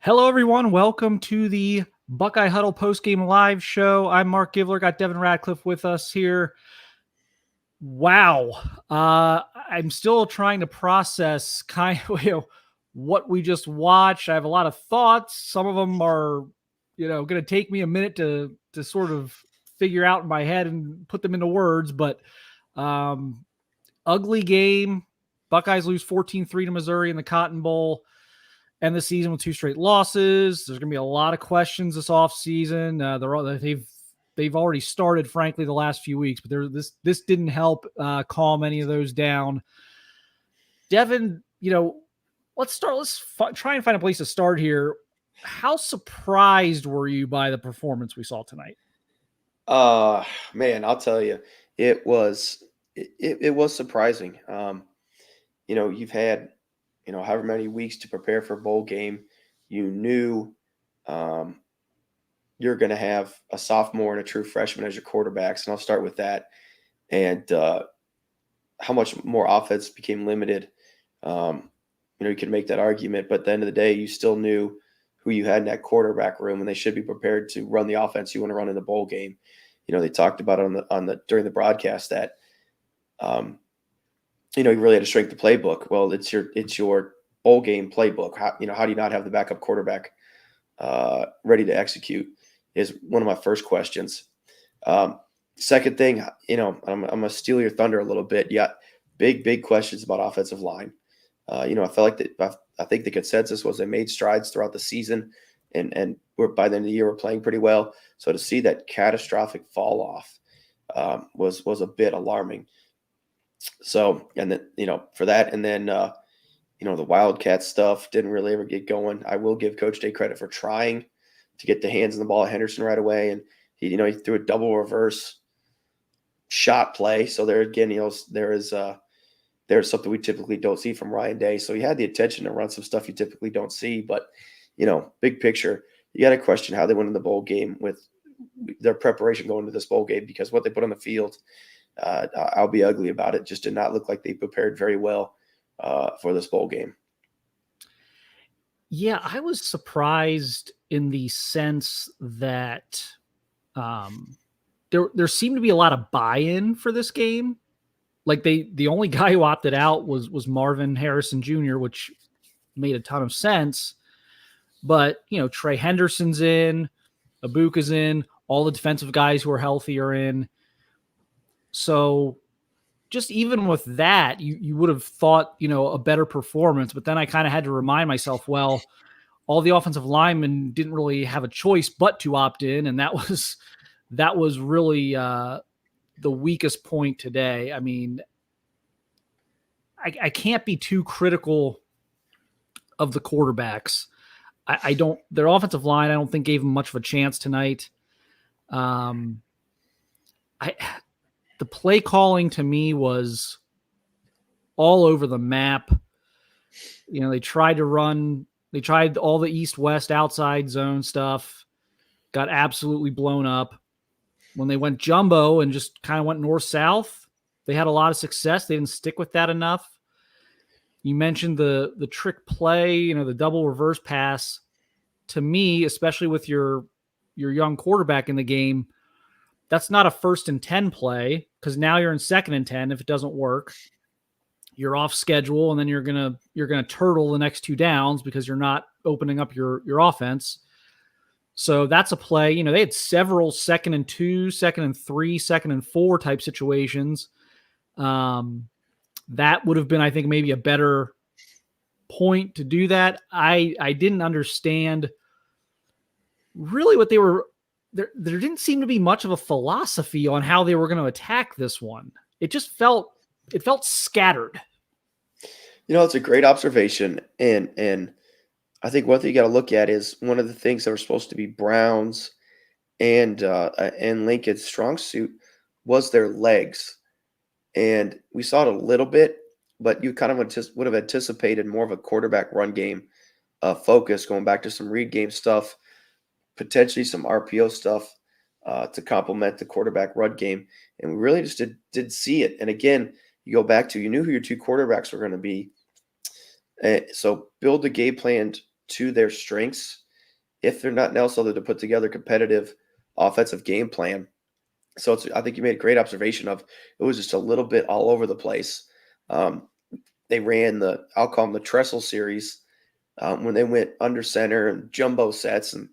Hello, everyone. Welcome to the Buckeye Huddle postgame live show. I'm Mark Givler. Got Devin Radcliffe with us here. Wow. I'm still trying to process what we just watched. I have a lot of thoughts. Some of them are, going to take me a minute to sort of figure out in my head and put them into words. But ugly game. Buckeyes lose 14-3 to Missouri in the Cotton Bowl. End the season with 2 straight losses. There's going to be a lot of questions this offseason. They've already started, frankly, the last few weeks, but this didn't help calm any of those down. Devin, let's try and find a place to start here. How surprised were you by the performance we saw tonight? Man, I'll tell you, it was surprising. You've had however many weeks to prepare for a bowl game. You knew you're going to have a sophomore and a true freshman as your quarterbacks, and I'll start with that. And how much more offense became limited. You could make that argument, but at the end of the day, you still knew who you had in that quarterback room, and they should be prepared to run the offense you want to run in the bowl game. They talked about it during the broadcast that you really had to shrink the playbook. Well, it's your bowl game playbook. How do you not have the backup quarterback ready to execute is one of my first questions. Second thing, I'm gonna steal your thunder a little bit. Yeah, big questions about offensive line. I felt like I think the consensus was they made strides throughout the season, and by the end of the year we're playing pretty well. So to see that catastrophic fall off was a bit alarming. So, and then, for that, and then, the Wildcat stuff didn't really ever get going. I will give Coach Day credit for trying to get the hands on the ball at Henderson right away. And he threw a double reverse shot play. So there again, there's something we typically don't see from Ryan Day. So he had the attention to run some stuff you typically don't see, but big picture, you got to question how they went in the bowl game with their preparation going to this bowl game, because what they put on the field, I'll be ugly about it, just did not look like they prepared very well for this bowl game. Yeah, I was surprised in the sense that there seemed to be a lot of buy-in for this game. Like the only guy who opted out was Marvin Harrison Jr., which made a ton of sense. But Trey Henderson's in, Ibuka's in, all the defensive guys who are healthy are in. So just even with that, you would have thought, a better performance. But then I kind of had to remind myself, well, all the offensive linemen didn't really have a choice but to opt in. And that was really the weakest point today. I mean, I can't be too critical of the quarterbacks. Their offensive line, I don't think gave them much of a chance tonight. The play calling to me was all over the map. They tried all the east-west outside zone stuff, got absolutely blown up. When they went jumbo and just kind of went north-south, they had a lot of success. They didn't stick with that enough. You mentioned the trick play, the double reverse pass. To me, especially with your young quarterback in the game, that's not a 1st and 10 play, because now you're in 2nd and 10. If it doesn't work, you're off schedule, and then you're gonna turtle the next 2 downs because you're not opening up your offense. So that's a play. They had several 2nd and 2, 2nd and 3, 2nd and 4 type situations. That would have been, I think, maybe a better point to do that. I didn't understand really what they were. There didn't seem to be much of a philosophy on how they were going to attack this one. It just felt scattered. It's a great observation, and I think one thing you got to look at is one of the things that were supposed to be Brown's and Lincoln's strong suit was their legs, and we saw it a little bit, but you kind of would have anticipated more of a quarterback run game focus, going back to some read game stuff, potentially some RPO stuff to complement the quarterback run game. And we really just did see it. And again, you go back to, you knew who your 2 quarterbacks were going to be. So build the game plan to their strengths if they're not else other to put together competitive offensive game plan. So I think you made a great observation of it was just a little bit all over the place. They ran I'll call them the trestle series when they went under center and jumbo sets and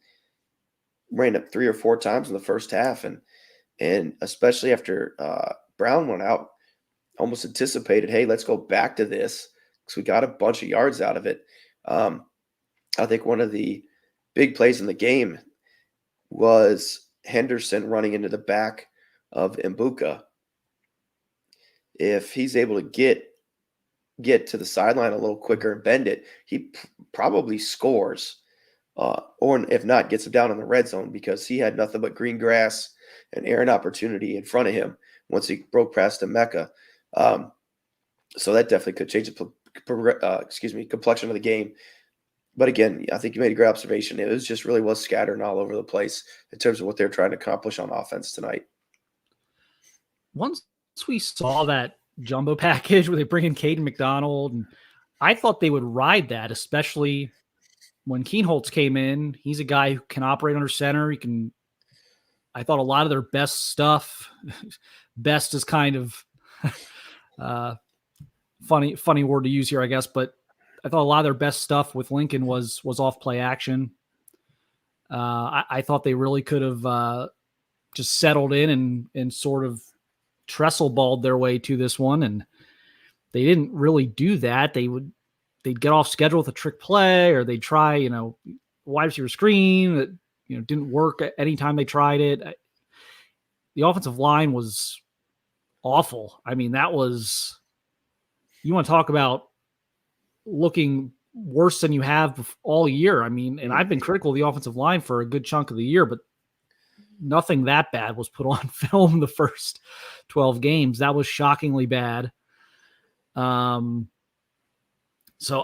ran it 3 or 4 times in the first half. And especially after Brown went out, almost anticipated, hey, let's go back to this because we got a bunch of yards out of it. I think one of the big plays in the game was Henderson running into the back of Mbuka. If he's able to get to the sideline a little quicker and bend it, he probably scores. Or if not, gets him down in the red zone because he had nothing but green grass and airing opportunity in front of him once he broke past Emeka. So that definitely could change the complexion of the game. But again, I think you made a great observation. It was just really was scattering all over the place in terms of what they're trying to accomplish on offense tonight. Once we saw that jumbo package where they bring in Caden McDonald, and I thought they would ride that, especially when Keenholz came in. He's a guy who can operate under center. I thought a lot of their best stuff, best is kind of funny word to use here, I guess, but I thought a lot of their best stuff with Lincoln was off play action. I thought they really could have just settled in and sort of trestle balled their way to this one, and they didn't really do that. They'd get off schedule with a trick play, or they'd try, wide receiver screen that didn't work anytime they tried it. The offensive line was awful. I mean, that was, you want to talk about looking worse than you have all year. I mean, and I've been critical of the offensive line for a good chunk of the year, but nothing that bad was put on film the first 12 games. That was shockingly bad. So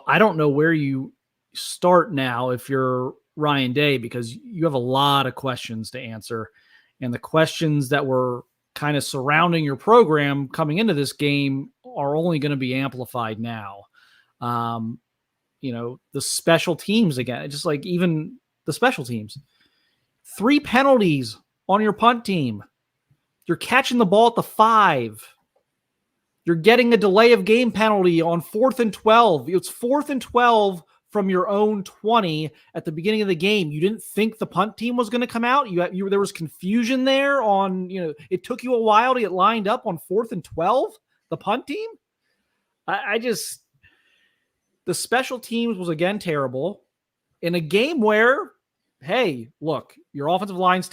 I don't know where you start now if you're Ryan Day, because you have a lot of questions to answer, and the questions that were kind of surrounding your program coming into this game are only going to be amplified now. The special teams again, just like even the special teams, 3 penalties on your punt team. You're catching the ball at the 5. You're getting a delay of game penalty on 4th and 12. It's 4th and 12 from your own 20 at the beginning of the game. You didn't think the punt team was going to come out. There was confusion there on, it took you a while to get lined up on 4th and 12, the punt team. The special teams was again terrible in a game where, hey, look, your offensive line's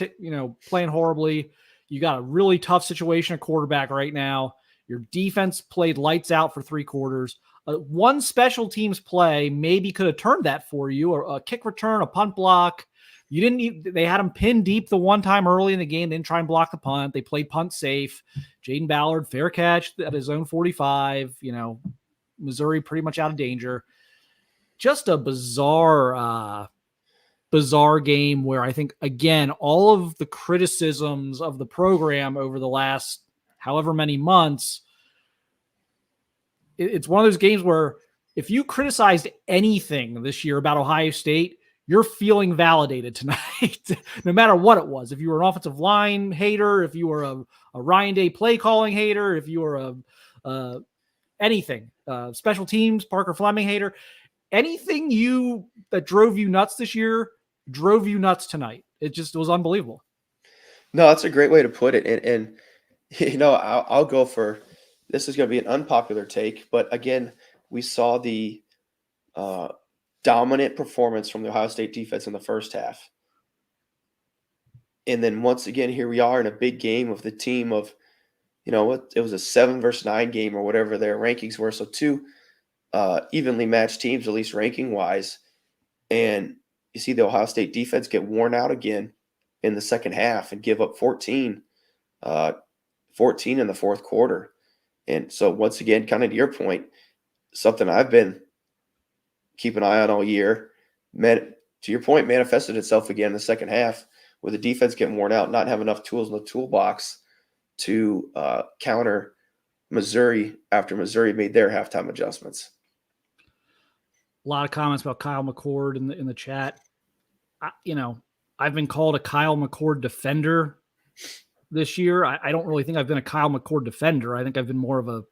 playing horribly. You got a really tough situation at quarterback right now. Your defense played lights out for 3 quarters. One special teams play maybe could have turned that for you, or a kick return, a punt block. They had them pinned deep the one time early in the game. They didn't try and block the punt. They played punt safe. Jaden Ballard, fair catch at his own 45. Missouri pretty much out of danger. Just a bizarre game where I think, again, all of the criticisms of the program over the last however many months, it's one of those games where if you criticized anything this year about Ohio State, you're feeling validated tonight, no matter what it was. If you were an offensive line hater, if you were a Ryan Day play calling hater, if you were anything, special teams, Parker Fleming hater, anything that drove you nuts this year drove you nuts tonight. It was unbelievable. No, that's a great way to put it. And I'll go for, this is going to be an unpopular take, but again, we saw the dominant performance from the Ohio State defense in the first half. And then once again, here we are in a big game of the team of, it was a 7-9 game or whatever their rankings were. So 2 evenly matched teams, at least ranking wise. And you see the Ohio State defense get worn out again in the second half and give up 14 in the fourth quarter. And so once again, kind of to your point, something I've been keeping an eye on all year, to your point, manifested itself again in the second half with the defense getting worn out, not having enough tools in the toolbox to counter Missouri after Missouri made their halftime adjustments. A lot of comments about Kyle McCord in the chat. I've been called a Kyle McCord defender this year. I don't really think I've been a Kyle McCord defender. I think I've been more of a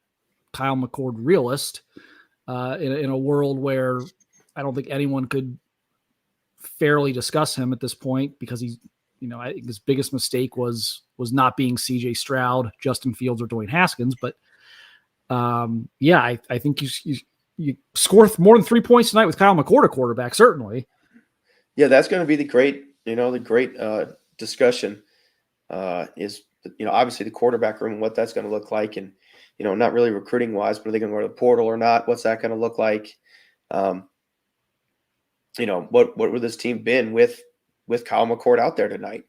Kyle McCord realist in a world where I don't think anyone could fairly discuss him at this point because he's, I think his biggest mistake was not being CJ Stroud, Justin Fields, or Dwayne Haskins. But I think you score more than 3 points tonight with Kyle McCord, a quarterback, certainly. Yeah, that's going to be the great discussion is, obviously the quarterback room and what that's going to look like. And, not really recruiting wise, but are they going to go to the portal or not? What's that going to look like? What would this team been with Kyle McCord out there tonight?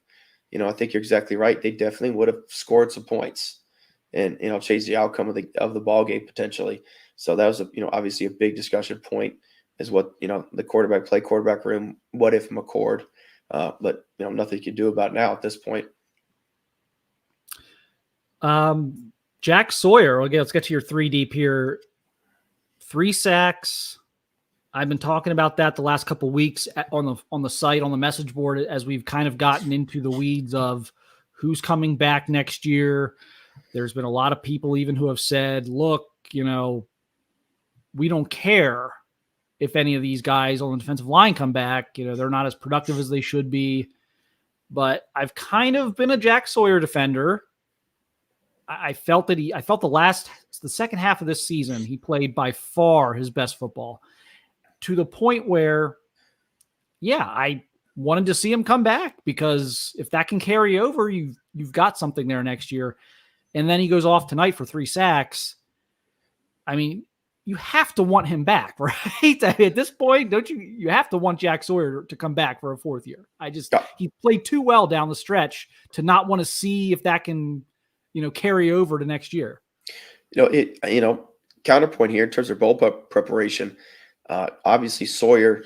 I think you're exactly right. They definitely would have scored some points and, changed the outcome of the ball game potentially. So that was, obviously a big discussion point is what, the quarterback room, what if McCord, but nothing you can do about it now at this point. Jack Sawyer. Okay, let's get to your 3 deep here. 3 sacks. I've been talking about that the last couple of weeks on the site, on the message board, as we've kind of gotten into the weeds of who's coming back next year. There's been a lot of people even who have said, look, we don't care if any of these guys on the defensive line come back. They're not as productive as they should be. But I've kind of been a Jack Sawyer defender. I felt the second half of this season, he played by far his best football, to the point where, I wanted to see him come back, because if that can carry over, you've got something there next year. And then he goes off tonight for 3 sacks. I mean, you have to want him back, right? At this point, don't you? You have to want Jack Sawyer to come back for a 4th year. He played too well down the stretch to not want to see if that can, carry over to next year. Counterpoint here in terms of bowl preparation. Obviously, Sawyer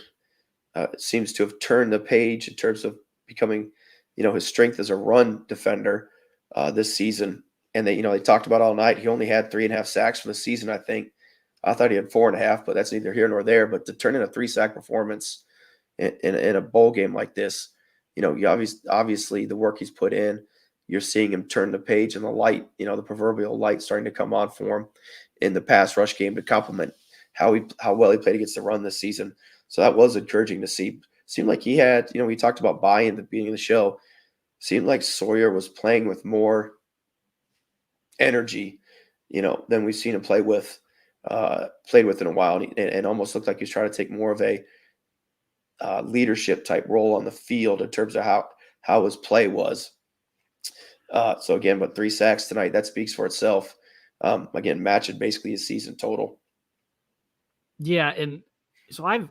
seems to have turned the page in terms of becoming, his strength as a run defender this season. And they talked about all night. He only had 3.5 sacks for the season, I think. I thought he had 4.5, but that's neither here nor there. But to turn in a 3-sack performance in a bowl game like this, you obviously the work he's put in, you're seeing him turn the page, and the light, the proverbial light starting to come on for him in the pass rush game to complement how well he played against the run this season. So that was encouraging to see. Seemed like he had, we talked about buy-in at the beginning of the show. Seemed like Sawyer was playing with more energy, than we've seen him played with in a while, and almost looked like he was trying to take more of a leadership type role on the field in terms of how his play was. So again, but 3 sacks tonight, that speaks for itself. Again, matching basically his season total. Yeah, and so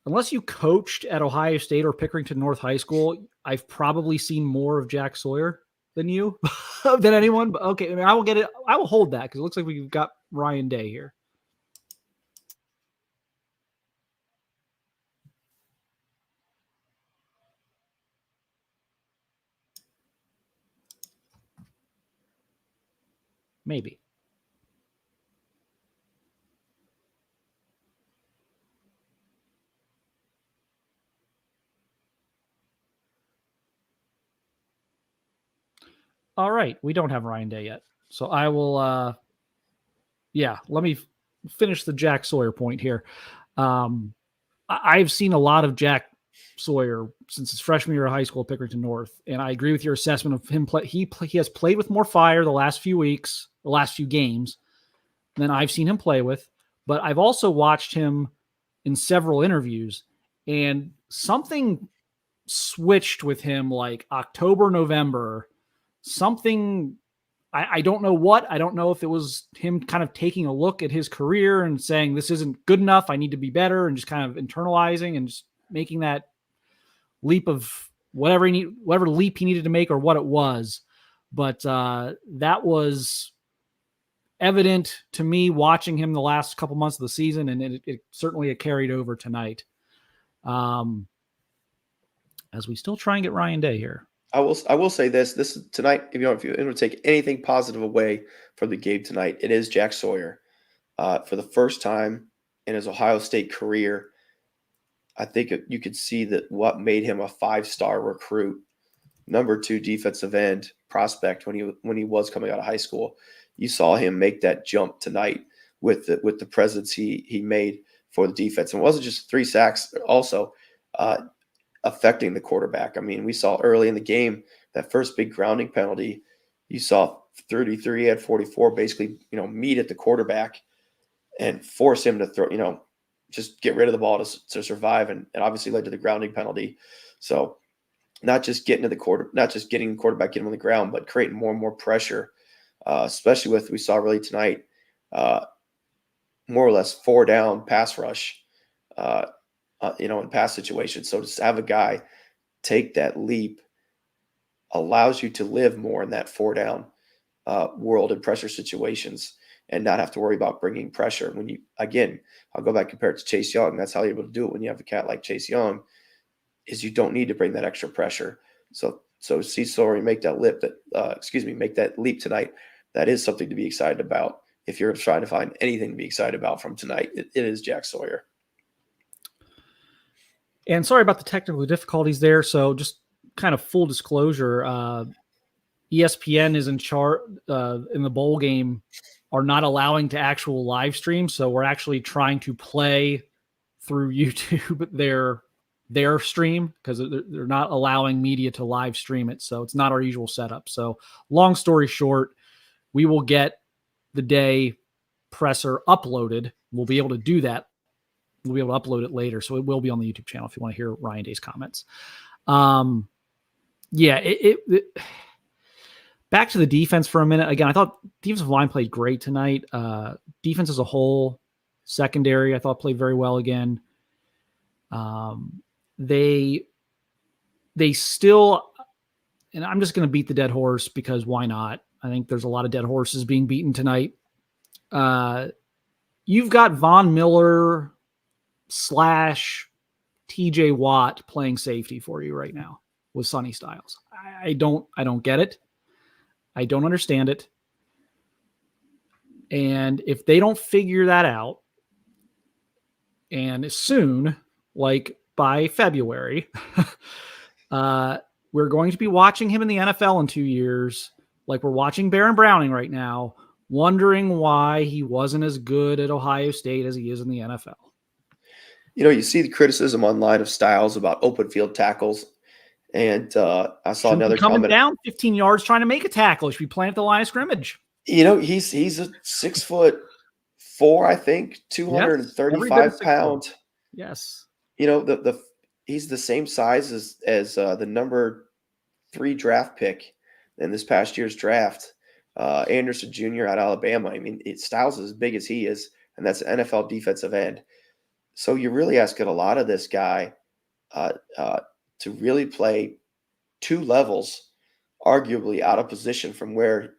unless you coached at Ohio State or Pickerington North High School, I've probably seen more of Jack Sawyer than you, than anyone. But okay, I mean, I will get it. I will hold that, because it looks like we've got Ryan Day here. Maybe. All right. We don't have Ryan Day yet. So I will, let me finish the Jack Sawyer point here. I've seen a lot of Jack Sawyer since his freshman year of high school at Pickerington North, and I agree with your assessment of him. He has played with more fire the last few weeks, the last few games, than I've seen him play with. But I've also watched him in several interviews, and something switched with him like October, November. Something, I don't know what. I don't know if it was him kind of taking a look at his career and saying, this isn't good enough, I need to be better, and just kind of internalizing and just making that leap of whatever leap he needed to make, or what it was. But that was evident to me watching him the last couple months of the season, and it certainly carried over tonight. As we still try and get Ryan Day here. I will say this is tonight. If you want to take anything positive away from the game tonight, it is Jack Sawyer. For the first time in his Ohio State career, I think you could see that what made him a 5-star recruit, number 2 defensive end prospect when he was coming out of high school. You saw him make that jump tonight with the presence he made for the defense. And it wasn't just 3 sacks, also affecting the quarterback. I mean, we saw early in the game that first big grounding penalty. You saw 33, had 44, basically, meet at the quarterback and force him to throw, just get rid of the ball to survive, and obviously led to the grounding penalty. So not just getting the quarterback, getting him on the ground, but creating more and more pressure, especially we saw really tonight, more or less 4-down pass rush, in pass situations. So to have a guy take that leap allows you to live more in that 4-down world in pressure situations and not have to worry about bringing pressure. I'll go back and compare it to Chase Young. That's how you're able to do it when you have a cat like Chase Young, is you don't need to bring that extra pressure. So see Sawyer make that leap tonight. That is something to be excited about. If you're trying to find anything to be excited about from tonight, it is Jack Sawyer. And sorry about the technical difficulties there. So just kind of full disclosure, ESPN is in charge in the bowl game, are not allowing to actual live stream. So we're actually trying to play through YouTube their stream, because they're not allowing media to live stream it. So it's not our usual setup. So long story short, we will get the day presser uploaded. We'll be able to do that. We'll be able to upload it later. So it will be on the YouTube channel if you want to hear Ryan Day's comments. Back to the defense for a minute. Again, I thought defensive line played great tonight. Defense as a whole, secondary, I thought played very well again. They still, and I'm just going to beat the dead horse because why not? I think there's a lot of dead horses being beaten tonight. You've got Von Miller / TJ Watt playing safety for you right now with Sonny Styles. I don't get it. I don't understand it. And if they don't figure that out, and soon, like by February, we're going to be watching him in the NFL in 2 years, like we're watching Baron Browning right now, wondering why he wasn't as good at Ohio State as he is in the NFL. You see the criticism online of Styles about open field tackles. And I saw another coming comment down 15 yards trying to make a tackle. He should be playing at the line of scrimmage. He's a 6'4", I think, 235 pound. Yes. He's the same size as the number 3 draft pick in this past year's draft, Anderson Jr. out of Alabama. I mean, Styles is as big as he is, and that's an NFL defensive end. So you're really asking a lot of this guy to really play 2 levels, arguably out of position from where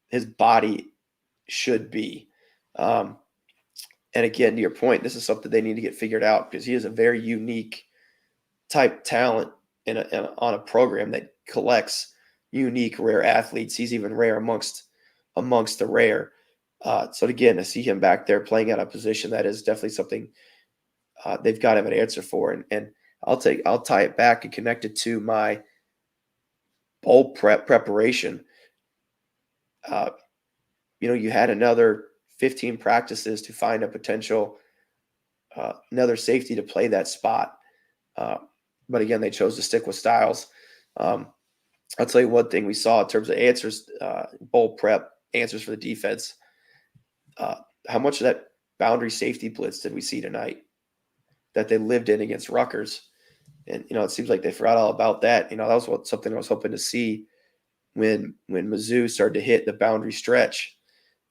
his body should be. And again, to your point, this is something they need to get figured out, because he is a very unique type talent on a program that collects unique, rare athletes. He's even rare amongst the rare. So again, to see him back there playing at a position, that is definitely something they've got to have an answer for. And I'll tie it back and connect it to my bowl preparation. You had another 15 practices to find a potential another safety to play that spot. But again, they chose to stick with Styles. I'll tell you one thing we saw in terms of answers, bowl prep answers for the defense. How much of that boundary safety blitz did we see tonight that they lived in against Rutgers? And, it seems like they forgot all about that. That was something I was hoping to see when Mizzou started to hit the boundary stretch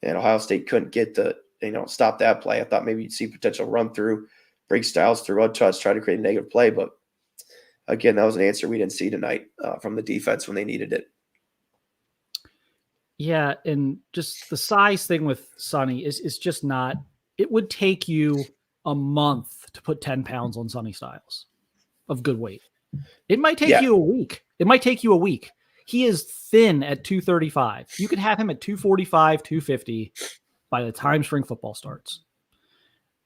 and Ohio State couldn't get stop that play. I thought maybe you'd see potential run through, bring Styles through untouched, try to create a negative play. But again, that was an answer we didn't see tonight from the defense when they needed it. Yeah, and just the size thing with Sonny is just not – it would take you a month to put 10 pounds on Sonny Styles of good weight. It might take you a week. It might take you a week. He is thin at 235. You could have him at 245, 250 by the time spring football starts.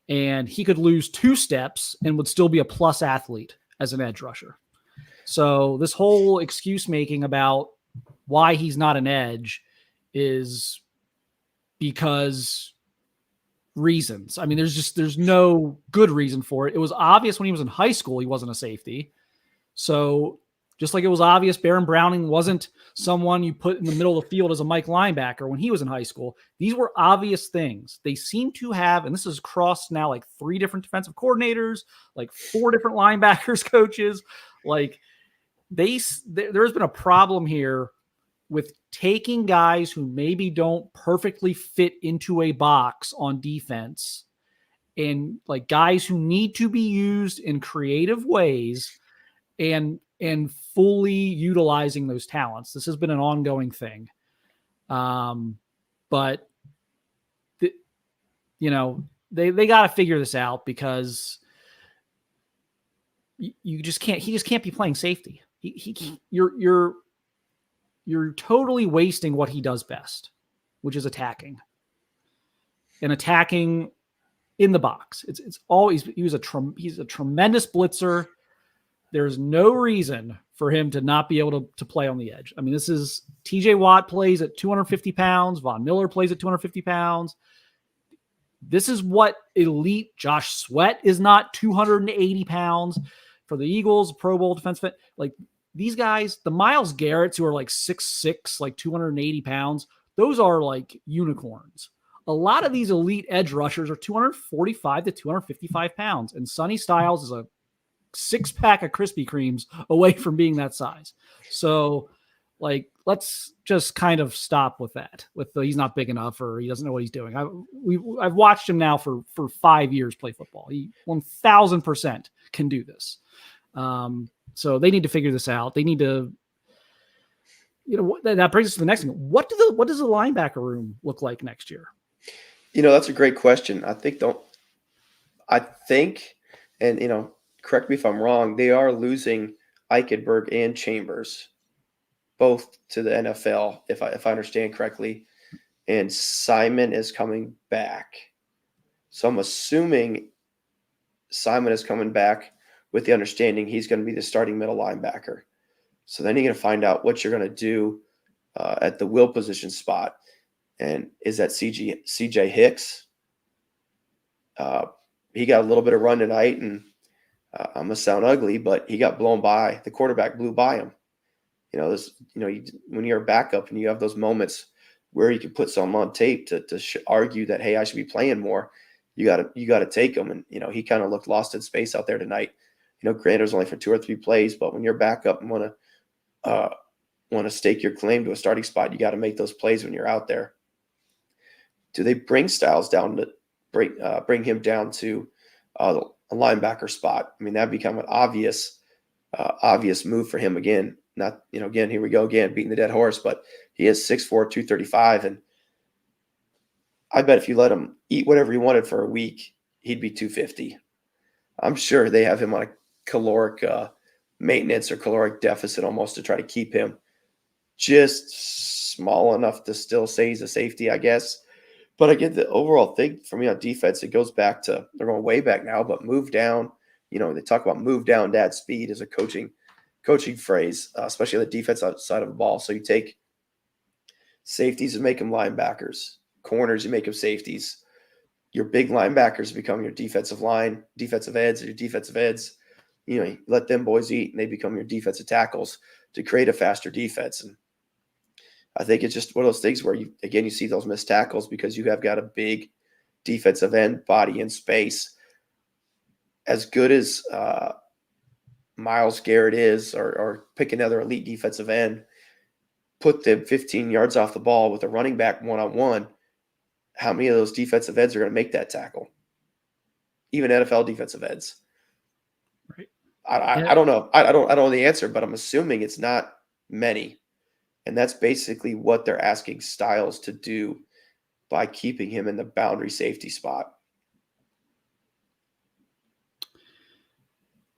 and he could lose 2 steps and would still be a plus athlete as an edge rusher. So this whole excuse making about why he's not an edge is because reasons. I mean, there's no good reason for it. It was obvious when he was in high school he wasn't a safety. So just like it was obvious Baron Browning wasn't someone you put in the middle of the field as a Mike linebacker when he was in high school. These were obvious things. They seem to have, and this is across now like 3 different defensive coordinators, like 4 different linebackers coaches. Like there's been a problem here with taking guys who maybe don't perfectly fit into a box on defense and like guys who need to be used in creative ways and fully utilizing those talents. This has been an ongoing thing. But they got to figure this out because you just can't, he just can't be playing safety. You're totally wasting what he does best, which is attacking and attacking in the box. It's always, he's a tremendous blitzer. There's no reason for him to not be able to play on the edge. I mean, this is TJ Watt plays at 250 pounds. Von Miller plays at 250 pounds. This is what elite Josh Sweat is not 280 pounds for the Eagles, Pro Bowl defenseman. Like these guys, the Myles Garretts who are like 6'6", like 280 pounds, those are like unicorns. A lot of these elite edge rushers are 245 to 255 pounds. And Sonny Styles is a 6-pack of Krispy Kremes away from being that size. So like, let's just kind of stop with that, with the, he's not big enough or he doesn't know what he's doing. I've watched him now for 5 years play football. He 1000% can do this. So they need to figure this out. They need to, that brings us to the next thing. What does the linebacker room look like next year? That's a great question. I think, and correct me if I'm wrong, they are losing Eichenberg and Chambers, both to the NFL, if I understand correctly. And Simon is coming back. So I'm assuming Simon is coming back with the understanding he's going to be the starting middle linebacker. So then you're going to find out what you're going to do at the will position spot. And is that CJ Hicks? He got a little bit of run tonight, and I'm going to sound ugly, but he got blown by. The quarterback blew by him. When you're a backup and you have those moments where you can put something on tape to argue that, hey, I should be playing more, you got to take him. And, he kind of looked lost in space out there tonight. Granted, it was only for 2 or 3 plays, but when you're a backup and want to stake your claim to a starting spot, you got to make those plays when you're out there. Do they bring Styles down to bring him down to a linebacker spot? I mean, that'd become an obvious move for him again. Not, again, here we go again, beating the dead horse, but he is 6'4", 235. And I bet if you let him eat whatever he wanted for a week, he'd be 250. I'm sure they have him on a caloric maintenance or caloric deficit almost to try to keep him just small enough to still say he's a safety, I guess. But I get the overall thing for me on defense. It goes back to, they're going way back now, but move down. They talk about move down, dad speed as a coaching phrase, especially on the defensive side of the ball. So you take safeties and make them linebackers, corners, you make them safeties. Your big linebackers become your defensive line, defensive ends, or your defensive ends. You let them boys eat, and they become your defensive tackles to create a faster defense. And I think it's just one of those things where you see those missed tackles because you have got a big defensive end body in space. As good as Myles Garrett is, or pick another elite defensive end, put them 15 yards off the ball with a running back one-on-one, how many of those defensive ends are going to make that tackle? Even NFL defensive ends. Right. I don't know. I don't know the answer, but I'm assuming it's not many. And that's basically what they're asking Styles to do by keeping him in the boundary safety spot.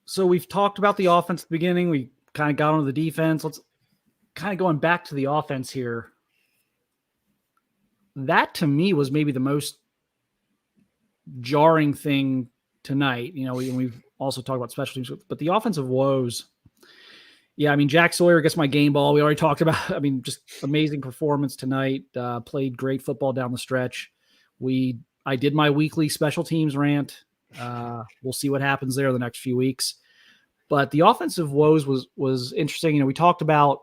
So we've talked about the offense at the beginning. We kind of got onto the defense. Let's kind of going back to the offense here. That to me was maybe the most jarring thing tonight. We've also talked about special teams, but the offensive woes. Yeah, I mean, Jack Sawyer gets my game ball. We already talked about. I mean, just amazing performance tonight. Played great football down the stretch. I did my weekly special teams rant. We'll see what happens there the next few weeks. But the offensive woes was interesting. We talked about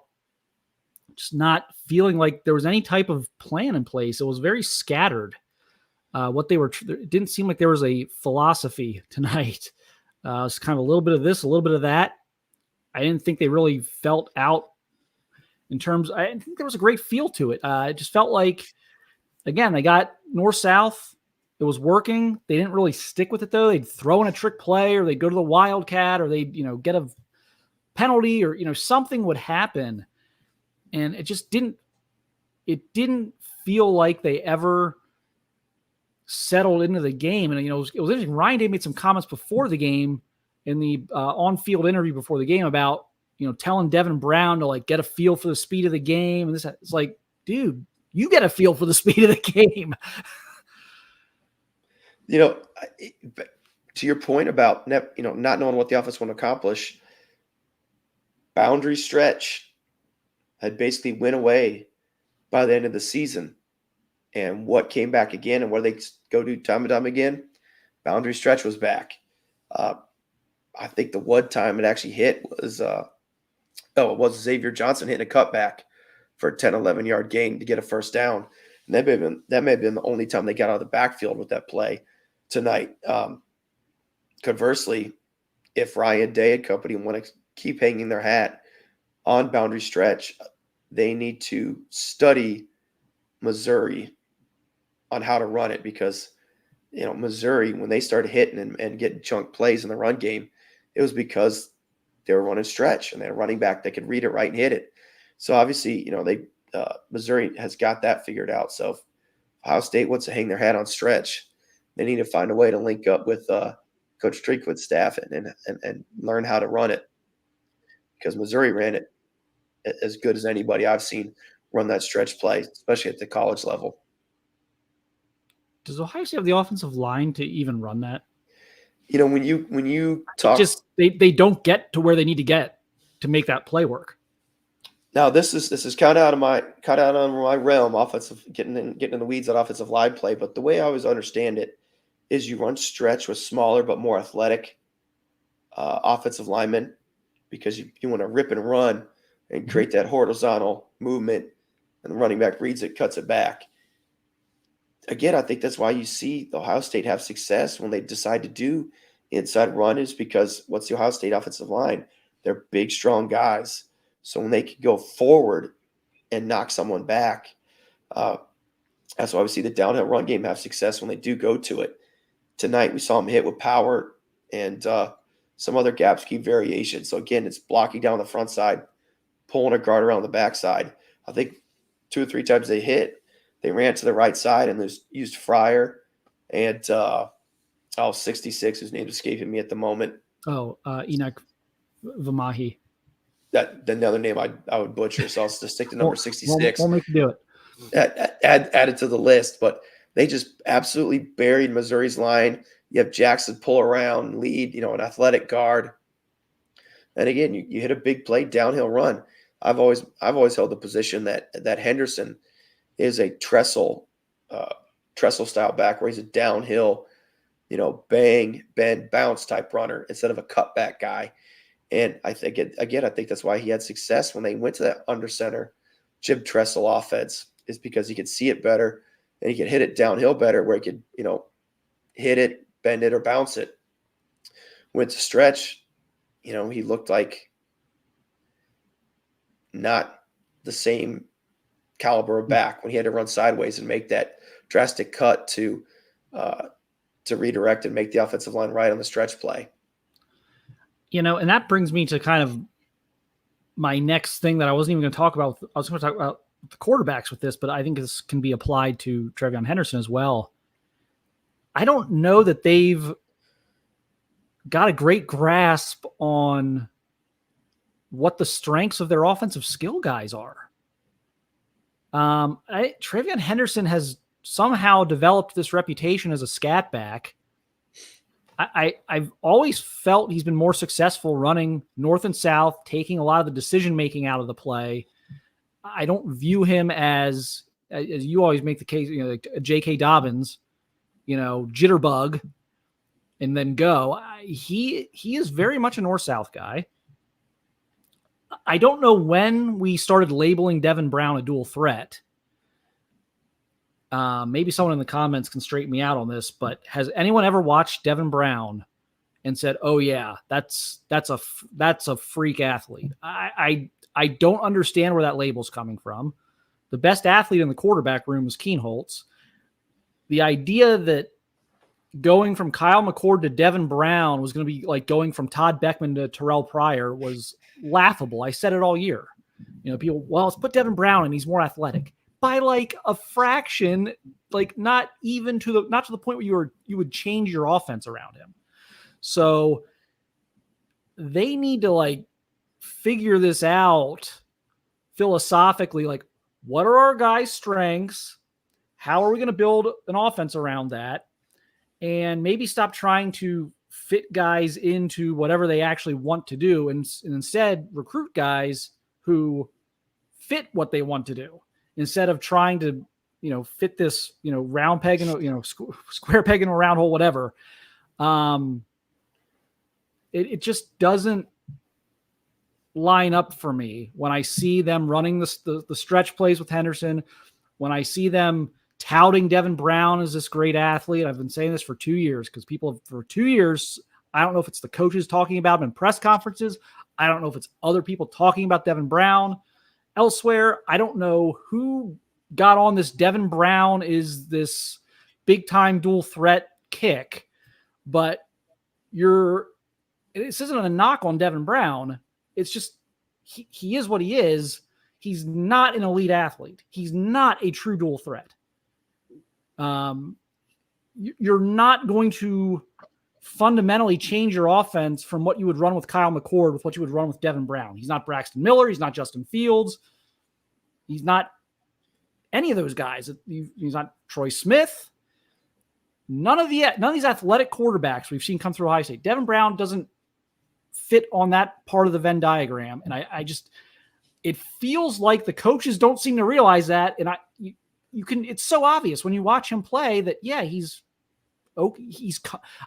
just not feeling like there was any type of plan in place. It was very scattered. It didn't seem like there was a philosophy tonight. It's kind of a little bit of this, a little bit of that. I didn't think they really felt out I didn't think there was a great feel to it. It just felt like, again, they got north-south. It was working. They didn't really stick with it, though. They'd throw in a trick play, or they'd go to the Wildcat, or they'd, get a penalty, or, something would happen. And it just didn't feel like they ever settled into the game. And, it was interesting. Ryan Day made some comments before the game in the on-field interview before the game about, telling Devin Brown to get a feel for the speed of the game. And it's like, dude, you get a feel for the speed of the game. To your point about, not knowing what the offense want to accomplish, boundary stretch had basically went away by the end of the season. And what came back again, and what they go do time and time again, boundary stretch was back. I think the one time it actually hit was it was Xavier Johnson hitting a cutback for a 10, 11-yard gain to get a first down. And that may have been the only time they got out of the backfield with that play tonight. Conversely, if Ryan Day and company want to keep hanging their hat on boundary stretch, they need to study Missouri on how to run it, because Missouri, when they started hitting and getting chunk plays in the run game, it was because they were running stretch and they had a running back that could read it right and hit it. So obviously, Missouri has got that figured out. So if Ohio State wants to hang their hat on stretch, they need to find a way to link up with Coach Drinkwood's staff and learn how to run it, because Missouri ran it as good as anybody I've seen run that stretch play, especially at the college level. Does Ohio State have the offensive line to even run that? When you talk, they don't get to where they need to get to make that play work. Now this is kind of out of my realm, offensive, getting in the weeds on offensive line play. But the way I always understand it is you run stretch with smaller but more athletic offensive linemen, because you want to rip and run and create that horizontal movement, and the running back reads it, cuts it back. Again, I think that's why you see the Ohio State have success when they decide to do inside run, is because what's the Ohio State offensive line? They're big, strong guys. So when they can go forward and knock someone back, that's why we see the downhill run game have success when they do go to it. Tonight, we saw them hit with power and some other gap scheme variation. So again, it's blocking down the front side, pulling a guard around the backside. I think 2 or 3 times they hit, they ran to the right side and used Fryer and 66, whose name is escaping me at the moment. Enoch Vamahi. That another name I would butcher, so I'll just stick to number 66. We'll make you do it. Add it to the list, but they just absolutely buried Missouri's line. You have Jackson pull around, lead, an athletic guard, and again, you hit a big play downhill run. I've always held the position that Henderson is a trestle style back, where he's a downhill, bang, bend, bounce type runner instead of a cutback guy. And I think that's why he had success when they went to that under center Jim Tressel offense, is because he could see it better and he could hit it downhill better, where he could, hit it, bend it, or bounce it. Went to stretch, he looked like not the same caliber of back when he had to run sideways and make that drastic cut to redirect and make the offensive line right on the stretch play. And that brings me to kind of my next thing that I wasn't even going to talk about. I was going to talk about the quarterbacks with this, but I think this can be applied to Trevion Henderson as well. I don't know that they've got a great grasp on what the strengths of their offensive skill guys are. Trevion Henderson has somehow developed this reputation as a scat back. I've always felt he's been more successful running north and south, taking a lot of the decision making out of the play. I don't view him as you always make the case, like J.K. Dobbins, jitterbug, and then go. He is very much a north-south guy. I don't know when we started labeling Devin Brown a dual threat. Maybe someone in the comments can straighten me out on this, but has anyone ever watched Devin Brown and said, "Oh yeah, that's a freak athlete"? I don't understand where that label's coming from. The best athlete in the quarterback room is Keenholz. The idea that going from Kyle McCord to Devin Brown was going to be like going from Todd Beckman to Terrell Pryor was laughable. I said it all year. People, well, let's put Devin Brown and he's more athletic by like a fraction, like not to the point where you would change your offense around him. So they need to like figure this out philosophically. Like, what are our guys' strengths? How are we going to build an offense around that? And maybe stop trying to fit guys into whatever they actually want to do, and instead recruit guys who fit what they want to do, instead of trying to, fit this, round peg in square peg in a round hole, whatever. It just doesn't line up for me when I see them running the stretch plays with Henderson, when I see them touting Devin Brown as this great athlete. I've been saying this for 2 years because for 2 years, I don't know if it's the coaches talking about him in press conferences. I don't know if it's other people talking about Devin Brown elsewhere. I don't know who got on this Devin Brown is this big time dual threat kick, but this isn't a knock on Devin Brown. It's just, he is what he is. He's not an elite athlete. He's not a true dual threat. You're not going to fundamentally change your offense from what you would run with Kyle McCord with what you would run with Devin Brown. He's not Braxton Miller. He's not Justin Fields. He's not any of those guys. He's not Troy Smith. None of these athletic quarterbacks we've seen come through Ohio State. Devin Brown doesn't fit on that part of the Venn diagram. And it feels like the coaches don't seem to realize that. And it's so obvious when you watch him play that, yeah, I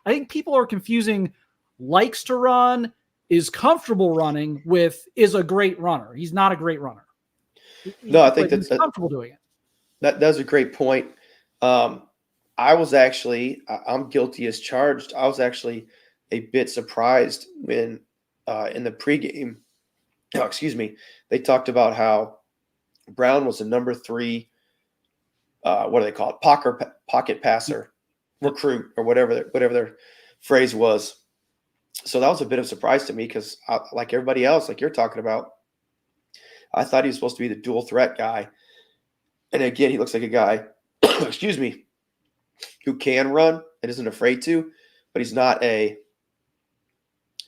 think people are confusing likes to run, is comfortable running with is a great runner. He's not a great runner. No, I think he's comfortable doing it. That's a great point. I'm guilty as charged. I was actually a bit surprised when in the pregame, they talked about how Brown was the number 3, what do they call it? Pocket passer recruit, or whatever their phrase was. So that was a bit of a surprise to me because, like everybody else, like you're talking about, I thought he was supposed to be the dual threat guy. And again, he looks like a guy, who can run and isn't afraid to, but he's not a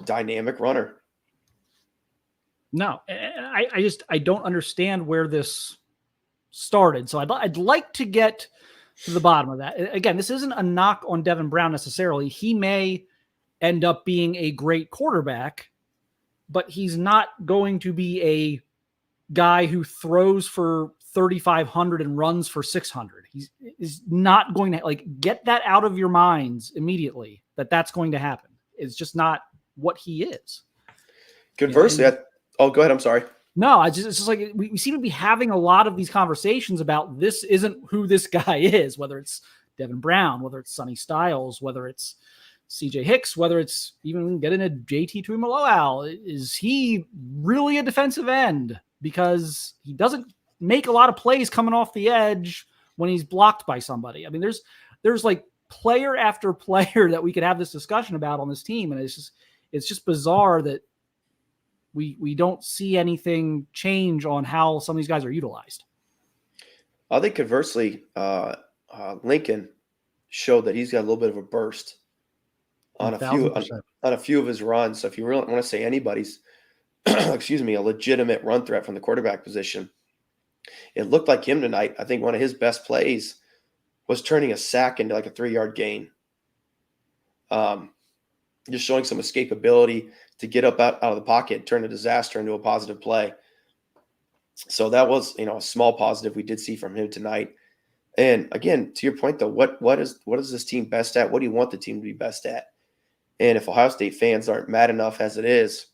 dynamic runner. No, I don't understand where this started. So I'd like to get to the bottom of that. Again, this isn't a knock on Devin Brown necessarily. He may end up being a great quarterback, but he's not going to be a guy who throws for 3,500 and runs for 600. He's not going to get that out of your minds immediately that's going to happen. It's just not what he is. Conversely, go ahead. I'm sorry. No, it's just like we seem to be having a lot of these conversations about this isn't who this guy is, whether it's Devin Brown, whether it's Sonny Styles, whether it's CJ Hicks, whether it's even getting a JT Tuimoloau. Is he really a defensive end? Because he doesn't make a lot of plays coming off the edge when he's blocked by somebody. I mean, there's like player after player that we could have this discussion about on this team. And it's just bizarre that we don't see anything change on how some of these guys are utilized. I think conversely, Lincoln showed that he's got a little bit of a burst on a few of his runs. So if you really want to say anybody's, a legitimate run threat from the quarterback position, it looked like him tonight. I think one of his best plays was turning a sack into like a 3-yard gain. just showing some escapability to get up out of the pocket, turn a disaster into a positive play. So that was, a small positive we did see from him tonight. And again, to your point though, what is this team best at? What do you want the team to be best at? And if Ohio State fans aren't mad enough as it is,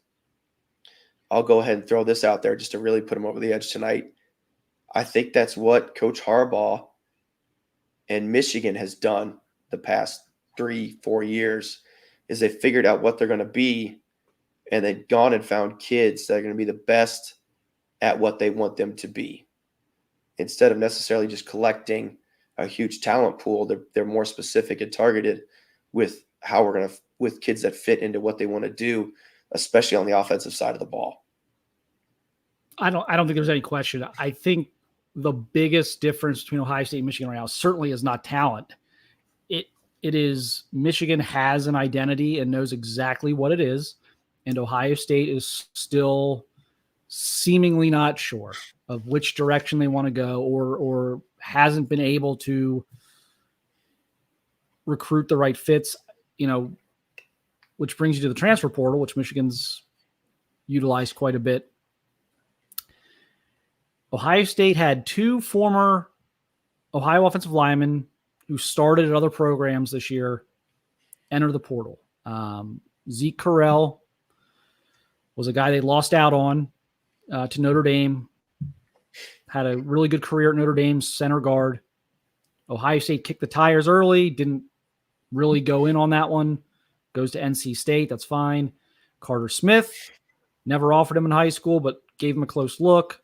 I'll go ahead and throw this out there just to really put them over the edge tonight. I think that's what Coach Harbaugh and Michigan has done the past 3-4 years, is they figured out what they're going to be, and they've gone and found kids that are going to be the best at what they want them to be. Instead of necessarily just collecting a huge talent pool, they're more specific and targeted with how we're going to, with kids that fit into what they want to do, especially on the offensive side of the ball. I don't think there's any question. I think the biggest difference between Ohio State and Michigan right now certainly is not talent. It is Michigan has an identity and knows exactly what it is, and Ohio State is still seemingly not sure of which direction they want to go, or hasn't been able to recruit the right fits, which brings you to the transfer portal, which Michigan's utilized quite a bit. Ohio State had 2 former Ohio offensive linemen who started at other programs this year enter the portal. Zeke Correll was a guy they lost out on to Notre Dame, had a really good career at Notre Dame, center guard. Ohio State kicked the tires early, didn't really go in on that one, goes to NC State, that's fine. Carter Smith, never offered him in high school, but gave him a close look.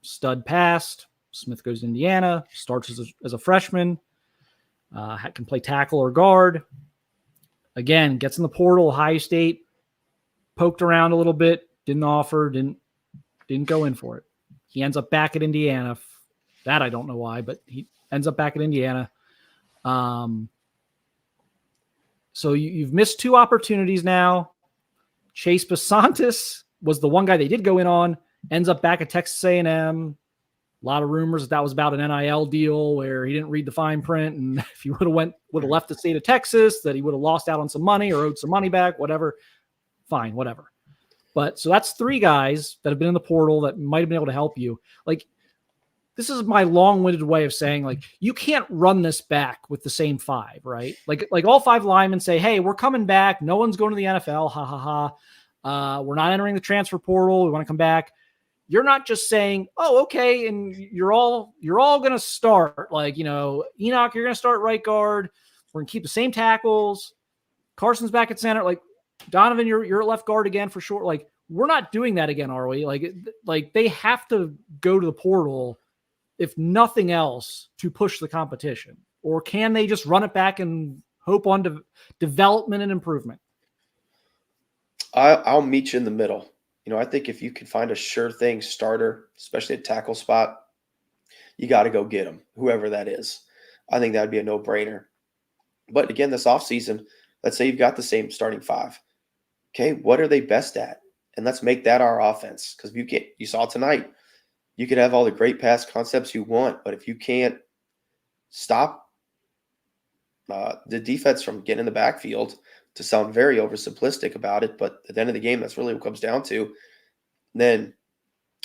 Stud passed. Smith goes to Indiana, starts as a freshman, can play tackle or guard. Again, gets in the portal. Ohio State poked around a little bit, didn't offer, didn't go in for it. He ends up back at Indiana. That I don't know why, but he ends up back at Indiana. So you've missed 2 opportunities now. Chase Basantis was the one guy they did go in on, ends up back at Texas A&M. A lot of rumors that was about an NIL deal where he didn't read the fine print, and if he would have left the state of Texas, that he would have lost out on some money or owed some money back, whatever. Fine, whatever. But so that's 3 guys that have been in the portal that might have been able to help you. Like, this is my long-winded way of saying, like, you can't run this back with the same 5, right? Like all 5 linemen say, hey, we're coming back. No one's going to the NFL. Ha, ha, ha. We're not entering the transfer portal. We want to come back. You're not just saying, oh, okay, and you're all going to start. Like, Enoch, you're going to start right guard. We're going to keep the same tackles. Carson's back at center. Like, Donovan, you're at left guard again for sure. Like, we're not doing that again, are we? Like they have to go to the portal, if nothing else, to push the competition. Or can they just run it back and hope on development and improvement? I'll meet you in the middle. I think if you can find a sure thing starter, especially a tackle spot, you got to go get them, whoever that is. I think that would be a no-brainer. But again, this offseason, let's say you've got the same starting 5. Okay, what are they best at? And let's make that our offense. Because you saw tonight, you could have all the great pass concepts you want, but if you can't stop the defense from getting in the backfield, to sound very oversimplistic about it, but at the end of the game, that's really what it comes down to. Then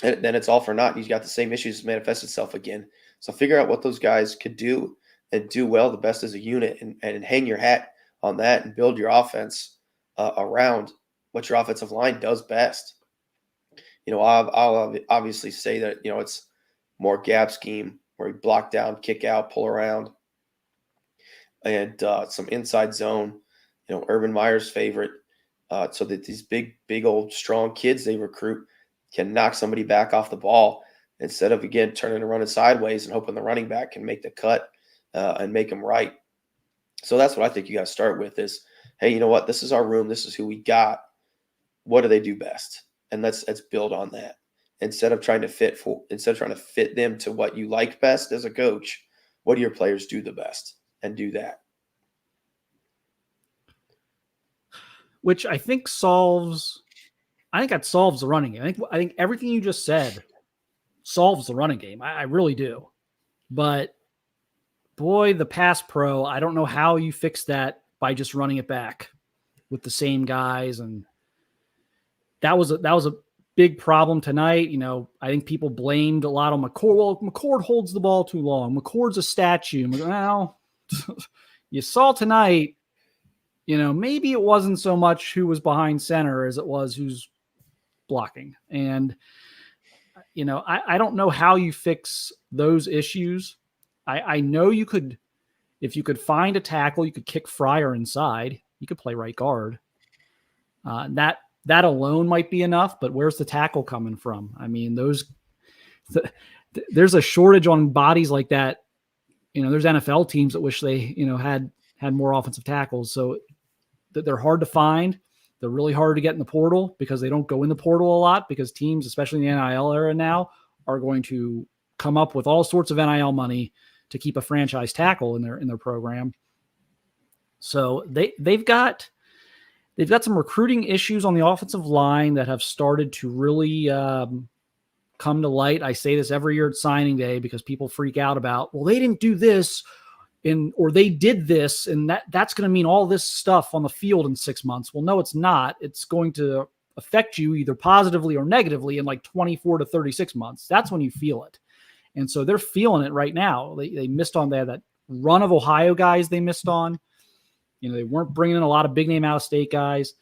it's all for naught. You've got the same issues manifest itself again. So figure out what those guys could do and do well the best as a unit, and hang your hat on that and build your offense around what your offensive line does best. I'll obviously say that, it's more gap scheme where you block down, kick out, pull around, and some inside zone. Urban Meyer's favorite, so that these big old strong kids they recruit can knock somebody back off the ball instead of, again, turning and running sideways and hoping the running back can make the cut and make them right. So that's what I think you got to start with is, hey, you know what? This is our room. This is who we got. What do they do best? And let's build on that instead of trying to fit them to what you like best as a coach. What do your players do the best, and do that? Which I think solves the running game. I think everything you just said solves the running game. I really do. But boy, the pass pro, I don't know how you fix that by just running it back. with the same guys. And that was a big problem tonight. I think people blamed a lot on McCord. Well, McCord holds the ball too long. McCord's a statue. Well, you saw tonight, maybe it wasn't so much who was behind center as it was who's blocking. And, I don't know how you fix those issues. I know you could, if you could find a tackle, you could kick Fryer inside. You could play right guard. That alone might be enough, but where's the tackle coming from? I mean, there's a shortage on bodies like that. There's NFL teams that wish they, had more offensive tackles. So they're hard to find. They're really hard to get in the portal because they don't go in the portal a lot, because teams, especially in the NIL era now, are going to come up with all sorts of NIL money to keep a franchise tackle in their program. So they've got some recruiting issues on the offensive line that have started to really come to light. I say this every year at signing day because people freak out about, well, they didn't do this or they did this, and that's going to mean all this stuff on the field in 6 months. Well, no, it's not. It's going to affect you either positively or negatively in like 24 to 36 months. That's when you feel it. And so they're feeling it right now. They missed on that run of Ohio guys they missed on. They weren't bringing in a lot of big name out of state guys.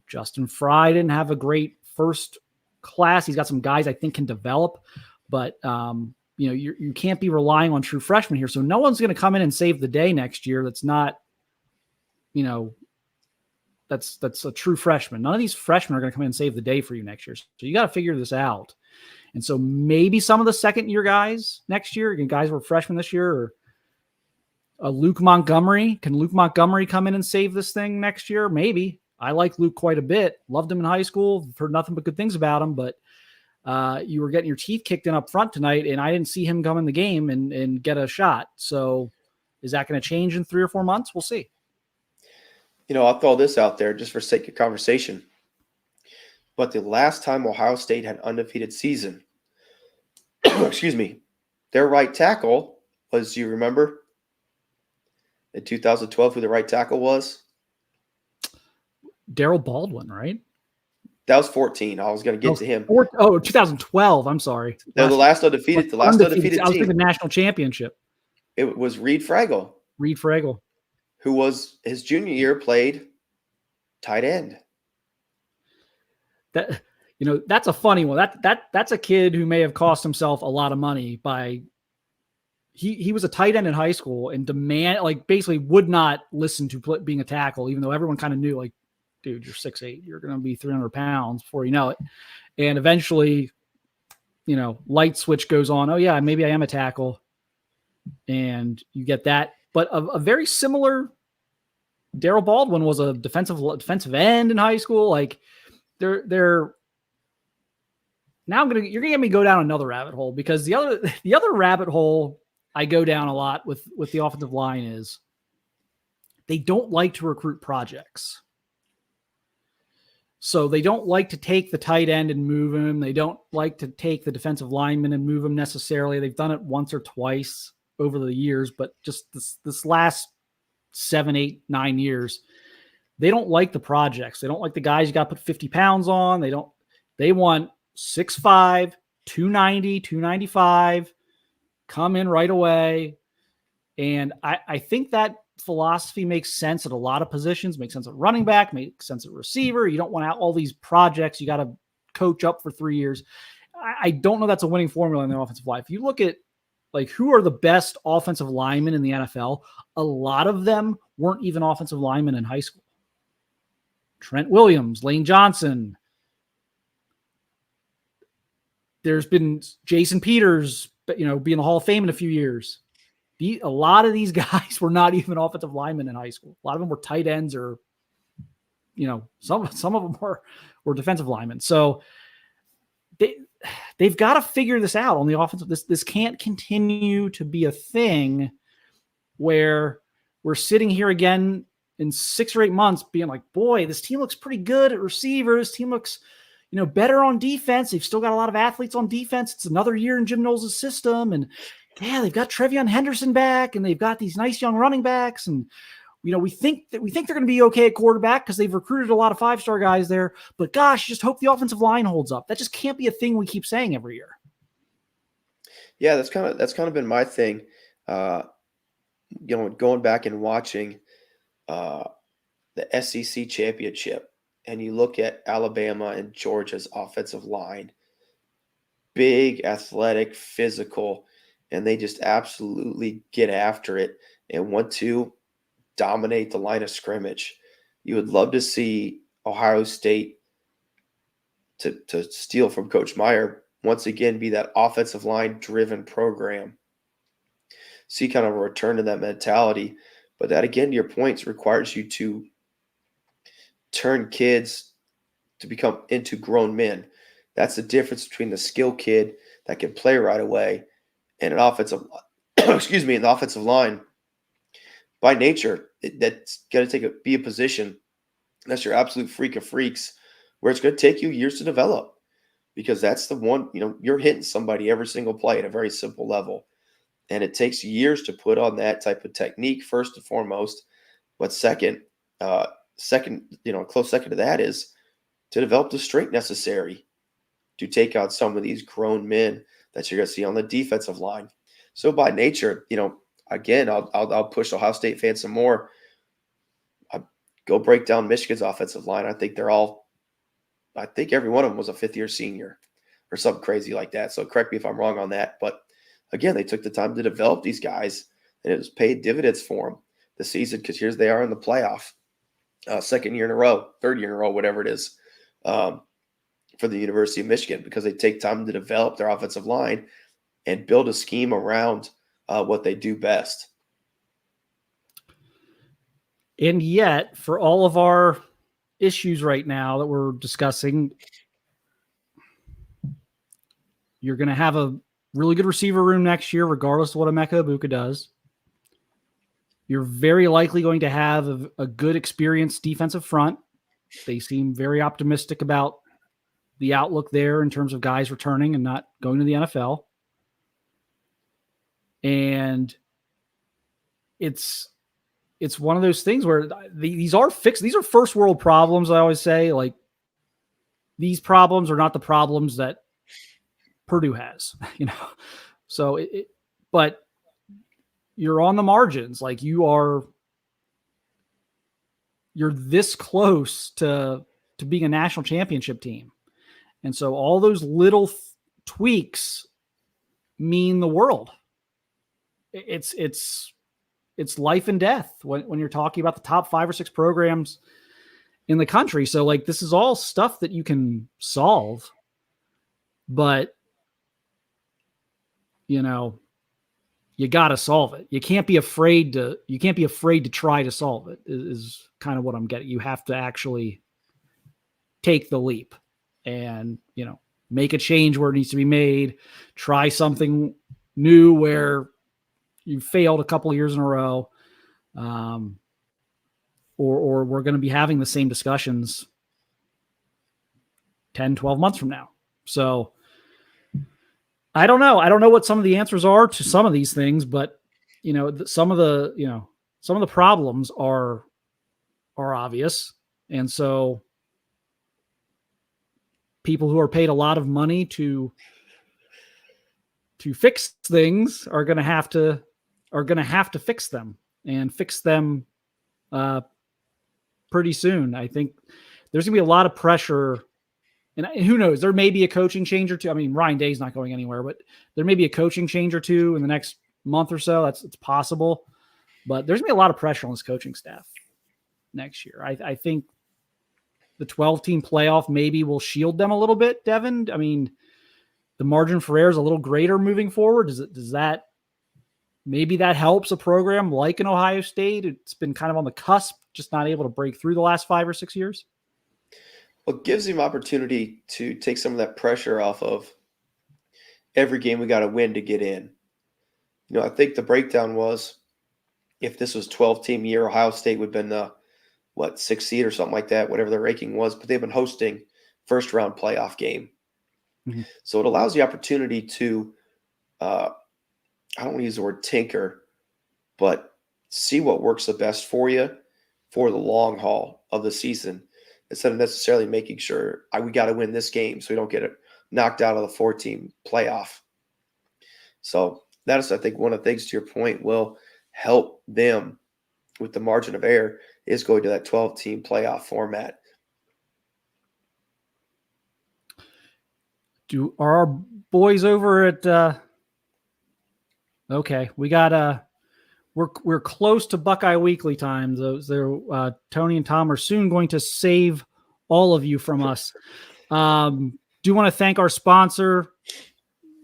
Justin Fry didn't have a great first class. He's got some guys I think can develop, but you can't be relying on true freshmen here. So no one's going to come in and save the day next year. That's not, that's a true freshman. None of these freshmen are going to come in and save the day for you next year. So you got to figure this out. And so maybe some of the second year guys next year, guys who were freshmen this year, or Luke Montgomery. Can Luke Montgomery come in and save this thing next year? Maybe. I like Luke quite a bit. Loved him in high school. Heard nothing but good things about him, but you were getting your teeth kicked in up front tonight, and I didn't see him come in the game and get a shot. So is that going to change in 3 or 4 months? We'll see. I'll throw this out there just for sake of conversation. But the last time Ohio State had an undefeated season, excuse me, their right tackle was, you remember, in 2012 who the right tackle was? Daryl Baldwin, right? That was 14. I was going to get to him. 2012. I'm sorry. No, the last undefeated team. I was thinking national championship. It was Reed Fraggle. Who was his junior year played tight end. That's a funny one. That's a kid who may have cost himself a lot of money by he was a tight end in high school and basically would not listen to being a tackle, even though everyone kind of knew, like, dude, you're 6'8", you're going to be 300 pounds before you know it. And eventually, light switch goes on. Oh yeah, maybe I am a tackle. And you get that. But a very similar Daryl Baldwin was a defensive end in high school. Like they're now you're going to get me go down another rabbit hole, because the other rabbit hole I go down a lot with the offensive line is they don't like to recruit projects. So they don't like to take the tight end and move him. They don't like to take the defensive lineman and move him necessarily. They've done it once or twice over the years, but just this last 7, 8, 9 years, they don't like the projects. They don't like the guys you got to put 50 pounds on. They want 6'5", 290, 295, come in right away. And I think that philosophy makes sense at a lot of positions, makes sense at running back, makes sense at receiver. You don't want all these projects you got to coach up for 3 years. I don't know that's a winning formula in the offensive line. If you look at who are the best offensive linemen in the NFL, a lot of them weren't even offensive linemen in high school. Trent Williams, Lane Johnson. There's been Jason Peters, be in the Hall of Fame in a few years. A lot of these guys were not even offensive linemen in high school. A lot of them were tight ends, or, some of them were defensive linemen. So they've got to figure this out on the offensive. This can't continue to be a thing where we're sitting here again in 6 or 8 months being like, boy, this team looks pretty good at receiver. This team looks, better on defense. They've still got a lot of athletes on defense. It's another year in Jim Knowles' system. And yeah, they've got Trevion Henderson back, and they've got these nice young running backs. And we think they're going to be okay at quarterback because they've recruited a lot of 5-star guys there. But gosh, just hope the offensive line holds up. That just can't be a thing we keep saying every year. Yeah, that's kind of been my thing. Going back and watching the SEC championship, and you look at Alabama and Georgia's offensive line, big, athletic, physical, and they just absolutely get after it and want to dominate the line of scrimmage. You would love to see Ohio State, to steal from Coach Meyer, once again be that offensive line driven program. See kind of a return to that mentality. But that, again, to your points, requires you to turn kids to become into grown men. That's the difference between the skill kid that can play right away and an offensive an offensive line. By nature, that's going to be a position that's your absolute freak of freaks, where it's going to take you years to develop, because that's the one, you're hitting somebody every single play at a very simple level. And it takes years to put on that type of technique, first and foremost. But second, a close second to that is to develop the strength necessary to take out some of these grown men that you're going to see on the defensive line. So by nature, again, I'll push Ohio State fans some more. Go break down Michigan's offensive line. I think every one of them was a fifth-year senior or something crazy like that. So correct me if I'm wrong on that. But again, they took the time to develop these guys, and it was paid dividends for them this season, because here they are in the playoff, second year in a row, third year in a row, whatever it is, for the University of Michigan, because they take time to develop their offensive line and build a scheme around what they do best. And yet, for all of our issues right now that we're discussing, you're going to have a really good receiver room next year, regardless of what Emeka Egbuka does. You're very likely going to have a good, experienced defensive front. They seem very optimistic about the outlook there in terms of guys returning and not going to the NFL. And it's one of those things where these are fixed. These are first world problems. I always say, like, these problems are not the problems that Purdue has, So, but you're on the margins. Like, you're this close to being a national championship team. And so all those little tweaks mean the world. It's life and death when you're talking about the top 5 or 6 programs in the country. So, like, this is all stuff that you can solve, but you got to solve it. You can't be afraid to try to solve it, is kind of what I'm getting. You have to actually take the leap and, make a change where it needs to be made, try something new where you failed a couple of years in a row. Or we're going to be having the same discussions 10, 12 months from now. So I don't know. I don't know what some of the answers are to some of these things, but some of the problems are obvious. And so people who are paid a lot of money to fix things are going to have to fix them, and fix them pretty soon. I think there's going to be a lot of pressure, and who knows, there may be a coaching change or two. I mean, Ryan Day's not going anywhere, but there may be a coaching change or two in the next month or so. It's possible, but there's going to be a lot of pressure on this coaching staff next year. I think the 12-team playoff maybe will shield them a little bit, Devin. I mean, the margin for error is a little greater moving forward. Does that maybe that helps a program like an Ohio State? It's been kind of on the cusp, just not able to break through the last 5 or 6 years. Well, it gives him opportunity to take some of that pressure off of every game we got to win to get in. I think the breakdown was, if this was 12-team year, Ohio State would have been the 6th seed or something like that, whatever the ranking was, but they've been hosting first-round playoff game. Mm-hmm. So it allows the opportunity to, I don't want to use the word tinker, but see what works the best for you for the long haul of the season, instead of necessarily making sure we got to win this game so we don't get it knocked out of the 4-team playoff. So that is, I think, one of the things, to your point, will help them with the margin of error is going to that 12-team playoff format. Are our boys over at okay, we got we're close to Buckeye Weekly time. Tony and Tom are soon going to save all of you from us. Do want to thank our sponsor,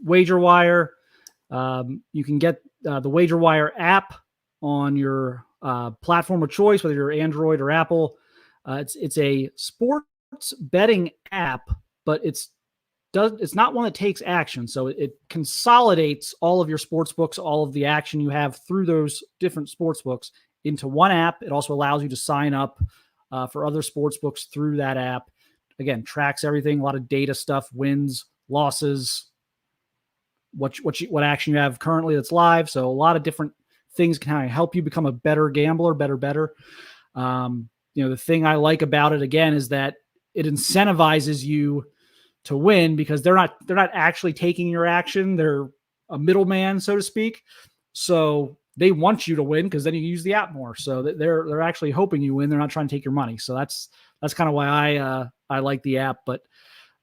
WagerWire. You can get the WagerWire app on your platform of choice, whether you're Android or Apple. It's a sports betting app, but it's not one that takes action. So it consolidates all of your sports books, all of the action you have through those different sports books into one app. It also allows you to sign up for other sports books through that app. Again, tracks everything, a lot of data stuff, wins, losses, what action you have currently that's live. So a lot of different things can help you become a better gambler, better. The thing I like about it, again, is that it incentivizes you to win, because they're not actually taking your action. They're a middleman, so to speak. So they want you to win, because then you use the app more. So they're actually hoping you win. They're not trying to take your money. So that's kind of why I like the app. But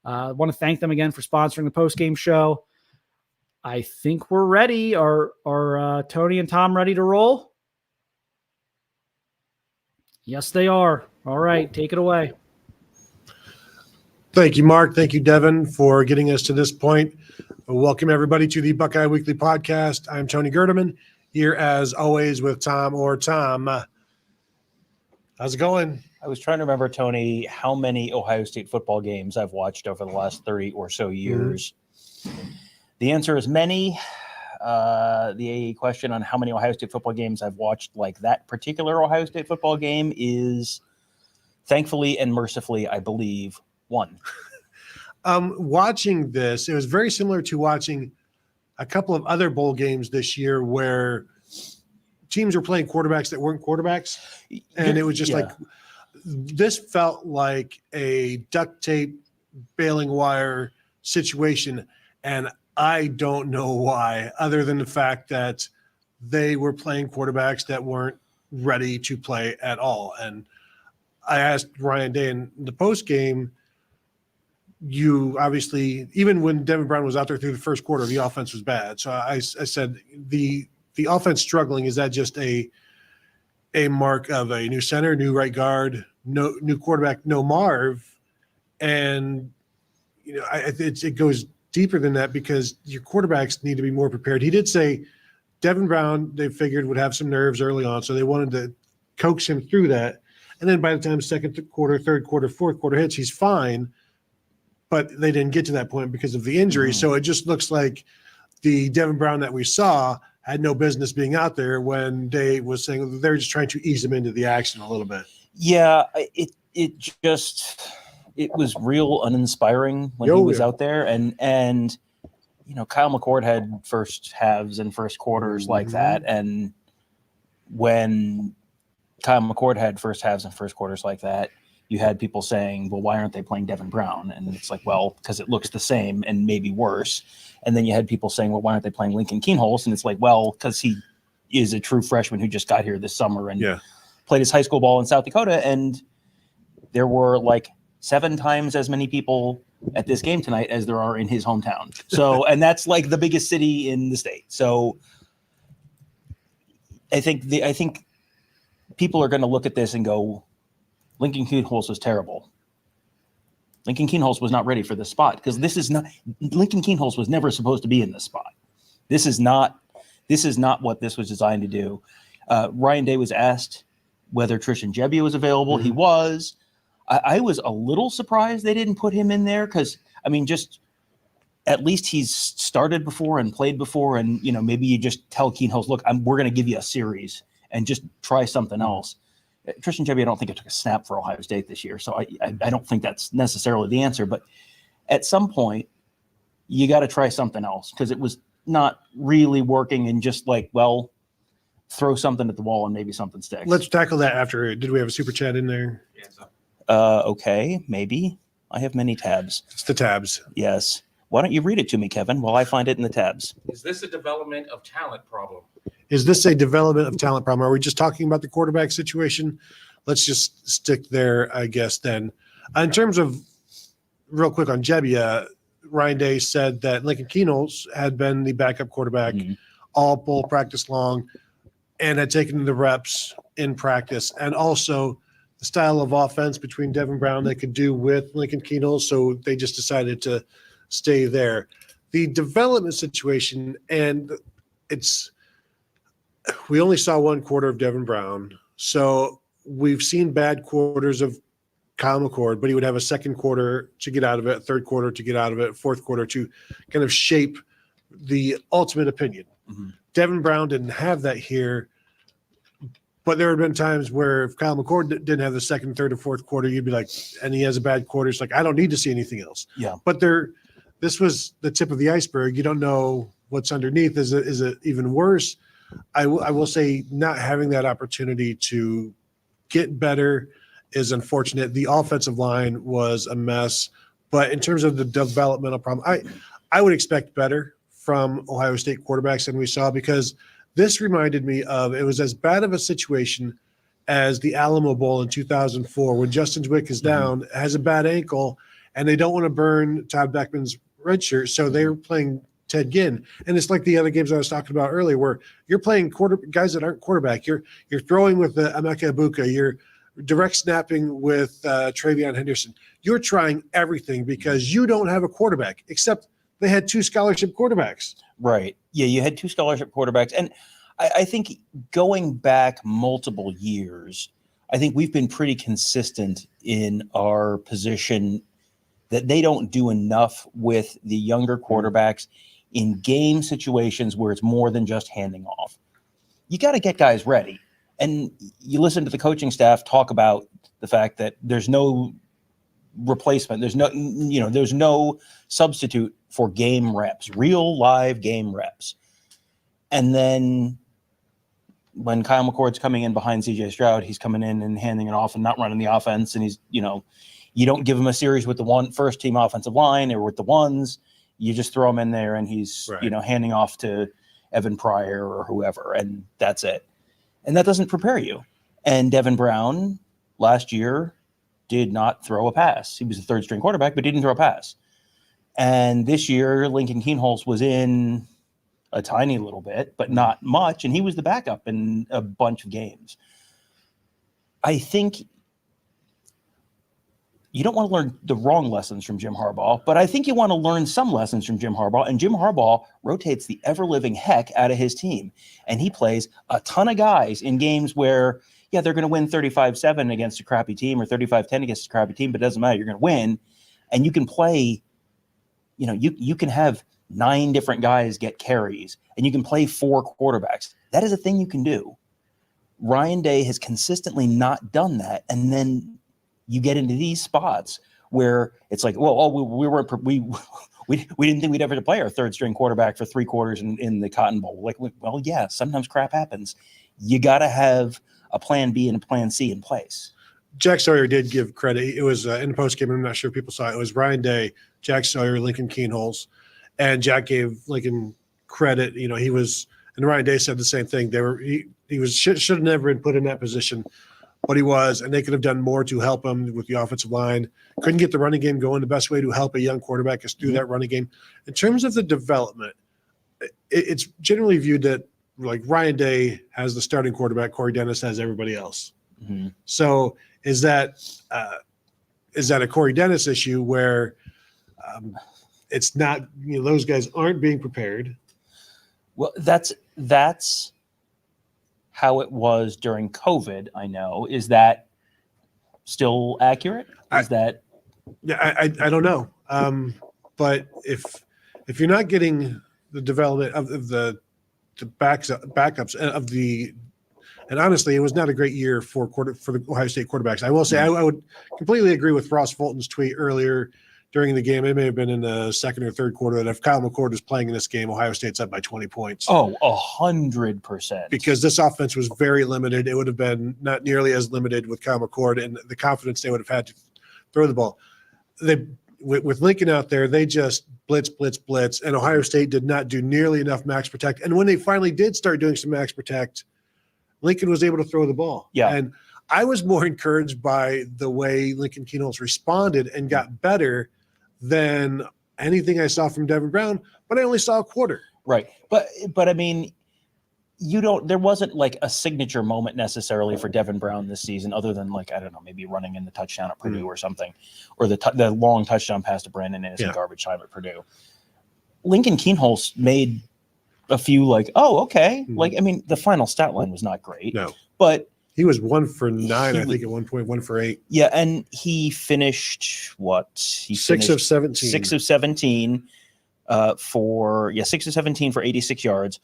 I want to thank them again for sponsoring the postgame show. I think we're ready. Are Tony and Tom ready to roll? Yes, they are. All right, take it away. Thank you, Mark. Thank you, Devin, for getting us to this point. Welcome, everybody, to the Buckeye Weekly Podcast. I'm Tony Gerdeman, here as always with Tom. How's it going? I was trying to remember, Tony, how many Ohio State football games I've watched over the last 30 or so years. Mm-hmm. The answer is many. The question on how many Ohio State football games I've watched, like that particular Ohio State football game, is thankfully and mercifully, I believe, one. Watching this, it was very similar to watching a couple of other bowl games this year where teams were playing quarterbacks that weren't quarterbacks. And it was just like, this felt like a duct tape bailing wire situation. And I don't know why, other than the fact that they were playing quarterbacks that weren't ready to play at all. And I asked Ryan Day in the post game, you obviously, even when Devin Brown was out there through the first quarter, the offense was bad. So I said, the offense struggling, is that just a mark of a new center, new right guard, no new quarterback, no Marv? And it goes deeper than that, because your quarterbacks need to be more prepared. He did say Devin Brown, they figured, would have some nerves early on, so they wanted to coax him through that. And then by the time second quarter, third quarter, fourth quarter hits, he's fine. But they didn't get to that point because of the injury. So it just looks like the Devin Brown that we saw had no business being out there, when Day was saying they're just trying to ease him into the action a little bit. Yeah, it was real uninspiring when he was out there. And Kyle McCord had first halves and first quarters like that. And when Kyle McCord had first halves and first quarters like that, you had people saying, well, why aren't they playing Devin Brown? And it's like, well, because it looks the same and maybe worse. And then you had people saying, well, why aren't they playing Lincoln Kienholz? And it's like, well, because he is a true freshman who just got here this summer and played his high school ball in South Dakota. And there were like 7 times as many people at this game tonight as there are in his hometown. So, and that's like the biggest city in the state. So I think people are going to look at this and go, Lincoln Kienholz was terrible. Lincoln Kienholz was not ready for this spot, because Lincoln Kienholz was never supposed to be in this spot. This is not what this was designed to do. Ryan Day was asked whether Tristan Gebbia was available. He was. I was a little surprised they didn't put him in there, because just at least he's started before and played before, and maybe you just tell Kienholz, look, we're going to give you a series and just try something else. Tristan Gebbia, I don't think it took a snap for Ohio State this year, so I don't think that's necessarily the answer. But at some point, you got to try something else, because it was not really working. And just like, well, throw something at the wall and maybe something sticks. Let's tackle that after. Did we have a super chat in there? Okay, maybe. I have many tabs. It's the tabs. Yes. Why don't you read it to me, Kevin, while I find it in the tabs? Is this a development of talent problem? Is this a development of talent problem? Are we just talking about the quarterback situation? Let's just stick there, I guess, then. In terms of, real quick on Jebbia, Ryan Day said that Lincoln Keenholz had been the backup quarterback all full practice long and had taken the reps in practice. And also the style of offense between Devin Brown they could do with Lincoln Keenholz, so they just decided to stay there. The development situation, and we only saw one quarter of Devin Brown, so we've seen bad quarters of Kyle McCord, but he would have a second quarter to get out of it, third quarter to get out of it, fourth quarter to kind of shape the ultimate opinion. Devin Brown didn't have that here, but there have been times where if Kyle McCord didn't have the second, third, or fourth quarter, you'd be like, and he has a bad quarter, it's like, I don't need to see anything else. Yeah. But this was the tip of the iceberg. You don't know what's underneath. Is it even worse? I will say not having that opportunity to get better is unfortunate. The offensive line was a mess, but in terms of the developmental problem, I would expect better from Ohio State quarterbacks than we saw, because this reminded me of, it was as bad of a situation as the Alamo Bowl in 2004 when Justin Zwick is down, has a bad ankle, and they don't want to burn Todd Beckman's red shirt, so they're playing Ted Ginn. And it's like the other games I was talking about earlier, where you're playing guys that aren't quarterback. You're throwing with Emeka Ibuka. You're direct snapping with Travion Henderson. You're trying everything because you don't have a quarterback, except they had two scholarship quarterbacks. Right. Yeah, you had two scholarship quarterbacks. And I think going back multiple years, I think we've been pretty consistent in our position that they don't do enough with the younger quarterbacks in game situations where it's more than just handing off. You got to get guys ready. And you listen to the coaching staff talk about the fact that there's no replacement. There's no substitute for game reps, real live game reps. And then when Kyle McCord's coming in behind CJ Stroud, he's coming in and handing it off and not running the offense. And he's, you don't give him a series with the first team offensive line or with the ones. You just throw him in there and he's, right, handing off to Evan Pryor or whoever, and that's it. And that doesn't prepare you. And Devin Brown last year did not throw a pass. He was a third string quarterback, but didn't throw a pass. And this year, Lincoln Keenholz was in a tiny little bit, but not much. And he was the backup in a bunch of games. I think you don't want to learn the wrong lessons from Jim Harbaugh, but I think you want to learn some lessons from Jim Harbaugh. And Jim Harbaugh rotates the ever-living heck out of his team. And he plays a ton of guys in games where, yeah, they're going to win 35-7 against a crappy team or 35-10 against a crappy team, but it doesn't matter. You're going to win. And you can play, you can have 9 different guys get carries, and you can play 4 quarterbacks. That is a thing you can do. Ryan Day has consistently not done that. And then you get into these spots where it's like, we didn't think we'd ever play our third string quarterback for 3 quarters in the Cotton Bowl. Like, well, yeah, sometimes crap happens. You got to have a plan B and a plan C in place. Jack Sawyer did give credit. It was in the postgame. I'm not sure if people saw it. It was Ryan Day, Jack Sawyer, Lincoln Keenholz, and Jack gave Lincoln credit. He was, and Ryan Day said the same thing. He should have never been put in that position, but he was, and they could have done more to help him with the offensive line. Couldn't get the running game going. The best way to help a young quarterback is through that running game. In terms of the development, it's generally viewed that like Ryan Day has the starting quarterback, Corey Dennis has everybody else. Mm-hmm. So is that a Corey Dennis issue where it's not, those guys aren't being prepared? Well, that's how it was during COVID. I know. Is that still accurate? Yeah, I don't know. But if you're not getting the development of the backups of the, and honestly, it was not a great year for the Ohio State quarterbacks. I will say I would completely agree with Ross Fulton's tweet earlier during the game. It may have been in the second or third quarter that if Kyle McCord was playing in this game, Ohio State's up by 20 points. Oh, 100%. Because this offense was very limited. It would have been not nearly as limited with Kyle McCord and the confidence they would have had to throw the ball. With Lincoln out there, they just blitz, and Ohio State did not do nearly enough max protect. And when they finally did start doing some max protect, Lincoln was able to throw the ball. Yeah. And I was more encouraged by the way Lincoln Kienholz responded and got better than anything I saw from Devin Brown, but I only saw a quarter. Right. But I mean, there wasn't like a signature moment necessarily for Devin Brown this season, other than like, I don't know, maybe running in the touchdown at Purdue or something, or the long touchdown pass to Brandon Innes in garbage time at Purdue. Lincoln Kienholz made a few like, oh, okay. Like, I mean, the final stat line was not great. No. But he was 1 for 9, I think at one point, 1 for 8. Yeah, and he finished what? He 6 of 17. 6 of 17 for 86 yards.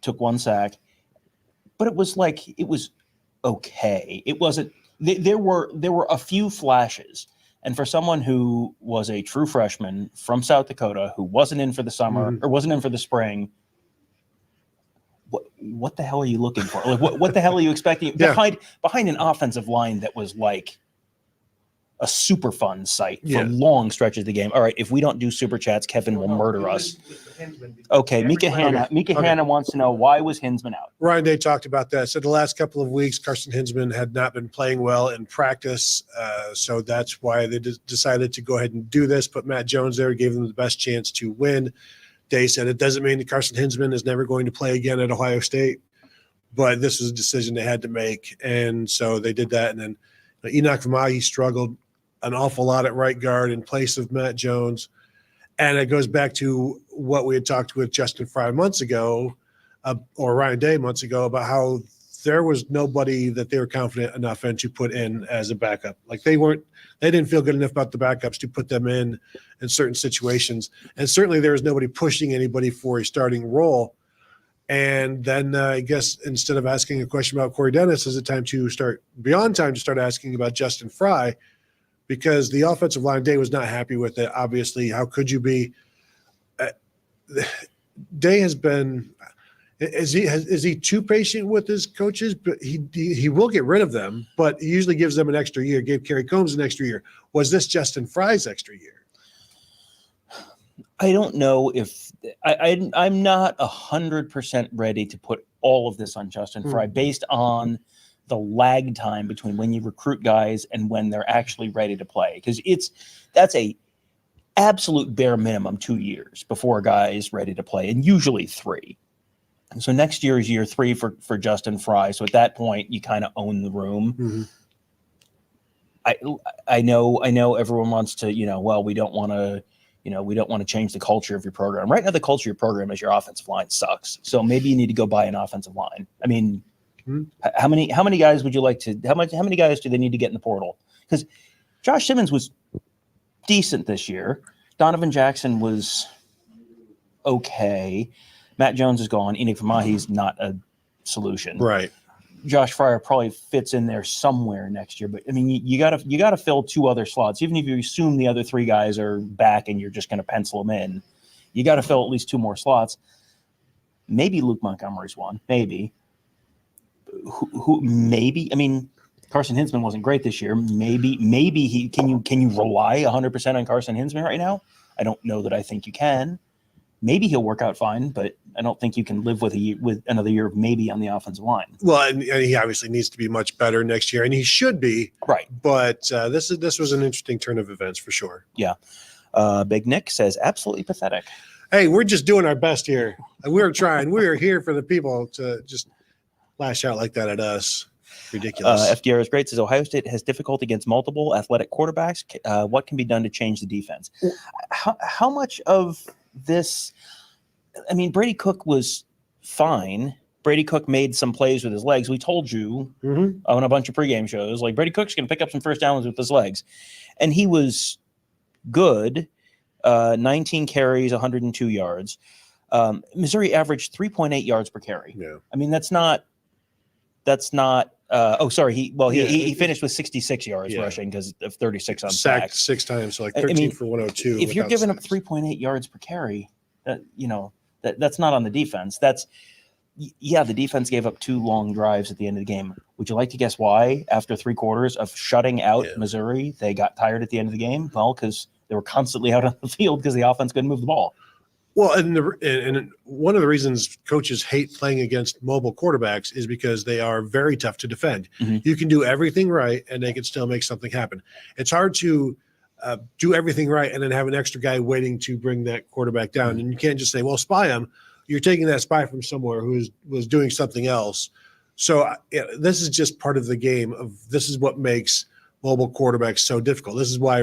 Took 1 sack, but it was okay. It wasn't. There were a few flashes, and for someone who was a true freshman from South Dakota who wasn't in for the summer or wasn't in for the spring, what the hell are you looking for? Like what the hell are you expecting behind an offensive line that was like a super fun sight for long stretches of the game? All right, if we don't do super chats, Kevin will murder us. Okay, Mika Hanna wants to know, why was Hinsman out? Ryan Day talked about that. So the last couple of weeks, Carson Hinsman had not been playing well in practice, so that's why they decided to go ahead and do this. Put Matt Jones there, gave them the best chance to win. Day said it doesn't mean that Carson Hinsman is never going to play again at Ohio State, but this was a decision they had to make, and so they did that. And then Enoch Vamahi struggled an awful lot at right guard in place of Matt Jones. And it goes back to what we had talked with Justin Fry months ago, or Ryan Day months ago, about how there was nobody that they were confident enough in to put in as a backup. Like they didn't feel good enough about the backups to put them in certain situations. And certainly there was nobody pushing anybody for a starting role. And then I guess instead of asking a question about Corey Dennis, is it time to start asking about Justin Fry, because the offensive line, Day was not happy with it. Obviously, how could you be? Day has been – is he too patient with his coaches? But he will get rid of them, but he usually gives them an extra year, gave Kerry Combs an extra year. Was this Justin Fry's extra year? I don't know if I'm not 100% ready to put all of this on Justin Fry based on – the lag time between when you recruit guys and when they're actually ready to play. Because that's a absolute bare minimum 2 years before a guy is ready to play, and usually 3. And so next year is year 3 for Justin Fry. So at that point, you kind of own the room. I know everyone wants to, we don't want to change the culture of your program. Right now, the culture of your program is your offensive line sucks. So maybe you need to go buy an offensive line. I mean, how many guys would you like to? How many guys do they need to get in the portal? Because Josh Simmons was decent this year. Donovan Jackson was okay. Matt Jones is gone. Enoch Vamahi's not a solution. Right. Josh Fryer probably fits in there somewhere next year. But I mean, you gotta fill 2 other slots. Even if you assume the other 3 guys are back and you're just going to pencil them in, you got to fill at least 2 more slots. Maybe Luke Montgomery's one. Maybe. Who maybe? I mean, Carson Hinsman wasn't great this year. Maybe he can you rely 100% on Carson Hinsman right now? I don't know that I think you can. Maybe he'll work out fine, but I don't think you can live with another year of maybe on the offensive line. Well, and he obviously needs to be much better next year, and he should be. Right. But this was an interesting turn of events for sure. Yeah. Big Nick says absolutely pathetic. Hey, we're just doing our best here. We're trying. We're here for the people to just lash out like that at us. Ridiculous. FDR is great. Says Ohio State has difficulty against multiple athletic quarterbacks. What can be done to change the defense? How much of this? I mean, Brady Cook was fine. Brady Cook made some plays with his legs. We told you on a bunch of pregame shows, like Brady Cook's going to pick up some first downs with his legs, and he was good. 19 carries, 102 yards. Missouri averaged 3.8 yards per carry. Yeah. I mean, that's not Sorry. He Yeah, finished with 66 yards rushing because of 36 on sacked sacks. 6 times, so like 13 for 102. If you're without giving up sacks. 3.8 yards per carry, that's not on the defense. The defense gave up 2 long drives at the end of the game. Would you like to guess why? After 3 quarters of shutting out Missouri, they got tired at the end of the game? Well, because they were constantly out on the field because the offense couldn't move the ball. Well, and one of the reasons coaches hate playing against mobile quarterbacks is because they are very tough to defend. Mm-hmm. You can do everything right, and they can still make something happen. It's hard to do everything right and then have an extra guy waiting to bring that quarterback down. Mm-hmm. And you can't just say, well, spy him. You're taking that spy from somewhere who was doing something else. So this is just part of the game. This is what makes mobile quarterbacks so difficult. This is why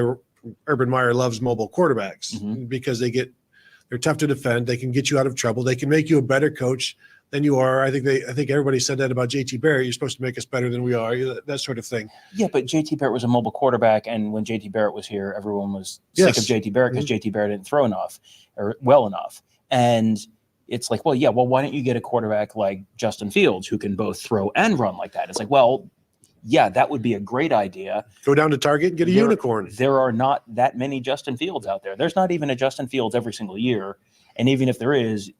Urban Meyer loves mobile quarterbacks, because they're tough to defend. They can get you out of trouble. They can make you a better coach than you are. I think everybody said that about JT Barrett. You're supposed to make us better than we are. That sort of thing. Yeah, but JT Barrett was a mobile quarterback, and when JT Barrett was here, everyone was sick of JT Barrett because JT Barrett didn't throw enough or well enough. And it's like, why don't you get a quarterback like Justin Fields who can both throw and run like that? It's like, that would be a great idea. Go down to Target and get a unicorn. There are not that many Justin Fields out there. There's not even a Justin Fields every single year. And even if there is,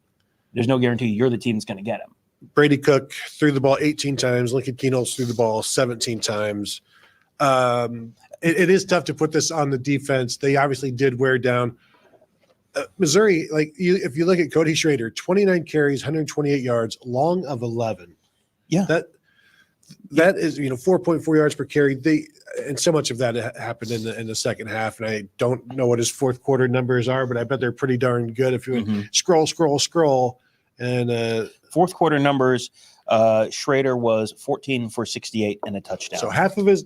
there's no guarantee you're the team that's going to get him. Brady Cook threw the ball 18 times. Lincoln Kienholz threw the ball 17 times. It is tough to put this on the defense. They obviously did wear down. Missouri, if you look at Cody Schrader, 29 carries, 128 yards, long of 11. Yeah. That is, 4.4 yards per carry. And so much of that happened in the second half. And I don't know what his fourth quarter numbers are, but I bet they're pretty darn good. If you scroll, and fourth quarter numbers, Schrader was 14 for 68 and a touchdown. So half of his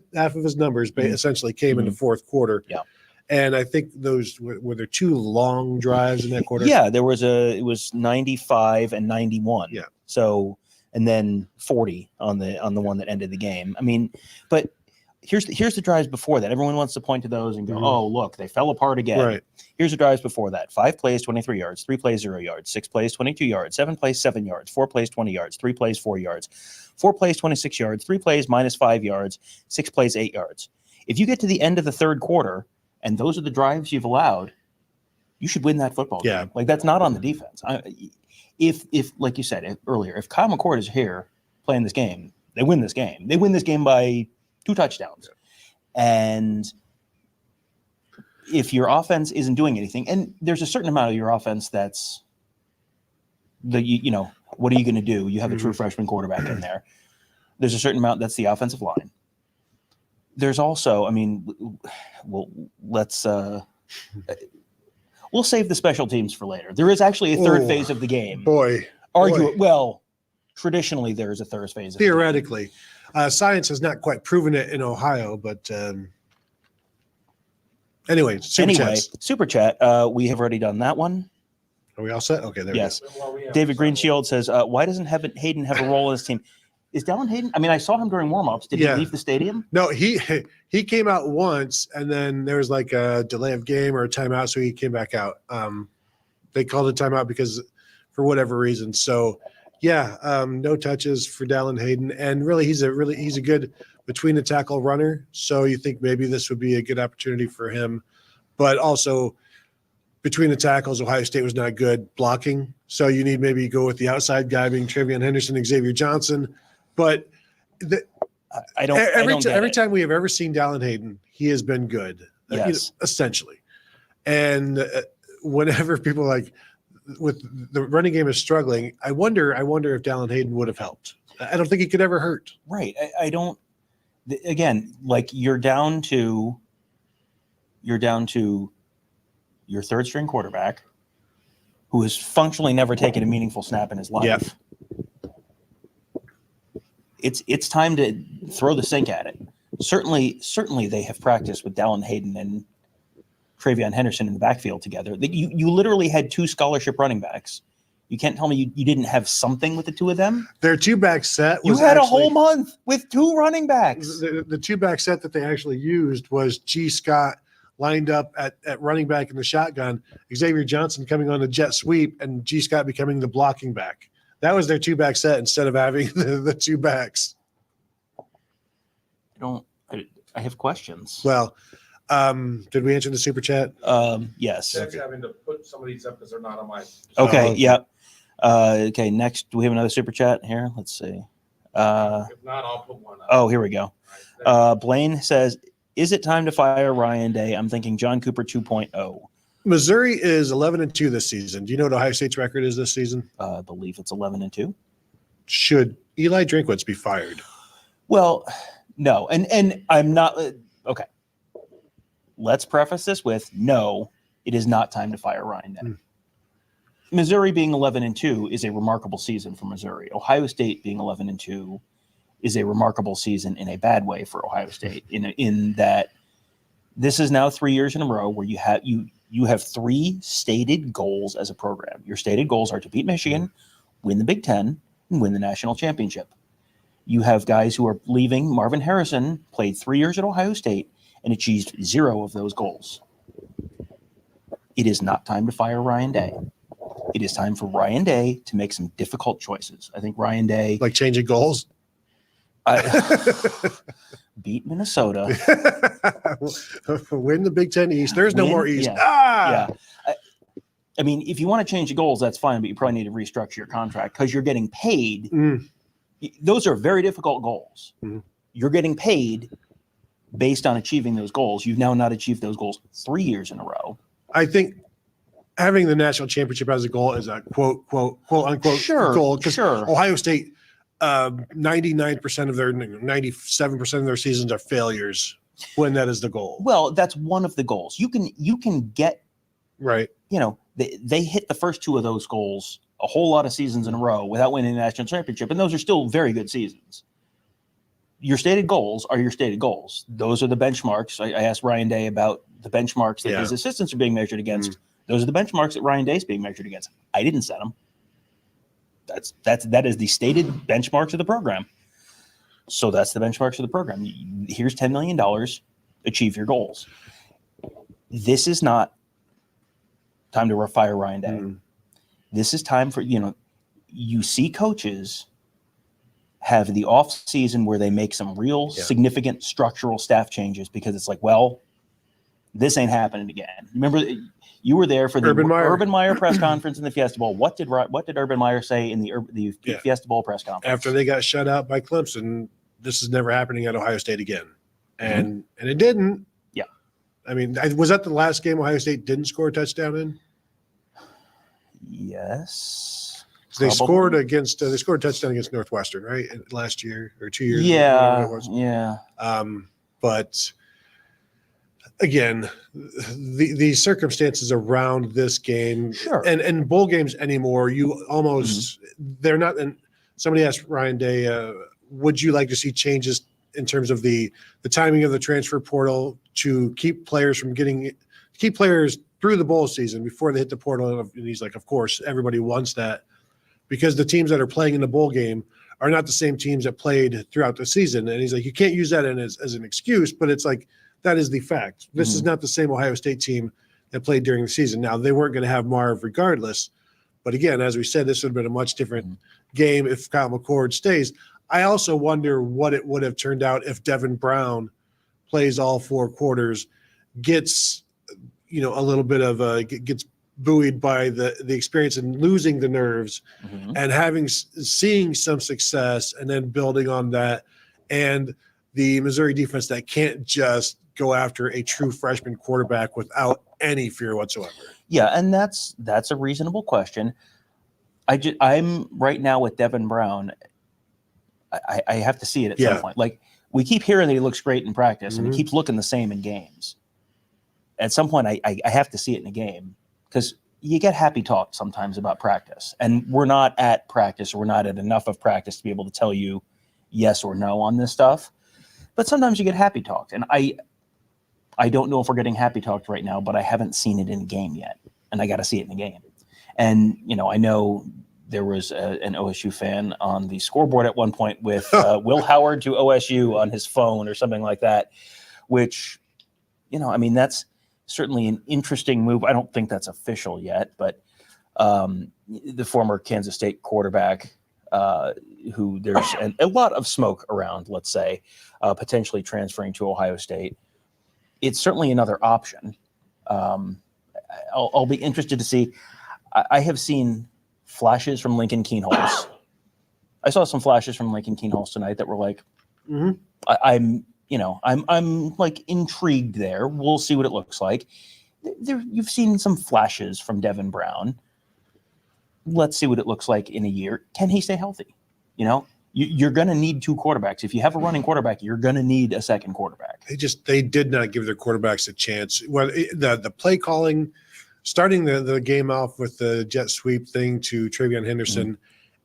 numbers essentially came in the fourth quarter. Yeah. And I think those were there 2 long drives in that quarter. Yeah, it was 95 and 91. Yeah. So, and then 40 on the one that ended the game. I mean, but here's the drives before that. Everyone wants to point to those and go, oh, look, they fell apart again. Right. Here's the drives before that. 5 plays, 23 yards, 3 plays, 0 yards, 6 plays, 22 yards, 7 plays, 7 yards, 4 plays, 20 yards, 3 plays, 4 yards, 4 plays, 26 yards, 3 plays, minus 5 yards, 6 plays, 8 yards. If you get to the end of the third quarter and those are the drives you've allowed, you should win that football game. Like, that's not on the defense. If like you said earlier, if Kyle McCord is here playing this game, they win this game. They win this game by 2 touchdowns. And if your offense isn't doing anything, and there's a certain amount of your offense that's what are you going to do? You have a true freshman quarterback in there. There's a certain amount that's the offensive line. There's also, we'll save the special teams for later. There is actually a third phase of the game. Traditionally there is a third phase. Theoretically. Science has not quite proven it in Ohio, but anyway, Super Chat. We have already done that one. Are we all set? Okay, there yes. we go. David Greenshield says, why doesn't Hayden have a role in his team? Is Dallin Hayden? I mean, I saw him during warm-ups. Did he leave the stadium? No, he came out once, and then there was like a delay of game or a timeout, so he came back out. They called a timeout because for whatever reason. So, no touches for Dallin Hayden, and really he's a good between the tackle runner. So you think maybe this would be a good opportunity for him, but also between the tackles, Ohio State was not good blocking. So you need maybe go with the outside guy being Trevion Henderson, Xavier Johnson. But every time we have ever seen Dallin Hayden, he has been good, essentially. And whenever people with the running game is struggling, I wonder if Dallin Hayden would have helped. I don't think he could ever hurt. Right. I don't. Again, you're down to your third string quarterback who has functionally never taken a meaningful snap in his life. Yeah. It's time to throw the sink at it. Certainly they have practiced with Dallin Hayden and Trevion Henderson in the backfield together. You literally had 2 scholarship running backs. You can't tell me you didn't have something with the 2 of them. Their 2-back set was a whole month with 2 running backs. The 2-back set that they actually used was G. Scott lined up at running back in the shotgun, Xavier Johnson coming on the jet sweep, and G. Scott becoming the blocking back. That was their 2-back set instead of having the 2 backs. I have questions. Well, did we answer the super chat? Yes. That's having to put some of these up because they're not on my. Okay. okay. Yep. Okay. Next, do we have another super chat here? Let's see. If not, I'll put one up. Oh, here we go. All right. Blaine says, "Is it time to fire Ryan Day?" I'm thinking John Cooper 2.0. Missouri is 11-2 this season. Do you know what Ohio State's record is this season? I believe it's 11-2. Should Eli Drinkwitz be fired? Well, no, and I'm not. Okay. Let's preface this with no. It is not time to fire Ryan Day. Missouri being 11-2 is a remarkable season for Missouri. Ohio State being 11-2 is a remarkable season in a bad way for Ohio State. In that this is now 3 years in a row where you have three stated goals as a program. Your stated goals are to beat Michigan, win the Big Ten, and win the national championship. You have guys who are leaving. Marvin Harrison played 3 years at Ohio State and achieved 0 of those goals. It is not time to fire Ryan Day. It is time for Ryan Day to make some difficult choices. I think Ryan Day, Like changing goals? beat Minnesota. Win the Big Ten East. There's no Win- more East. yeah. I mean, if you want to change the goals, that's fine, but you probably need to restructure your contract because you're getting paid. Those are very difficult goals. Mhm. You're getting paid based on achieving those goals. You've now not achieved those goals 3 years in a row. I think having the national championship as a goal is a quote unquote Sure, goal because sure. Ohio State 99% of their 97% of their seasons are failures when that is the goal. Well, that's one of the goals. You can get, Right. they hit the first 2 of those goals a whole lot of seasons in a row without winning the national championship, and those are still very good seasons. Your stated goals are your stated goals. Those are the benchmarks. I asked Ryan Day about the benchmarks that his assistants are being measured against. Those are the benchmarks that Ryan Day is being measured against. I didn't set them. That is the stated benchmarks of the program. So that's the benchmarks of the program. Here's $10 million. Achieve your goals. This is not time to fire Ryan Day. This is time for, you see coaches have the off season where they make some real significant structural staff changes because it's like, well, this ain't happening again. Remember, you were there for the Urban Meyer press conference in the Fiesta Bowl. What did Urban Meyer say in the Fiesta Bowl press conference? After they got shut out by Clemson, this is never happening at Ohio State again. And it didn't. Yeah. I mean, was that the last game Ohio State didn't score a touchdown in? Yes. They scored a touchdown against Northwestern, right? Last year or 2 years ago. Yeah. But again, the circumstances around this game and bowl games anymore, you almost they're not. And somebody asked Ryan Day, would you like to see changes in terms of the timing of the transfer portal to keep players through the bowl season before they hit the portal? And he's like, of course, everybody wants that because the teams that are playing in the bowl game are not the same teams that played throughout the season. And he's like, you can't use that as an excuse, but it's like, that is the fact. This is not the same Ohio State team that played during the season. Now, they weren't going to have Marv regardless. But again, as we said, this would have been a much different game if Kyle McCord stays. I also wonder what it would have turned out if Devin Brown plays all 4 quarters, gets a little bit of gets buoyed by the experience and losing the nerves and seeing some success and then building on that. And the Missouri defense that can't just go after a true freshman quarterback without any fear whatsoever. Yeah, and that's a reasonable question. I'm right now with Devin Brown. I have to see it at some point. Like, we keep hearing that he looks great in practice and he keeps looking the same in games. At some point, I have to see it in a game because you get happy talk sometimes about practice, and we're not at practice or we're not at enough of practice to be able to tell you yes or no on this stuff. But sometimes you get happy talked, and I don't know if we're getting happy talked right now, but I haven't seen it in a game yet, and I got to see it in a game. And I know there was an OSU fan on the scoreboard at one point with Will Howard to OSU on his phone or something like that, which, that's certainly an interesting move. I don't think that's official yet, but the former Kansas State quarterback who there's a lot of smoke around, let's say, potentially transferring to Ohio State. It's certainly another option. I'll be interested to see. I have seen flashes from Lincoln Kienholz. I saw some flashes from Lincoln Kienholz tonight that were like, I'm like intrigued there. We'll see what it looks like. You've seen some flashes from Devin Brown. Let's see what it looks like in a year. Can he stay healthy? You're going to need two quarterbacks. If you have a running quarterback, you're going to need a second quarterback. They did not give their quarterbacks a chance. Well, the play calling, starting the game off with the jet sweep thing to Travion Henderson,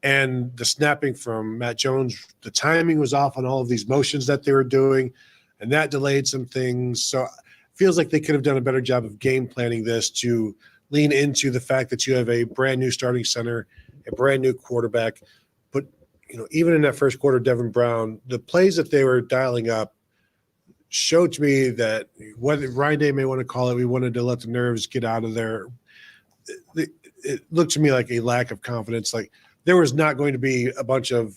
and the snapping from Matt Jones, the timing was off on all of these motions that they were doing, and that delayed some things. So it feels like they could have done a better job of game planning this to lean into the fact that you have a brand new starting center, a brand new quarterback. But even in that first quarter, Devin Brown, the plays that they were dialing up showed to me that whether Ryan Day may want to call it, we wanted to let the nerves get out of there. It looked to me like a lack of confidence. Like there was not going to be a bunch of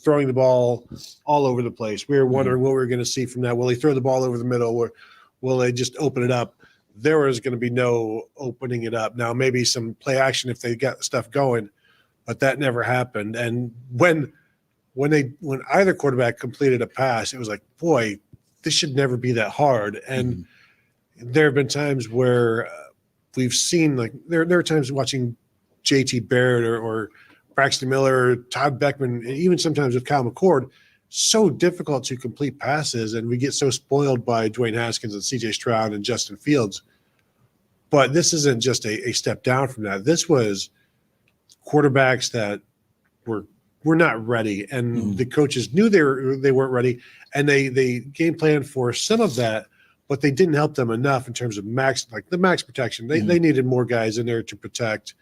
throwing the ball all over the place. We were wondering what we were going to see from that. Will they throw the ball over the middle, or will they just open it up? There was going to be no opening it up. Now, maybe some play action if they got stuff going, but that never happened. And when either quarterback completed a pass, it was like, boy, this should never be that hard. And there have been times where we've seen, like, there are times watching JT Barrett or Braxton Miller, Todd Beckman, even sometimes with Kyle McCord, so difficult to complete passes, and we get so spoiled by Dwayne Haskins and CJ Stroud and Justin Fields. But this isn't just a step down from that. This was quarterbacks that were not ready, and the coaches knew they weren't ready, and they game planned for some of that, but they didn't help them enough in terms of max protection. They needed more guys in there to protect,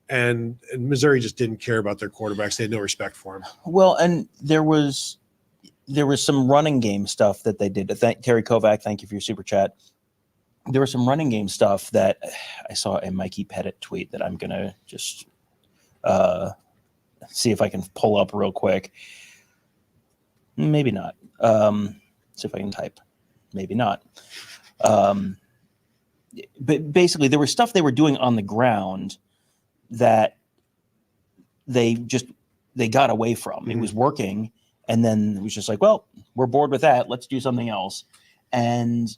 and Missouri just didn't care about their quarterbacks. They had no respect for them. Well, and there was some running game stuff that they did. Terry Kovac, thank you for your super chat. There was some running game stuff that I saw a Mikey Pettit tweet that I'm going to just see if I can pull up real quick. Maybe not. See if I can type. Maybe not. But basically, there was stuff they were doing on the ground that they got away from. It was working, and then it was just like, well, we're bored with that. Let's do something else. And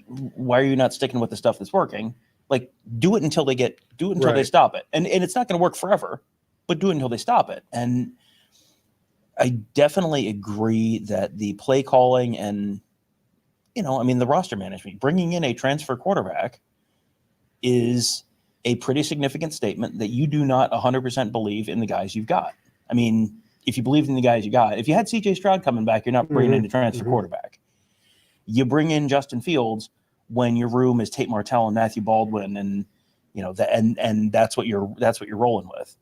why are you not sticking with the stuff that's working? Like, do it until they stop it. And it's not going to work forever, but do it until they stop it. And I definitely agree that the play calling and, the roster management, bringing in a transfer quarterback is a pretty significant statement that you do not 100% believe in the guys you've got. I mean, if you believed in the guys you got, if you had CJ Stroud coming back, you're not bringing in a transfer quarterback. You bring in Justin Fields when your room is Tate Martell and Matthew Baldwin, and and that's what you're rolling with.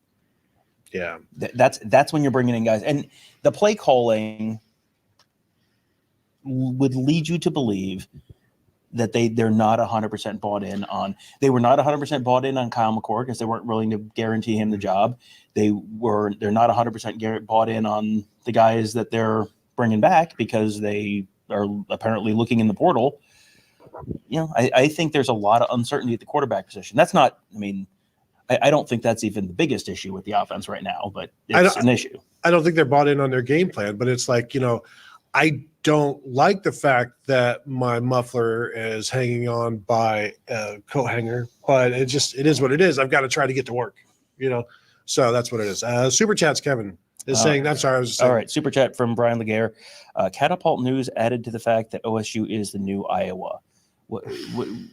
Yeah, that's when you're bringing in guys, and the play calling would lead you to believe that they're not 100% bought in on. They were not 100% bought in on Kyle McCord because they weren't willing to guarantee him the job. They're not 100% bought in on the guys that they're bringing back because they are apparently looking in the portal. I think there's a lot of uncertainty at the quarterback position. That's not, I don't think that's even the biggest issue with the offense right now, but it's an issue. I don't think they're bought in on their game plan, but it's like, I don't like the fact that my muffler is hanging on by a coat hanger, but it is what it is. I've got to try to get to work, so that's what it is. Super chats, Kevin is saying, I'm sorry. I was just saying. All right. Super chat from Brian Laguerre. Catapult News added to the fact that OSU is the new Iowa. OSU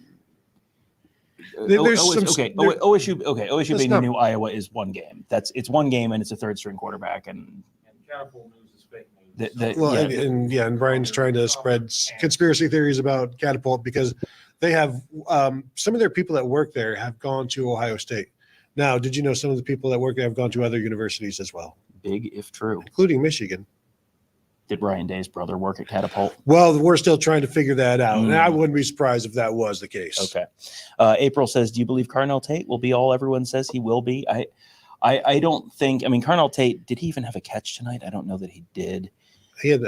being the new Iowa is one game. It's one game, and it's a third string quarterback. And Catapult News is fake news. And Brian's trying to spread conspiracy theories about Catapult because they have some of their people that work there have gone to Ohio State. Now, did you know some of the people that work there have gone to other universities as well? Big if true. Including Michigan. Did Ryan Day's brother work at Catapult? Well, we're still trying to figure that out. And I wouldn't be surprised if that was the case. Okay. April says, do you believe Carnell Tate will be all everyone says he will be? I don't think. I mean, Carnell Tate, did he even have a catch tonight? I don't know that he did. He had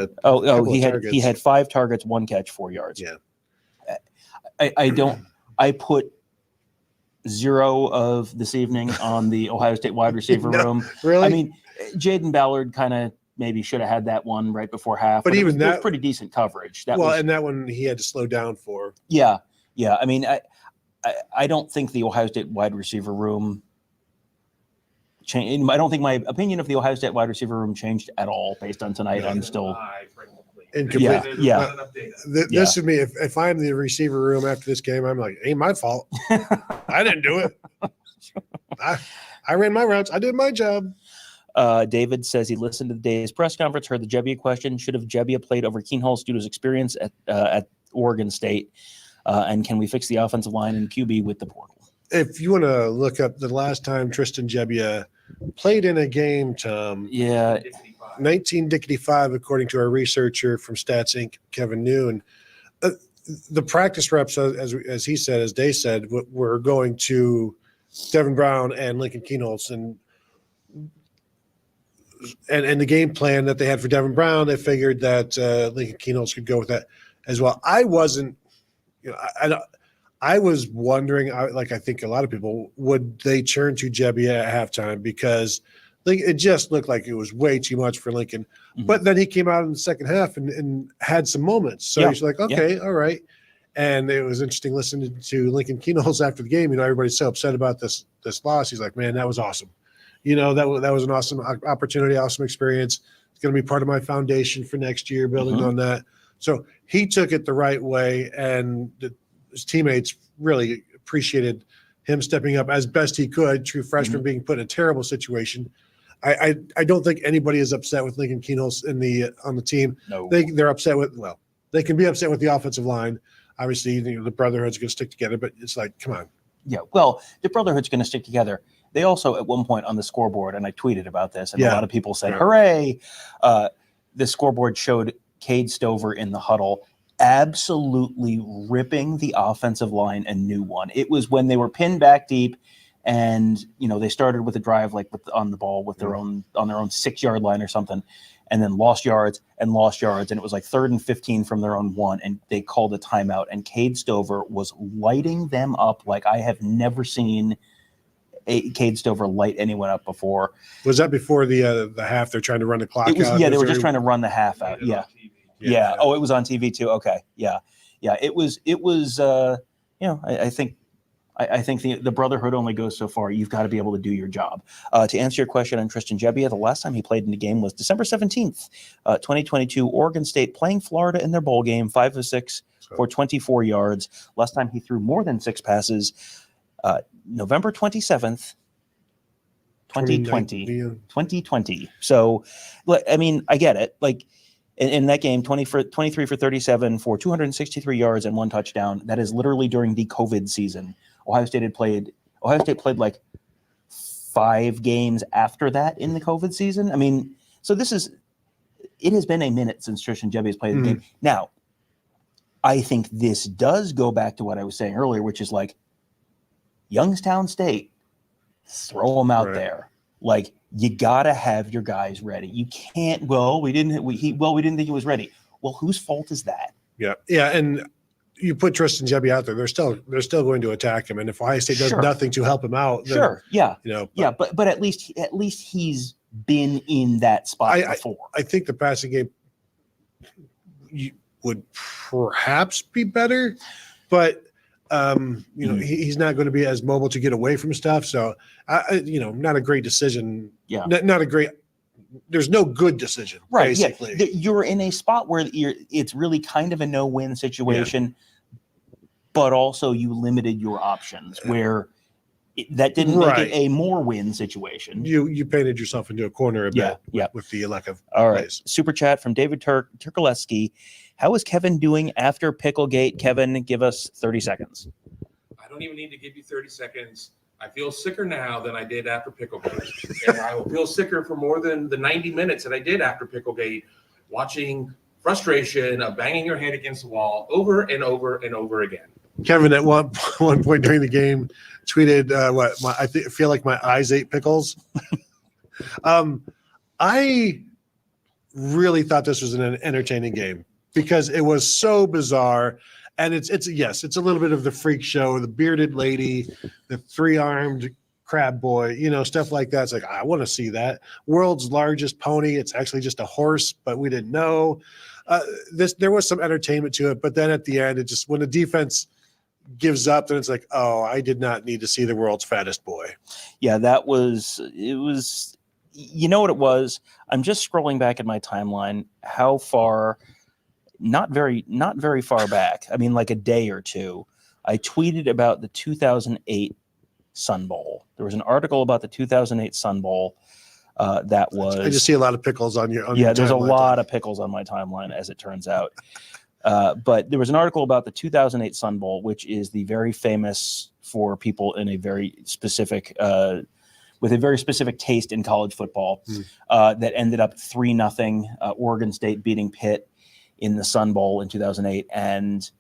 he had 5 targets, 1 catch, 4 yards. Yeah. I put 0 of this evening on the Ohio State wide receiver room. Really? I mean, Jaden Ballard kind of maybe should have had that one right before half. But even it was pretty decent coverage. And that one he had to slow down for. Yeah. I mean, I don't think the Ohio State wide receiver room changed. I don't think my opinion of the Ohio State wide receiver room changed at all based on tonight. I'm still incomplete. Yeah. This is me. If I'm in the receiver room after this game, I'm like, ain't my fault. I didn't do it. I ran my routes. I did my job. David says he listened to the day's press conference, heard the Jebbia question. Should have Jebbia played over Keenholz due to his experience at Oregon State? And can we fix the offensive line and QB with the portal? If you want to look up the last time Tristan Jebbia played in a game, Tom. Yeah. 1955, according to our researcher from Stats Inc., Kevin New. And the practice reps, as he said, as they said, were going to Devin Brown and Lincoln Keenholz. And the game plan that they had for Devin Brown, they figured that Lincoln Keenholz could go with that as well. I wasn't, I was wondering, like I think a lot of people, would they turn to Jebbia at halftime because it just looked like it was way too much for Lincoln. Mm-hmm. But then he came out in the second half and had some moments. So he's like, okay, all right. And it was interesting listening to Lincoln Keenholz after the game. Everybody's so upset about this loss. He's like, man, that was awesome. That was an awesome opportunity, awesome experience. It's going to be part of my foundation for next year, building on that. So he took it the right way, and his teammates really appreciated him stepping up as best he could. True freshman being put in a terrible situation. I don't think anybody is upset with Lincoln Keenholz on the team. No. They're upset with they can be upset with the offensive line. Obviously, the Brotherhood's going to stick together, but it's like, come on. Yeah, well, the Brotherhood's going to stick together. They also, at one point on the scoreboard, and I tweeted about this, and a lot of people said, hooray. The scoreboard showed Cade Stover in the huddle absolutely ripping the offensive line a new one. It was when they were pinned back deep, and they started with a drive on the ball with on their own 6-yard line or something, and then lost yards, and it was like 3rd and 15 from their own 1, and they called a timeout, and Cade Stover was lighting them up like I have never seen Cade Stover light anyone up before. Was that before the half? They're trying to run the clock out? Yeah, they were just trying to run the half out. Yeah. Oh, it was on TV too. Okay. Yeah. It was. I think the Brotherhood only goes so far. You've got to be able to do your job. To answer your question on Tristan Jebbia, the last time he played in the game was December 17th, 2022. Oregon State playing Florida in their bowl game, 5 of 6 for 24 yards. Last time he threw more than 6 passes, November 27th, 2020. So, I mean, I get it. Like in that game, 23 for 37 for 263 yards and 1 touchdown. That is literally during the COVID season. Ohio State played like 5 games after that in the COVID season. I mean, so it has been a minute since Tristan Jebbia has played the game. Now, I think this does go back to what I was saying earlier, which is like Youngstown State, throw them out there. Like, you gotta have your guys ready. You can't. We didn't think he was ready. Well, whose fault is that? Yeah, and you put Tristan Jebbia out there, they're still going to attack him. And if Ohio State does nothing to help him out, then, but at least he's been in that spot before. I think the passing game would perhaps be better, but he's not going to be as mobile to get away from stuff. So, not a great decision. Yeah, not a great. There's no good decision, right? Basically. Yeah, you're in a spot where it's really kind of a no-win situation, but also you limited your options where that didn't make it a more-win situation. You painted yourself into a corner a bit with the lack of plays. Super chat from David Turkoleski. How is Kevin doing after Picklegate? Kevin, give us 30 seconds. I don't even need to give you 30 seconds. I feel sicker now than I did after Picklegate. And I will feel sicker for more than the 90 minutes that I did after Picklegate, watching frustration of banging your head against the wall over and over and over again. Kevin at one point during the game tweeted, I feel like my eyes ate pickles. I really thought this was an entertaining game because it was so bizarre. And it's a little bit of the freak show, the bearded lady, the 3-armed crab boy, stuff like that. It's like, I want to see that. World's largest pony. It's actually just a horse, but we didn't know. There was some entertainment to it, but then at the end, it just, when the defense gives up, then it's like, oh, I did not need to see the world's fattest boy. Yeah, it was, you know what it was? I'm just scrolling back at my timeline, how far, not very far back. I mean, like a day or two, I tweeted about the 2008 Sun Bowl. There was an article about the 2008 Sun Bowl that was. I just see a lot of pickles on your. There's a lot of pickles on my timeline, as it turns out. But there was an article about the 2008 Sun Bowl, which is the very famous for people in a very specific, with a very specific taste in college football, that ended up 3-0, Oregon State beating Pitt in the Sun Bowl in 2008. And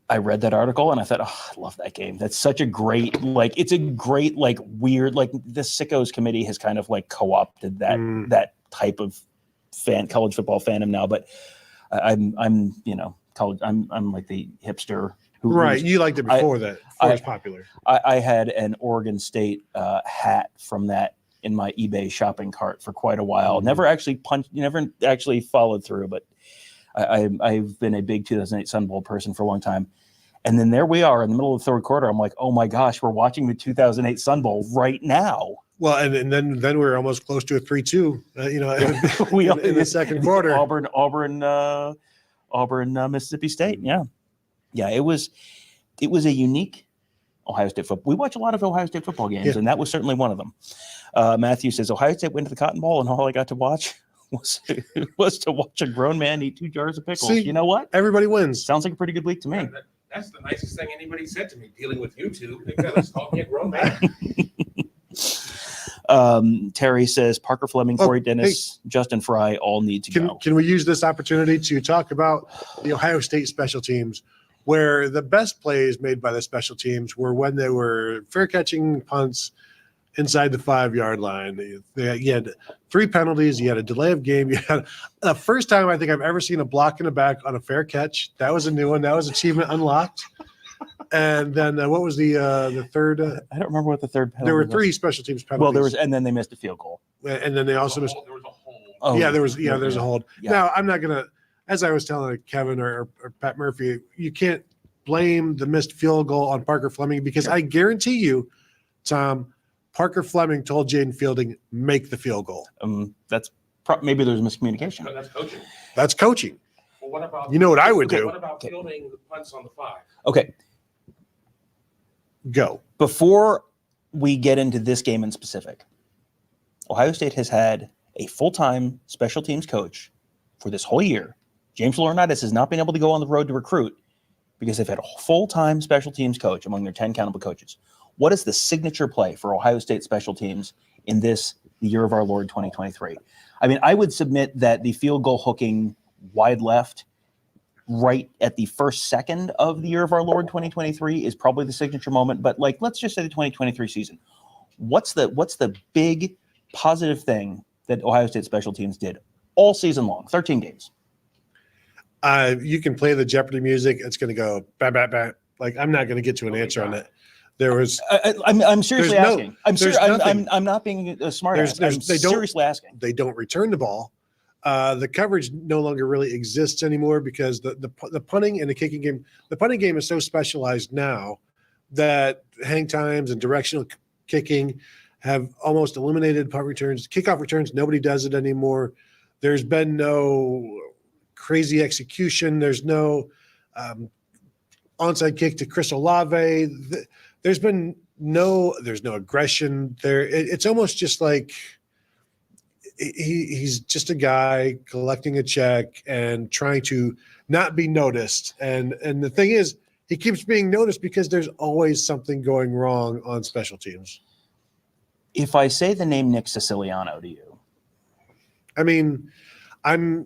I read that article and I thought, oh, I love that game. That's such a great, it's a great, weird, the Sickos Committee has kind of co-opted that type of college football fandom now. But I'm college. I'm like the hipster. Right. You liked it before that. Before it was popular. I had an Oregon State hat from that in my eBay shopping cart for quite a while. Never actually followed through, but I've been a big 2008 Sun Bowl person for a long time. And then there we are in the middle of the third quarter. I'm like, oh my gosh, we're watching the 2008 Sun Bowl right now. Well, and then we're almost close to a 3-2, in the second quarter. Auburn, Mississippi State. Yeah. It was a unique Ohio State football. We watch a lot of Ohio State football games, and that was certainly one of them. Matthew says, Ohio State went to the Cotton Bowl, and all I got to watch was to watch a grown man eat 2 jars of pickles. See, you know what? Everybody wins. Sounds like a pretty good week to me. That's the nicest thing anybody said to me, dealing with you two. They just called me a grown man. Terry says Parker Fleming, Corey Dennis, Justin Fry all need to go. Can we use this opportunity to talk about the Ohio State special teams, where the best plays made by the special teams were when they were fair catching punts inside the 5-yard line. You had 3 penalties. You had a delay of game. You had the first time I think I've ever seen a block in the back on a fair catch. That was a new one. That was achievement unlocked. And then what was the third? I don't remember what the third penalty There were was. 3 special teams penalties. And then they missed a field goal. And then they also missed. There was a hold. Oh, There's a hold. Yeah. Now, I'm not going to, as I was telling Kevin or Pat Murphy, you can't blame the missed field goal on Parker Fleming because I guarantee you, Tom, Parker Fleming told Jaden Fielding, make the field goal. That's maybe there's miscommunication. No, that's coaching. That's coaching. Well, what about You know what I would do? What about fielding the punts on the 5? Okay. Go. Before we get into this game in specific, Ohio State has had a full-time special teams coach for this whole year. James Laurinaitis has not been able to go on the road to recruit because they've had a full-time special teams coach among their 10 countable coaches. What is the signature play for Ohio State special teams in the year of our Lord 2023? I mean, I would submit that the field goal hooking wide left right at the first second of the year of our Lord 2023 is probably the signature moment. But let's just say the 2023 season. What's the big positive thing that Ohio State special teams did all season long, 13 games? You can play the Jeopardy music. It's going to go bat, bat, bat. I'm not going to get to an answer on it. There was. I'm seriously asking. I'm not being a smart ass. I'm seriously asking. They don't return the ball. The coverage no longer really exists anymore because the punting and the kicking game. The punting game is so specialized now that hang times and directional kicking have almost eliminated punt returns. Kickoff returns, nobody does it anymore. There's been no crazy execution. There's no onside kick to Chris Olave. There's no aggression there. It's almost just like he's just a guy collecting a check and trying to not be noticed. And the thing is, he keeps being noticed because there's always something going wrong on special teams. If I say the name Nick Siciliano to you, I mean, I'm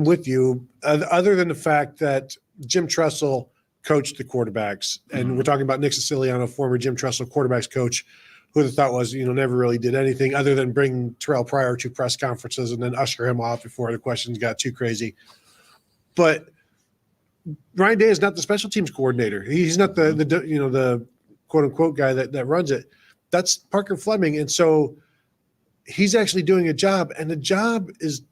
with you. Other than the fact that Jim Tressel coached the quarterbacks. And we're talking about Nick Siciliano, former Jim Tressel quarterbacks coach, who the thought was, never really did anything other than bring Terrell Pryor to press conferences and then usher him off before the questions got too crazy. But Ryan Day is not the special teams coordinator. He's not the quote unquote guy that runs it. That's Parker Fleming. And so he's actually doing a job, and the job is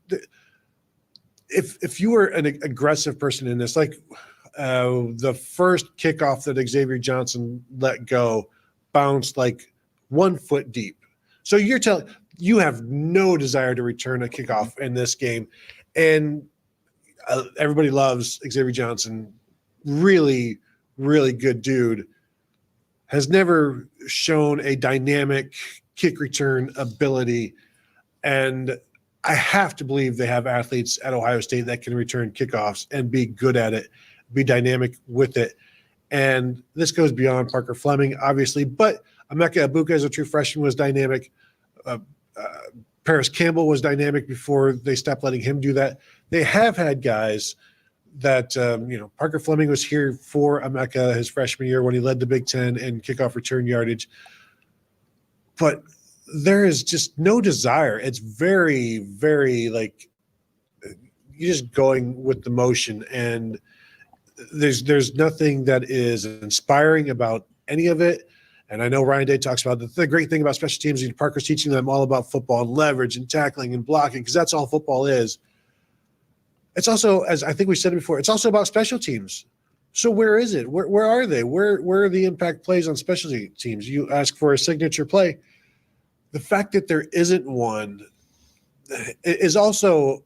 if you were an aggressive person in this, like the first kickoff that Xavier Johnson let go bounced like 1 foot deep. So you're telling you have no desire to return a kickoff in this game. And everybody loves Xavier Johnson. Really, really good dude. Has never shown a dynamic kick return ability. And I have to believe they have athletes at Ohio State that can return kickoffs and be good at it, be dynamic with it. And this goes beyond Parker Fleming, obviously, but Emeka Egbuka as a true freshman was dynamic. Paris Campbell was dynamic before they stopped letting him do that. They have had guys that, Parker Fleming was here for Emeka his freshman year when he led the Big Ten in kickoff return yardage. But there is just no desire. It's very, very you're just going with the motion, and there's nothing that is inspiring about any of it. And I know Ryan Day talks about the great thing about special teams is Parker's teaching them all about football and leverage and tackling and blocking, because that's all football is. It's also, as I think we said before, it's also about special teams. So where is it? Where are they? Where are the impact plays on special teams? You ask for a signature play. The fact that there isn't one is also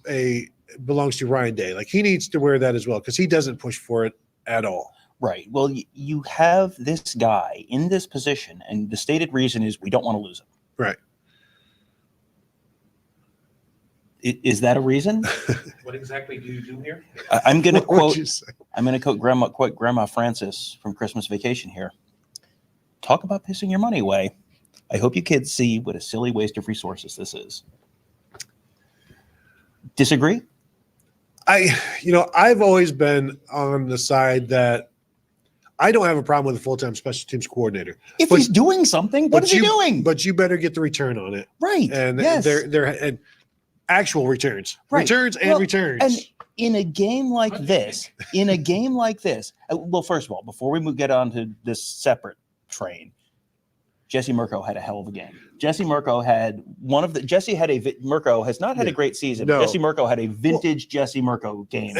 a belongs to Ryan Day. Like, he needs to wear that as well, because he doesn't push for it at all. Right. Well, you have this guy in this position, and the stated reason is we don't want to lose him. Right. Is that a reason? What exactly do you do here? I'm going to What'd quote. you say? I'm going to quote Grandma Frances from Christmas Vacation here. Talk about pissing your money away. I hope you kids see what a silly waste of resources this is. Disagree? I've always been on the side that I don't have a problem with a full-time special teams coordinator. If he's doing something, what is he doing? But you better get the return on it. Right. And yes. they're and actual returns. Right. Returns and Well, returns. And in a game like this, well, first of all, before we get on to this separate train, Jesse Mirko had a hell of a game. Mirko has not had a great season. No. But Jesse Mirko had a vintage Jesse Mirko game.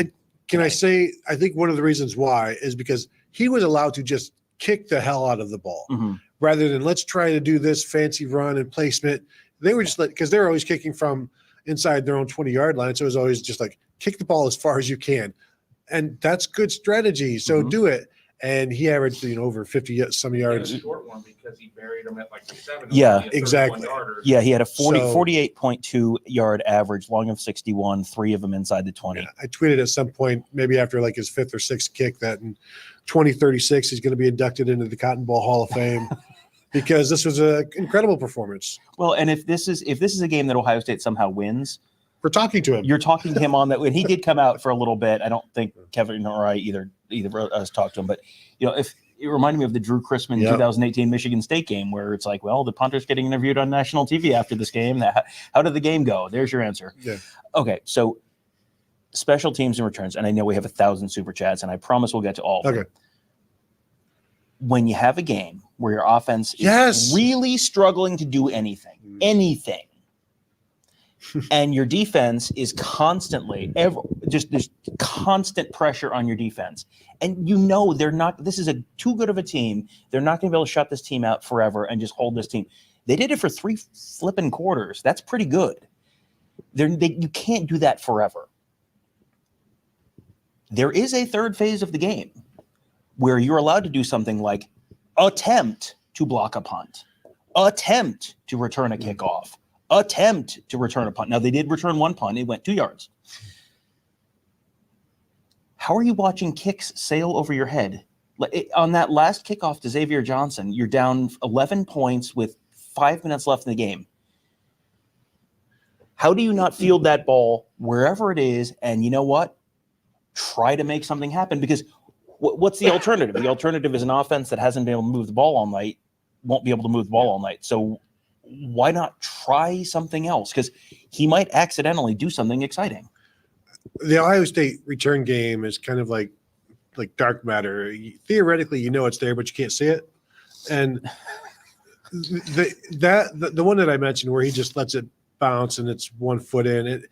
Can I say, I think one of the reasons why is because he was allowed to just kick the hell out of the ball rather than let's try to do this fancy run and placement. They were just because they're always kicking from inside their own 20-yard line. So it was always just like kick the ball as far as you can. And that's good strategy. So do it. And he averaged, over 50 some yards. A short one because he buried him at like the 7. Yeah, exactly. Yeah, he had a 48.2 yard average, long of 61, 3 of them inside the 20. Yeah, I tweeted at some point, maybe after like his 5th or 6th kick, that in 2036 he's going to be inducted into the Cotton Bowl Hall of Fame because this was an incredible performance. Well, and if this is a game that Ohio State somehow wins, we're talking to him. You're talking to him on that when he did come out for a little bit. I don't think Kevin or I either of us talked to him, but if it reminded me of the Drew Chrisman 2018 Michigan State game where it's like, well, the punter's getting interviewed on national TV after this game. How did the game go? There's your answer. Yeah. Okay, so special teams and returns, and I know we have 1,000 super chats, and I promise we'll get to all of them. When you have a game where your offense is really struggling to do anything, and your defense is constantly there's constant pressure on your defense, and they're not. This is too good of a team. They're not going to be able to shut this team out forever and just hold this team. They did it for 3 flipping quarters. That's pretty good. You can't do that forever. There is a third phase of the game where you're allowed to do something like attempt to block a punt, attempt to return a kickoff, attempt to return a punt. Now, they did return one punt. It went 2 yards. How are you watching kicks sail over your head? On that last kickoff to Xavier Johnson, you're down 11 points with 5 minutes left in the game. How do you not field that ball wherever it is? And you know what? Try to make something happen, because what's the alternative? The alternative is an offense that hasn't been able to move the ball all night, won't be able to move the ball all night. So why not try something else? Because he might accidentally do something exciting. The Ohio State return game is kind of like dark matter. Theoretically, you know it's there, but you can't see it. And the one that I mentioned where he just lets it bounce and it's 1 foot in.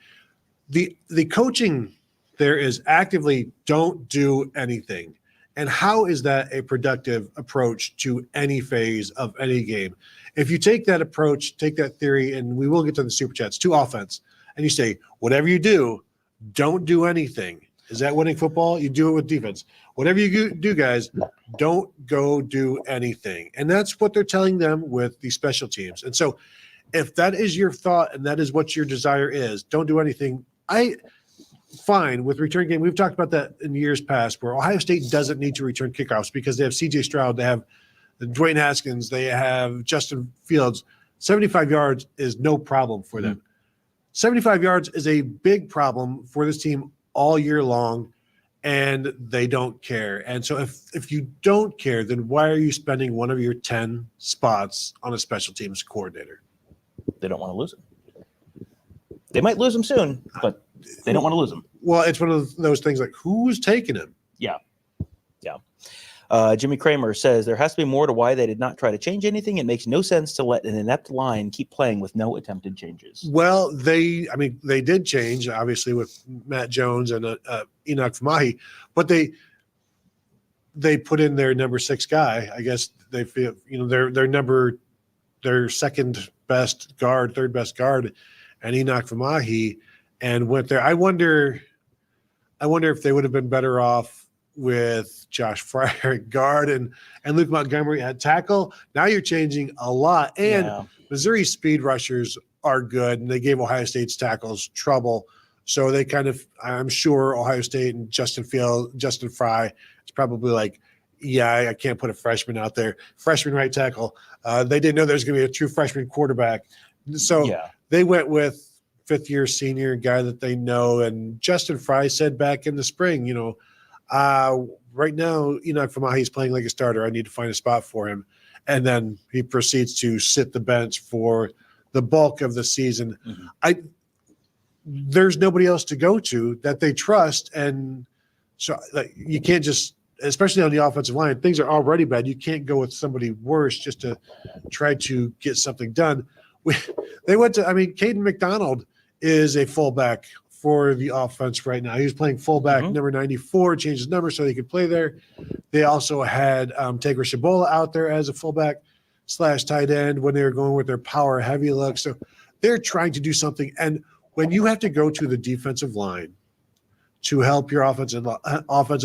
The coaching there is actively don't do anything. And how is that a productive approach to any phase of any game? If you take that approach, take that theory, and we will get to the super chats, to offense, and you say, whatever you do, don't do anything. Is that winning football? You do it with defense. Whatever you do, guys, don't go do anything. And that's what they're telling them with the special teams. And so if that is your thought and that is what your desire is, don't do anything. Fine with return game. We've talked about that in years past where Ohio State doesn't need to return kickoffs because they have CJ Stroud, they have Dwayne Haskins, they have Justin Fields. 75 yards is no problem for them. 75 yards is a big problem for this team all year long, and they don't care. And so if you don't care, then why are you spending one of your 10 spots on a special teams coordinator? They don't want to lose him. They might lose him soon, but they don't want to lose him. Well, it's one of those things like who's taking him? Yeah. Jimmy Kramer says there has to be more to why they did not try to change anything. It makes no sense to let an inept line keep playing with no attempted changes. Well, they did change, obviously, with Matt Jones and Enoch Famahi, but they put in their number 6 guy. I guess they feel, their second best guard, third best guard, and Enoch Famahi, and went there. I wonder if they would have been better off with Josh Fryer at guard and Luke Montgomery at tackle. Now you're changing a lot. And Missouri's speed rushers are good, and they gave Ohio State's tackles trouble. So they kind of, I'm sure Ohio State and Justin Fry, it's probably like, I can't put a freshman out there. Freshman right tackle. They didn't know there was going to be a true freshman quarterback. So they went with fifth-year senior guy that they know. And Justin Fry said back in the spring, right now, Enoch Famahi is playing like a starter. I need to find a spot for him. And then he proceeds to sit the bench for the bulk of the season. Mm-hmm. There's nobody else to go to that they trust. And so you can't just, especially on the offensive line, things are already bad. You can't go with somebody worse just to try to get something done. Caden McDonald is a fullback for the offense right now. He was playing fullback, number 94, changed his number so he could play there. They also had Tager Shabola out there as a fullback / tight end when they were going with their power heavy look. So they're trying to do something. And when you have to go to the defensive line to help your offensive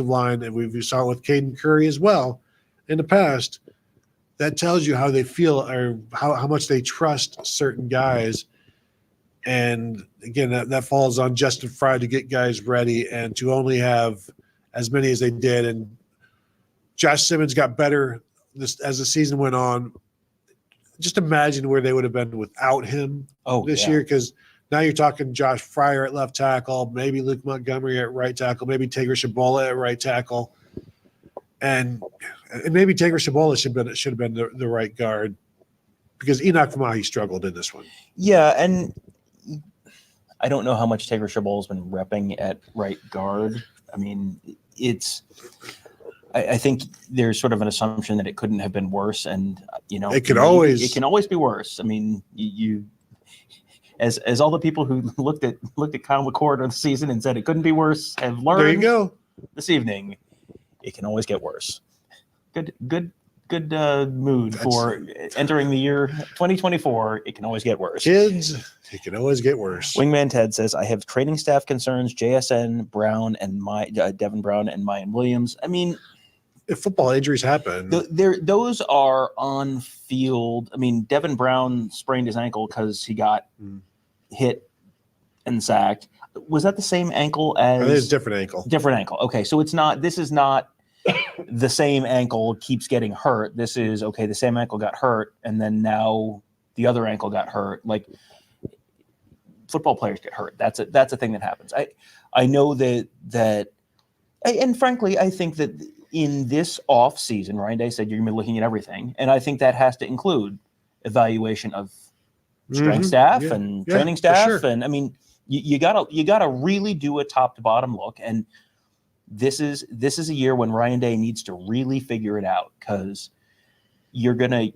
line, and we saw it with Caden Curry as well in the past, that tells you how they feel or how much they trust certain guys. And again, that falls on Justin Fry to get guys ready and to only have as many as they did. And Josh Simmons got better as the season went on. Just imagine where they would have been without him this year, because now you're talking Josh Fryer at left tackle, maybe Luke Montgomery at right tackle, maybe Tager Shabola at right tackle. And maybe Tager Shabola should have been the right guard, because Enoch Famahi struggled in this one. Yeah, and I don't know how much Tager Shabola's been repping at right guard. I mean, I think there's sort of an assumption that it couldn't have been worse, and it can always be worse. I mean, you as all the people who looked at Kyle McCord on the season and said it couldn't be worse have learned. There you go. This evening, it can always get worse. Good mood for entering the year 2024. It can always get worse. Kids, it can always get worse. Wingman Ted says, I have training staff concerns, JSN, Brown, and Devin Brown and Mayan Williams. I mean, if football injuries happen. Those are on field. I mean, Devin Brown sprained his ankle because he got hit and sacked. Was that the same ankle as? It's a different ankle. Different ankle. Okay, so this is not the same ankle keeps getting hurt. This is, the same ankle got hurt, and then now the other ankle got hurt. Like, football players get hurt. That's a thing that happens. I know that and frankly, I think that in this off season, Ryan Day said you're going to be looking at everything, and I think that has to include evaluation of strength staff and training staff, sure. and I mean, you gotta really do a top to bottom look, and this is a year when Ryan Day needs to really figure it out, because you're gonna,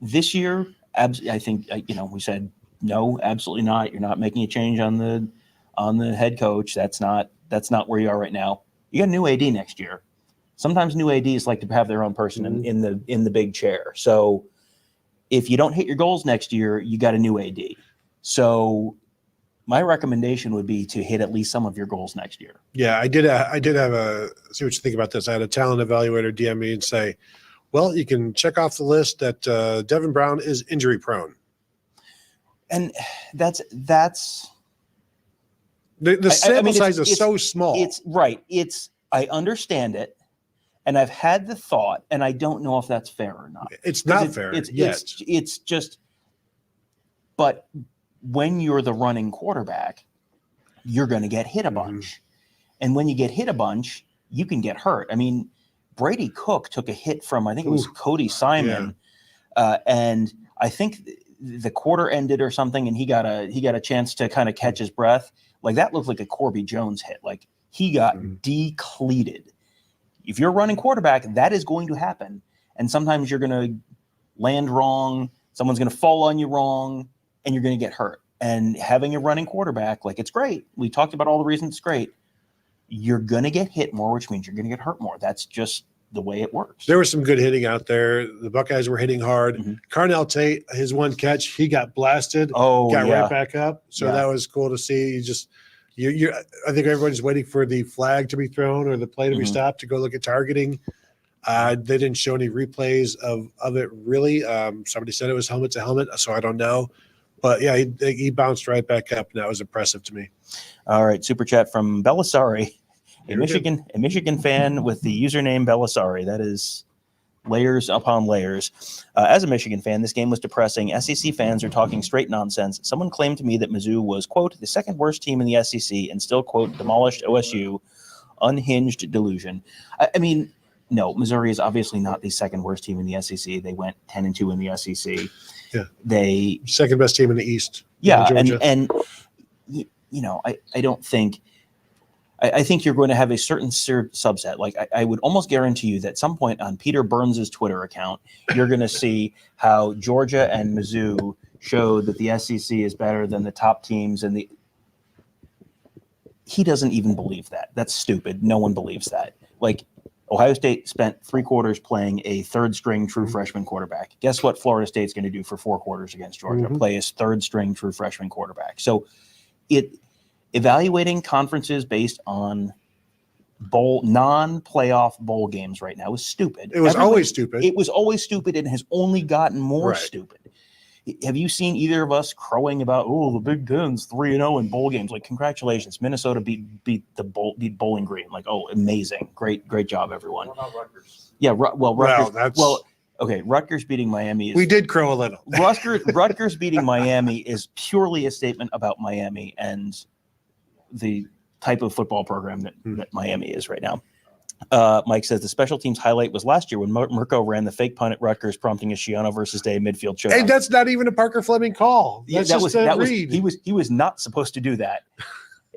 this year, I think, we said no, absolutely not. You're not making a change on the head coach. That's not where you are right now. You got a new AD next year. Sometimes new ADs like to have their own person in the big chair. So if you don't hit your goals next year, you got a new AD. So my recommendation would be to hit at least some of your goals next year. Yeah, I did have a see what you think about this. I had a talent evaluator DM me and say, well, you can check off the list that Devin Brown is injury prone. And that's the sample size is so small. It's right. I understand it. And I've had the thought, and I don't know if that's fair or not. It's not fair. It's just, but when you're the running quarterback, you're going to get hit a bunch. And when you get hit a bunch, you can get hurt. I mean, Brady Cook took a hit from, I think it was Cody Simon. And I think the quarter ended or something, and he got a chance to kind of catch his breath. Like, that looked like a Corby Jones hit. Like, he got decleated. If you're running quarterback, that is going to happen. And sometimes you're going to land wrong. Someone's going to fall on you wrong, and you're going to get hurt. And having a running quarterback, like, it's great. We talked about all the reasons it's great. You're going to get hit more, which means you're going to get hurt more. That's just the way it works. There was some good hitting out there. The Buckeyes were hitting hard. Carnell Tate, his one catch, he got blasted. Got right back up. So that was cool to see. I think everybody's waiting for the flag to be thrown or the play to be stopped to go look at targeting. They didn't show any replays of it really. Somebody said it was helmet to helmet, so I don't know. But yeah, he bounced right back up, and that was impressive to me. All right, super chat from Belisari, a Michigan fan with the username Belisari. That is layers upon layers. As a Michigan fan, this game was depressing. SEC fans are talking straight nonsense. Someone claimed to me that Mizzou was, quote, the second worst team in the SEC and still, quote, demolished OSU. Unhinged delusion. I mean, no, Missouri is obviously not the second worst team in the SEC. They went 10-2 in the SEC. Yeah, they second best team in the East. Yeah, and I don't think. I think you're going to have a certain subset. Like, I would almost guarantee you that at some point on Peter Burns' Twitter account, you're going to see how Georgia and Mizzou show that the SEC is better than the top teams. And he doesn't even believe that. That's stupid. No one believes that. Like, Ohio State spent 3 quarters playing a third-string true freshman quarterback. Guess what Florida State's going to do for 4 quarters against Georgia? Play his third-string true freshman quarterback. So evaluating conferences based on non-playoff bowl games right now is stupid. It was always stupid. It was always stupid and has only gotten more stupid. Have you seen either of us crowing about, the Big Ten's 3-0 in bowl games? Like, congratulations, Minnesota beat Bowling Green. Like, amazing, great job, everyone. What about Rutgers? Yeah, Rutgers. Okay, Rutgers beating Miami. We did crow a little. Rutgers beating Miami is purely a statement about Miami and the type of football program that Miami is right now. Mike says the special teams highlight was last year when Mirko ran the fake punt at Rutgers, prompting a Shiano versus Day midfield showdown. Hey, that's not even a Parker Fleming call. That's he was not supposed to do that.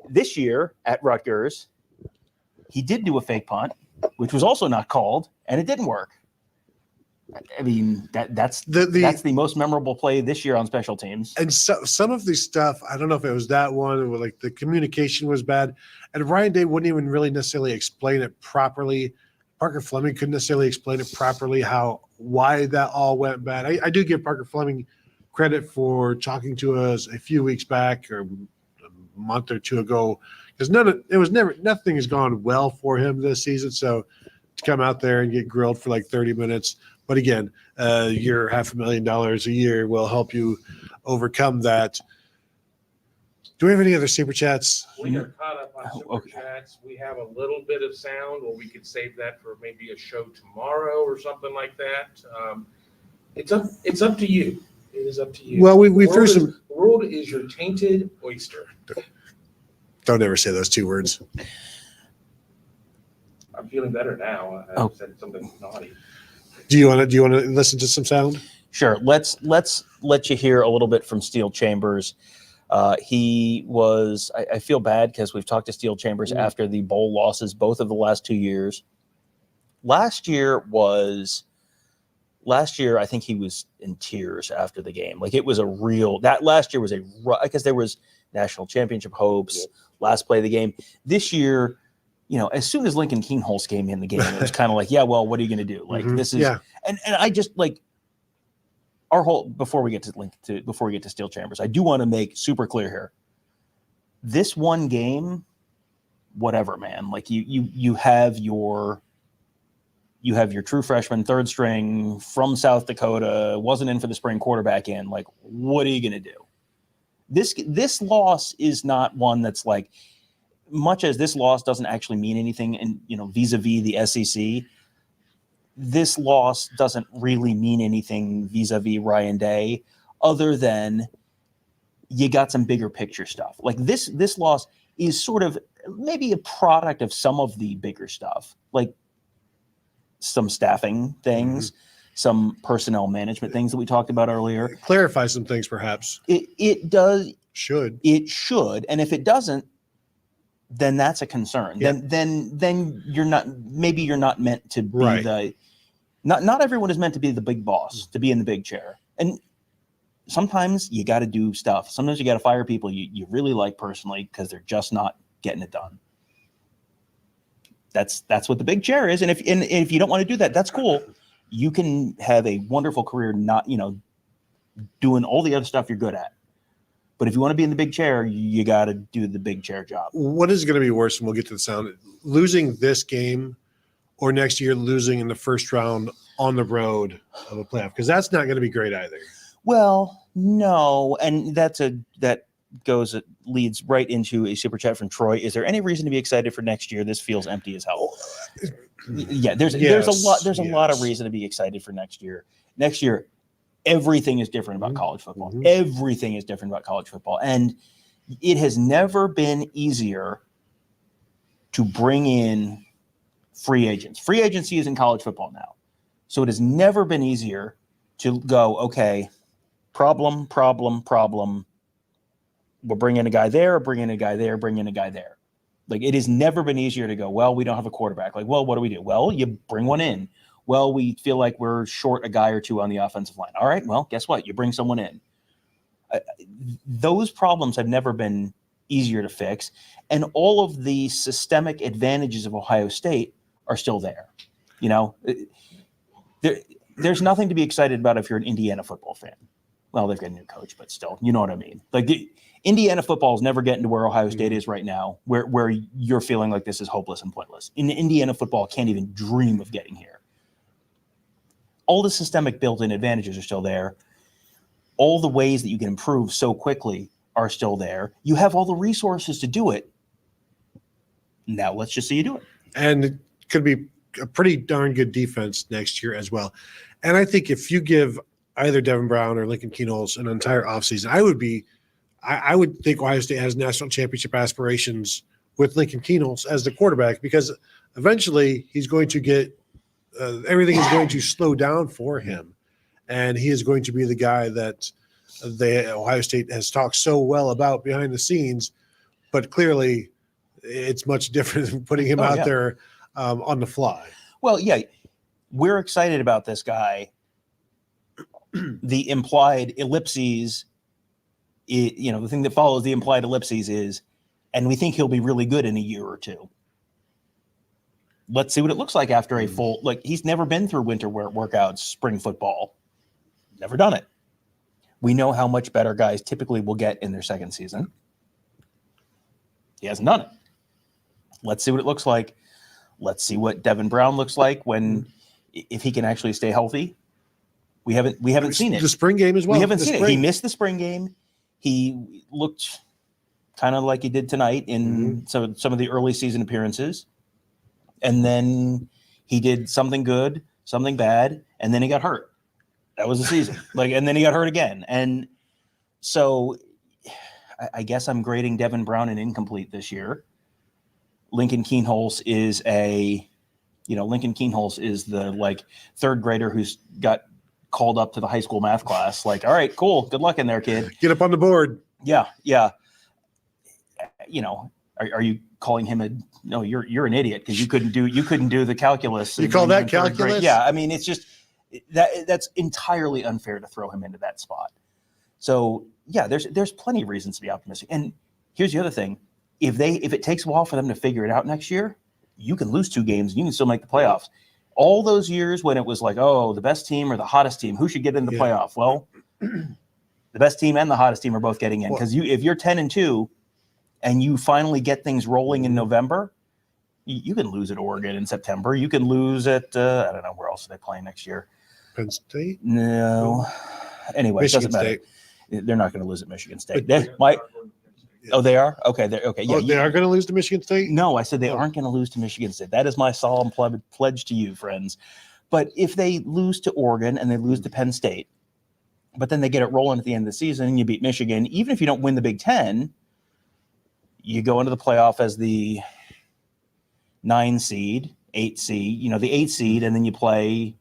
This year at Rutgers, he did do a fake punt, which was also not called, and it didn't work. I mean, that's the most memorable play this year on special teams. And so, some of the stuff, I don't know if it was that one, or like the communication was bad. And Ryan Day wouldn't even really necessarily explain it properly. Parker Fleming couldn't necessarily explain it properly why that all went bad. I do give Parker Fleming credit for talking to us a few weeks back or a month or two ago, because nothing has gone well for him this season. So to come out there and get grilled for like 30 minutes. But again, your $500,000 a year will help you overcome that. Do we have any other super chats? We are caught up on super chats. We have a little bit of sound, or we could save that for maybe a show tomorrow or something like that. It's up to you. It is up to you. Well, we threw some. The world is your tainted oyster. Don't ever say those 2 words. I'm feeling better now. I said something naughty. Do you want to listen to some sound? Sure. Let's let you hear a little bit from Steel Chambers. He was. I feel bad because we've talked to Steel Chambers after the bowl losses, both of the last 2 years. Last year, I think he was in tears after the game. Like it was last year was because there was national championship hopes, last play of the game. This year, as soon as Lincoln Keenholz came in the game, it was kind of like, yeah, well, what are you going to do? Like this is, and I just like our whole, before we get to Steel Chambers, I do want to make super clear here. This one game, whatever, man, like you have your true freshman, third string from South Dakota, wasn't in for the spring, quarterback in. Like, what are you going to do? This loss is not one that's like, much as this loss doesn't actually mean anything, and vis-a-vis the SEC, this loss doesn't really mean anything vis-a-vis Ryan Day, other than you got some bigger picture stuff. Like this loss is sort of maybe a product of some of the bigger stuff, like some staffing things, some personnel management things that we talked about earlier. Clarify some things, perhaps. It does. It should. And if it doesn't, then that's a concern. Yeah. Then you're not meant to be not everyone is meant to be the big boss, to be in the big chair. And sometimes you got to do stuff. Sometimes you got to fire people you really like personally because they're just not getting it done. That's what the big chair is. And if you don't want to do that, that's cool. You can have a wonderful career not, doing all the other stuff you're good at. But if you want to be in the big chair, you got to do the big chair job. What is going to be worse, and we'll get to the sound, losing this game or next year losing in the first round on the road of a playoff? Because that's not going to be great either. Well, no. And that leads right into a super chat from Troy. Is there any reason to be excited for next year? This feels empty as hell. Yeah, there's a lot of reason to be excited for next year. Next year, everything is different about college football. Everything is different about college football. And it has never been easier to bring in free agents. Free agency is in college football now. So it has never been easier to go, okay, problem. We're bringing a guy there, bringing a guy there, bringing a guy there. Like it has never been easier to go, well, we don't have a quarterback. Like, well, what do we do? Well, you bring one in. Well, we feel like we're short a guy or two on the offensive line. All right, well, guess what? You bring someone in. Those problems have never been easier to fix. And all of the systemic advantages of Ohio State are still there. There's nothing to be excited about if you're an Indiana football fan. Well, they've got a new coach, but still, you know what I mean? Like Indiana football is never getting to where Ohio State is right now, where you're feeling like this is hopeless and pointless. Indiana football can't even dream of getting here. All the systemic built-in advantages are still there. All the ways that you can improve so quickly are still there. You have all the resources to do it. Now let's just see you do it. And it could be a pretty darn good defense next year as well. And I think if you give either Devin Brown or Lincoln Keenholz an entire offseason, I would think Ohio State has national championship aspirations with Lincoln Keenholz as the quarterback, because eventually he's going to get everything is going to slow down for him, and he is going to be the guy that Ohio State has talked so well about behind the scenes. But clearly, it's much different than putting him out there on the fly. Well, yeah, we're excited about this guy. The implied ellipses, the thing that follows the implied ellipses is, and we think he'll be really good in a year or two. Let's see what it looks like after a full, he's never been through winter workouts, spring football. Never done it. We know how much better guys typically will get in their second season. He hasn't done it. Let's see what it looks like. Let's see what Devin Brown looks like if he can actually stay healthy. We haven't seen it. The spring game as well. We haven't seen it. He missed the spring game. He looked kind of like he did tonight in some of the early season appearances. And then he did something good, something bad, and then he got hurt. That was the season. And then he got hurt again. And so I guess I'm grading Devin Brown an incomplete this year. Lincoln Keenholz is a Lincoln Keenholz is the third grader who's got called up to the high school math class. All right, cool. Good luck in there, kid. Get up on the board. Yeah. Are you calling him no? You're an idiot because you couldn't do the calculus. You call that calculus? Yeah. I mean, it's just that's entirely unfair to throw him into that spot. So yeah, there's plenty of reasons to be optimistic. And here's the other thing: if it takes a while for them to figure it out next year, you can lose 2 games and you can still make the playoffs. All those years when it was the best team or the hottest team, who should get in the playoff? Well, the best team and the hottest team are both getting in because if you're 10-2 and you finally get things rolling in November, you can lose at Oregon in September. You can lose at I don't know where else are they playing next year. Penn State? No. Anyway, Michigan it doesn't State. matter. They're not going to lose at Michigan State. Oh, they are? Okay. Okay. Yeah, they are going to lose to Michigan State? No, I said they aren't going to lose to Michigan State. That is my solemn pledge to you, friends. But if they lose to Oregon and they lose to Penn State, but then they get it rolling at the end of the season and you beat Michigan, even if you don't win the Big Ten, you go into the playoff as the 9 seed, 8 seed, the 8 seed, and then you play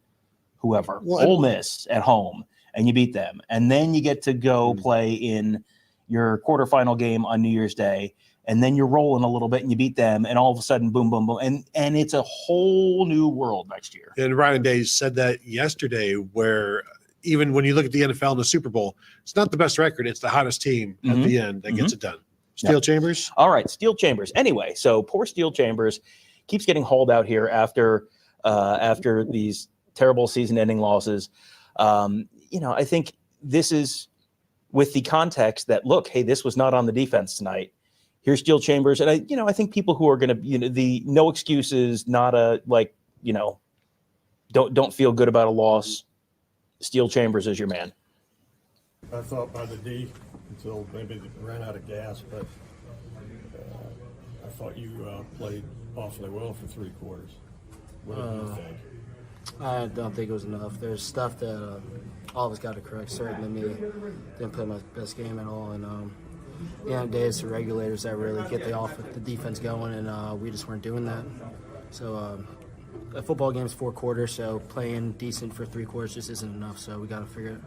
whoever, Ole Miss at home, and you beat them. And then you get to go play in your quarterfinal game on New Year's Day, and then you're rolling a little bit and you beat them, and all of a sudden, boom, boom, boom. And it's a whole new world next year. And Ryan Day said that yesterday, where even when you look at the NFL and the Super Bowl, it's not the best record. It's the hottest team at the end that gets it done. Steel Chambers? All right, Steel Chambers. Anyway, so poor Steel Chambers keeps getting hauled out here after these terrible season-ending losses. I think this is with the context that, look, hey, this was not on the defense tonight. Here's Steel Chambers. And I think people who are going to, the no excuses, not don't feel good about a loss. Steel Chambers is your man. I thought by the D until maybe they ran out of gas, but I thought you played awfully well for 3 quarters. What do you think? I don't think it was enough. There's stuff that all of us got to correct. Certainly me didn't play my best game at all. And at the end of the day, it's the regulators that really get the defense going, and we just weren't doing that. So a football game is 4 quarters, so playing decent for 3 quarters just isn't enough. So we got to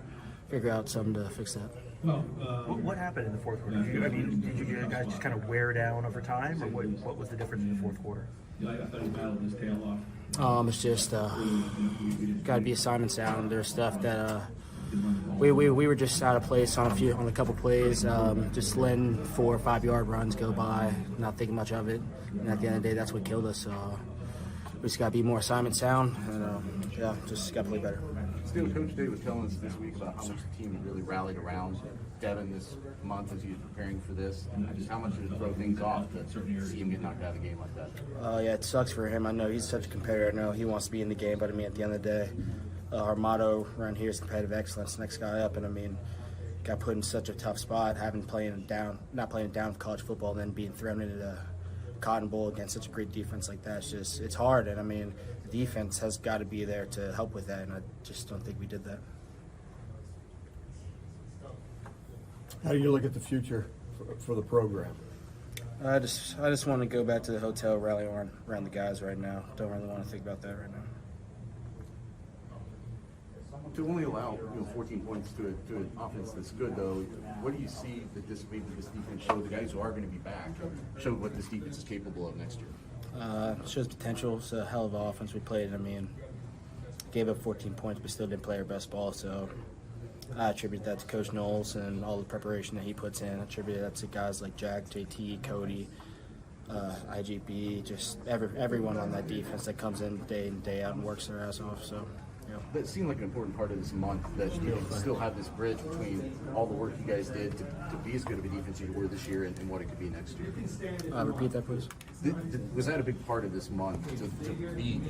figure out something to fix that. What happened in the 4th quarter? Did you guys just kind of wear down over time, or what was the difference in the 4th quarter? It's just got to be assignment sound. There's stuff that we were just out of place on a couple plays, just letting 4 or 5 yard runs go by, not thinking much of it. And at the end of the day, that's what killed us. We just got to be more assignment sound, and just got to play better. Still, Coach Day was telling us this week about how much the team really rallied around Devin this month as he was preparing for this, and just how much did it throw things off to see him get knocked out of the game like that? Yeah, it sucks for him. I know he's such a competitor. I know he wants to be in the game, but at the end of the day, our motto around here is competitive excellence. Next guy up, and got put in such a tough spot, not playing down for college football, then being thrown into the Cotton Bowl against such a great defense like that. It's hard, and the defense has got to be there to help with that, and I just don't think we did that. How do you look at the future for the program? I just want to go back to the hotel, rally around the guys right now. Don't really want to think about that right now. To only allow 14 points to an offense that's good, though, what do you see that this defense showed the guys who are going to be back, showed what this defense is capable of next year? It shows potential. It's a hell of an offense we played. Gave up 14 points, but still didn't play our best ball. So I attribute that to Coach Knowles and all the preparation that he puts in. I attribute that to guys like Jack, JT, Cody, IGB, just everyone on that defense that comes in day out and works their ass off. So. But it seemed like an important part of this month that you still have this bridge between all the work you guys did to be as good of a defense as you were this year and what it could be next year. Repeat that, please. Was that a big part of this month to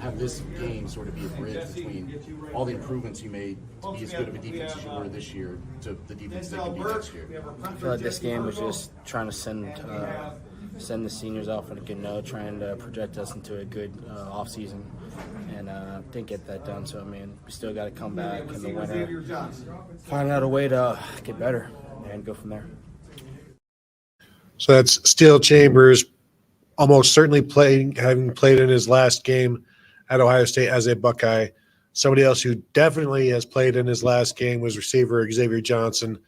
have this game sort of be a bridge between all the improvements you made to be as good of a defense as you were this year to the defense that can be next year? I feel like this game was just trying to send the seniors off on a good note, trying to project us into a good off season, and didn't get that done. So we still got to come back in the winter, find out a way to get better, and go from there. So that's Steel Chambers, almost certainly having played in his last game at Ohio State as a Buckeye. Somebody else who definitely has played in his last game was receiver Xavier Johnson,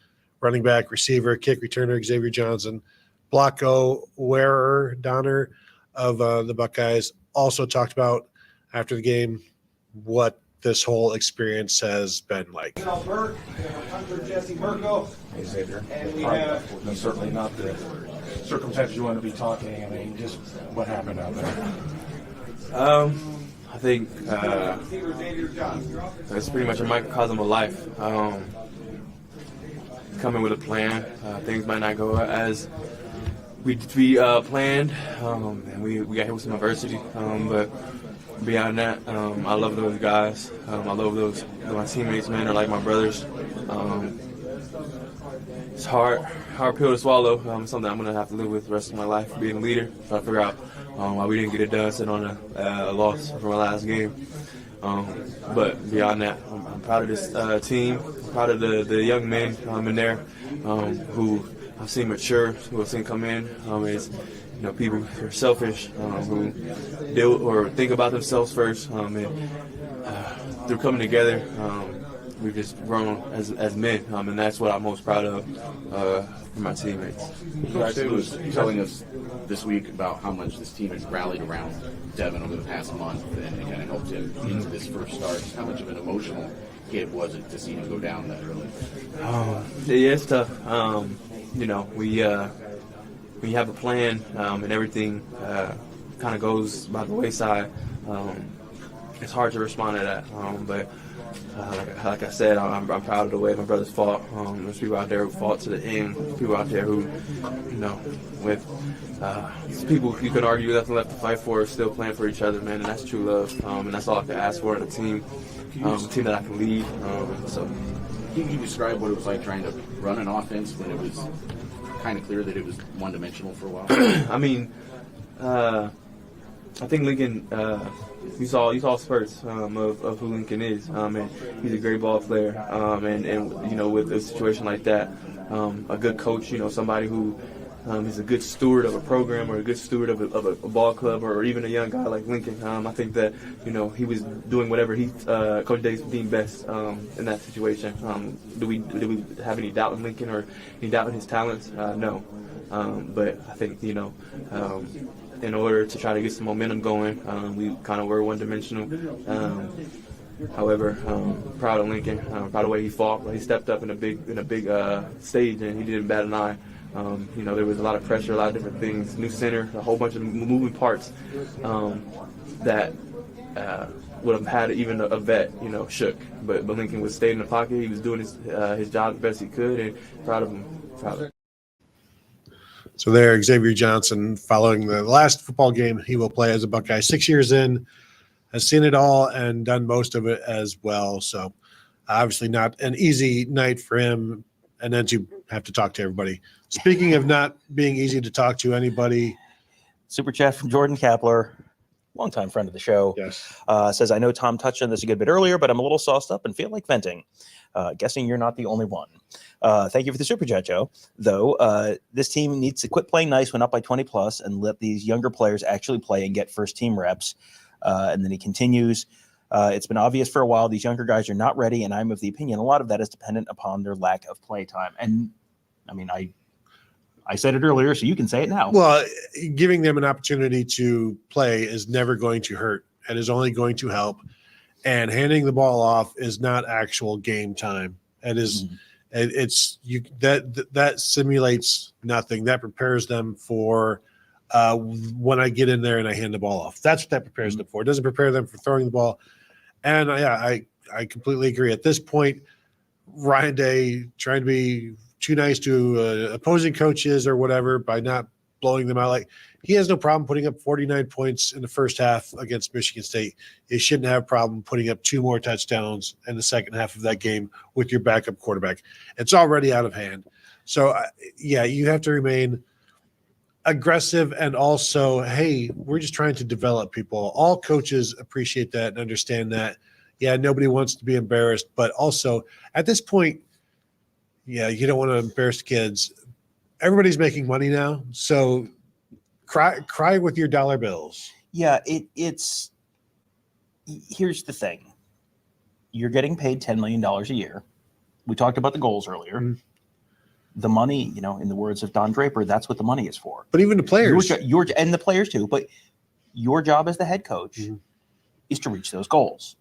running back, receiver, kick returner Xavier Johnson, Blocko wearer Donner of the Buckeyes also talked about after the game what this whole experience has been like. Hey, Xavier. Certainly not the circumstances you want to be talking. I mean, just what happened out there. I think it's pretty much a microcosm of life. Coming with a plan, things might not go as we planned, and we got hit with some adversity. But beyond that, I love those guys. I love my teammates, man. They're like my brothers. It's hard pill to swallow. Something I'm gonna have to live with the rest of my life. Being a leader, trying to figure out why we didn't get it done, sitting on a loss from our last game. But beyond that, I'm proud of this team. I'm proud of the young men in there who I've seen mature, who I've seen come in. It's people who are selfish, who deal or think about themselves first, and through coming together, we've just grown as men, and that's what I'm most proud of for my teammates. Coach Day was telling us this week about how much this team has rallied around Devin over the past month and kind of helped him into this first start. How much of an emotional hit was it to see him go down that early? Yeah, it's tough. We have a plan and everything kind of goes by the wayside. It's hard to respond to that, but like I said, I'm proud of the way my brothers fought. There's people out there who fought to the end. People out there who, with people you could argue nothing left to fight for, still playing for each other, man. And that's true love, and that's all I can ask for in a team that I can lead. So, can you describe what it was like trying to run an offense when it was kind of clear that it was one-dimensional for a while? I mean, I think Lincoln. You saw spurts of who Lincoln is, and he's a great ball player. And with a situation like that, a good coach, somebody who is a good steward of a program or a good steward of a ball club or even a young guy like Lincoln. I think that he was doing whatever Coach Day deemed best in that situation. Do we have any doubt in Lincoln or any doubt in his talents? No, but I think in order to try to get some momentum going, we kind of were one-dimensional. However, proud of Lincoln, proud of the way he fought. He stepped up in a big stage, and he didn't bat an eye. There was a lot of pressure, a lot of different things, new center, a whole bunch of moving parts that would have had even a vet, shook. But Lincoln was staying in the pocket. He was doing his job the best he could, and proud of him. So there, Xavier Johnson, following the last football game he will play as a Buckeye, 6 years in, has seen it all and done most of it as well. So obviously not an easy night for him. And then you have to talk to everybody. Speaking of not being easy to talk to anybody. Super chat from Jordan Kapler, longtime friend of the show. Yes. Says, I know Tom touched on this a good bit earlier, but I'm a little sauced up and feel like venting. Guessing you're not the only one. Thank you for the super chat, Joe. Though this team needs to quit playing nice when up by 20 plus and let these younger players actually play and get first team reps. And then he continues, it's been obvious for a while these younger guys are not ready, and I'm of the opinion a lot of that is dependent upon their lack of play time. And I mean, I said it earlier, so you can say it now. Well, giving them an opportunity to play is never going to hurt and is only going to help. And handing the ball off is not actual game time. It is, that simulates nothing. That prepares them for when I get in there and I hand the ball off. That's what that prepares them for. It doesn't prepare them for throwing the ball. And I completely agree. At this point, Ryan Day trying to be too nice to opposing coaches or whatever by not blowing them out. Like, he has no problem putting up 49 points in the first half against Michigan State. He shouldn't have a problem putting up 2 more touchdowns in the second half of that game with your backup quarterback. It's already out of hand. So, you have to remain aggressive and also, hey, we're just trying to develop people. All coaches appreciate that and understand that. Yeah, nobody wants to be embarrassed, but also at this point, you don't want to embarrass kids. Everybody's making money now, so cry with your dollar bills. Yeah, it's here's the thing. You're getting paid $10 million a year. We talked about the goals earlier. Mhm. The money, in the words of Don Draper, that's what the money is for. But even the players. And the players too. But your job as the head coach is to reach those goals.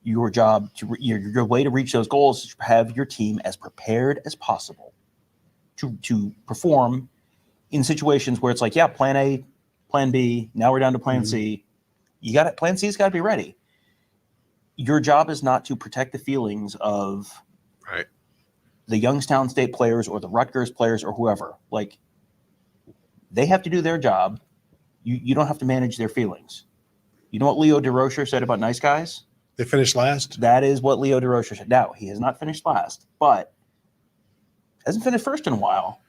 Your job, your way to reach those goals is to have your team as prepared as possible to perform in situations where it's like, yeah, plan A, plan B, now we're down to plan C. Plan C's got to be ready. Your job is not to protect the feelings of the Youngstown State players or the Rutgers players or whoever. Like, they have to do their job. You don't have to manage their feelings. You know what Leo DeRocher said about nice guys? They finished last. That is what Leo DeRocher said. Now, he has not finished last, but hasn't finished first in a while.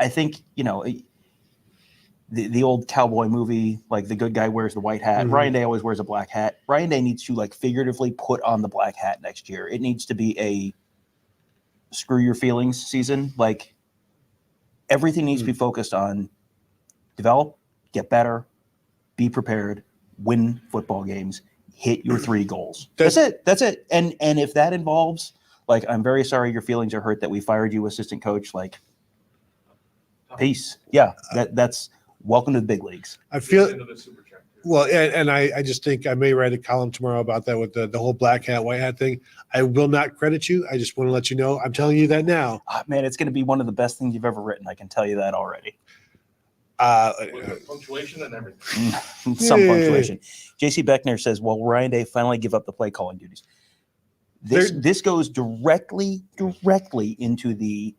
I think, the old cowboy movie, like the good guy wears the white hat. Ryan Day always wears a black hat. Ryan Day needs to figuratively put on the black hat next year. It needs to be a screw your feelings season. Like, everything needs to be focused on develop, get better, be prepared, win football games, hit your 3 goals. That's it. And if that involves, I'm very sorry your feelings are hurt that we fired you assistant coach, peace. Yeah, that's welcome to the big leagues. I feel well, and I just think I may write a column tomorrow about that with the whole black hat, white hat thing. I will not credit you. I just want to let you know. I'm telling you that now. Oh, man, it's going to be one of the best things you've ever written. I can tell you that already. With punctuation and everything. Some punctuation. JC Beckner says, "Well, Ryan Day finally give up the play calling duties." This goes directly into the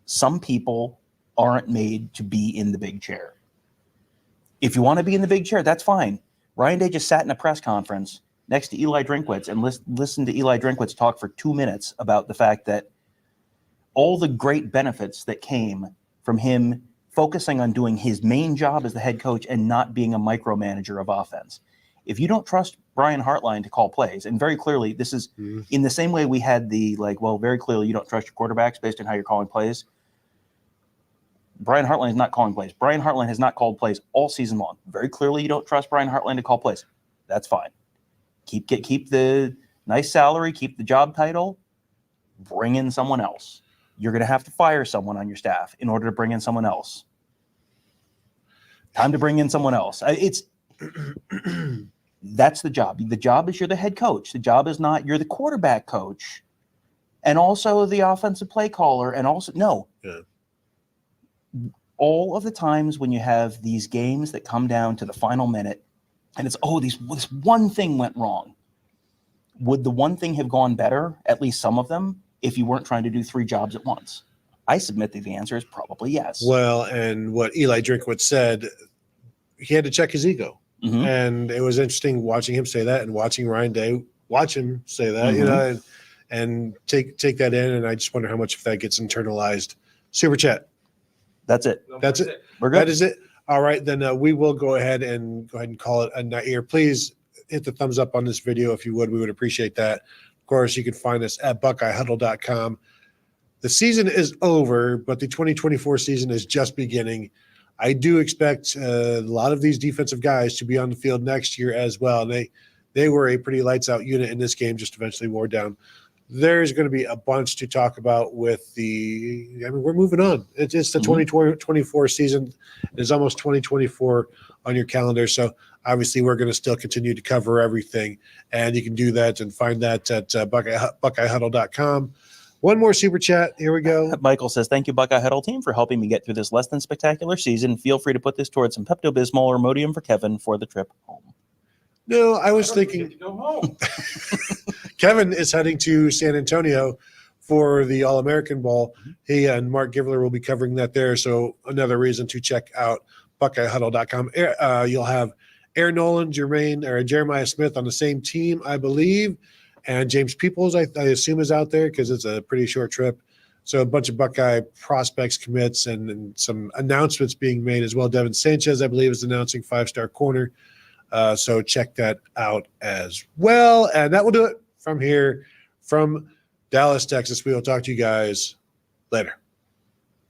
some people aren't made to be in the big chair. If you want to be in the big chair, that's fine. Ryan Day just sat in a press conference next to Eli Drinkwitz and listened to Eli Drinkwitz talk for 2 minutes about the fact that all the great benefits that came from him focusing on doing his main job as the head coach and not being a micromanager of offense. If you don't trust Brian Hartline to call plays, and very clearly this is in the same way we had very clearly you don't trust your quarterbacks based on how you're calling plays. Brian Hartline is not calling plays. Brian Hartline has not called plays all season long. Very clearly you don't trust Brian Hartline to call plays. That's fine. Keep the nice salary, keep the job title, bring in someone else. You're going to have to fire someone on your staff in order to bring in someone else. Time to bring in someone else. That's the job. The job is you're the head coach. The job is not you're the quarterback coach and also the offensive play caller and also no. Yeah. All of the times when you have these games that come down to the final minute and it's this one thing went wrong. Would the one thing have gone better, at least some of them, if you weren't trying to do 3 jobs at once? I submit that the answer is probably yes. Well, and what Eli Drinkwitz said, he had to check his ego. And it was interesting watching him say that and watching Ryan Day watch him say that, and take that in. And I just wonder how much of that gets internalized. Super chat. That's it. That's it. We're good. That is it. All right, then we will go ahead and call it a night here. Please hit the thumbs up on this video if you would. We would appreciate that. Of course, you can find us at BuckeyeHuddle.com. The season is over, but the 2024 season is just beginning. I do expect a lot of these defensive guys to be on the field next year as well. They were a pretty lights-out unit in this game, just eventually wore down. There's going to be a bunch to talk about with we're moving on. It's the 2024 season. There's almost 2024 on your calendar. So obviously we're going to still continue to cover everything. And you can do that and find that at BuckeyeHuddle.com. One more super chat. Here we go. Michael says, "Thank you, Buckeye Huddle team, for helping me get through this less than spectacular season. Feel free to put this towards some Pepto-Bismol or Imodium for Kevin for the trip home." No, I was thinking Go home. Kevin is heading to San Antonio for the All-American Bowl. He and Mark Givler will be covering that there. So another reason to check out BuckeyeHuddle.com. You'll have Aaron Nolan, Jeremiah Smith on the same team, I believe. And James Peoples, I assume, is out there because it's a pretty short trip. So a bunch of Buckeye prospects, commits, and some announcements being made as well. Devin Sanchez, I believe, is announcing 5-star corner. So check that out as well. And that will do it from here, from Dallas, Texas. We will talk to you guys later.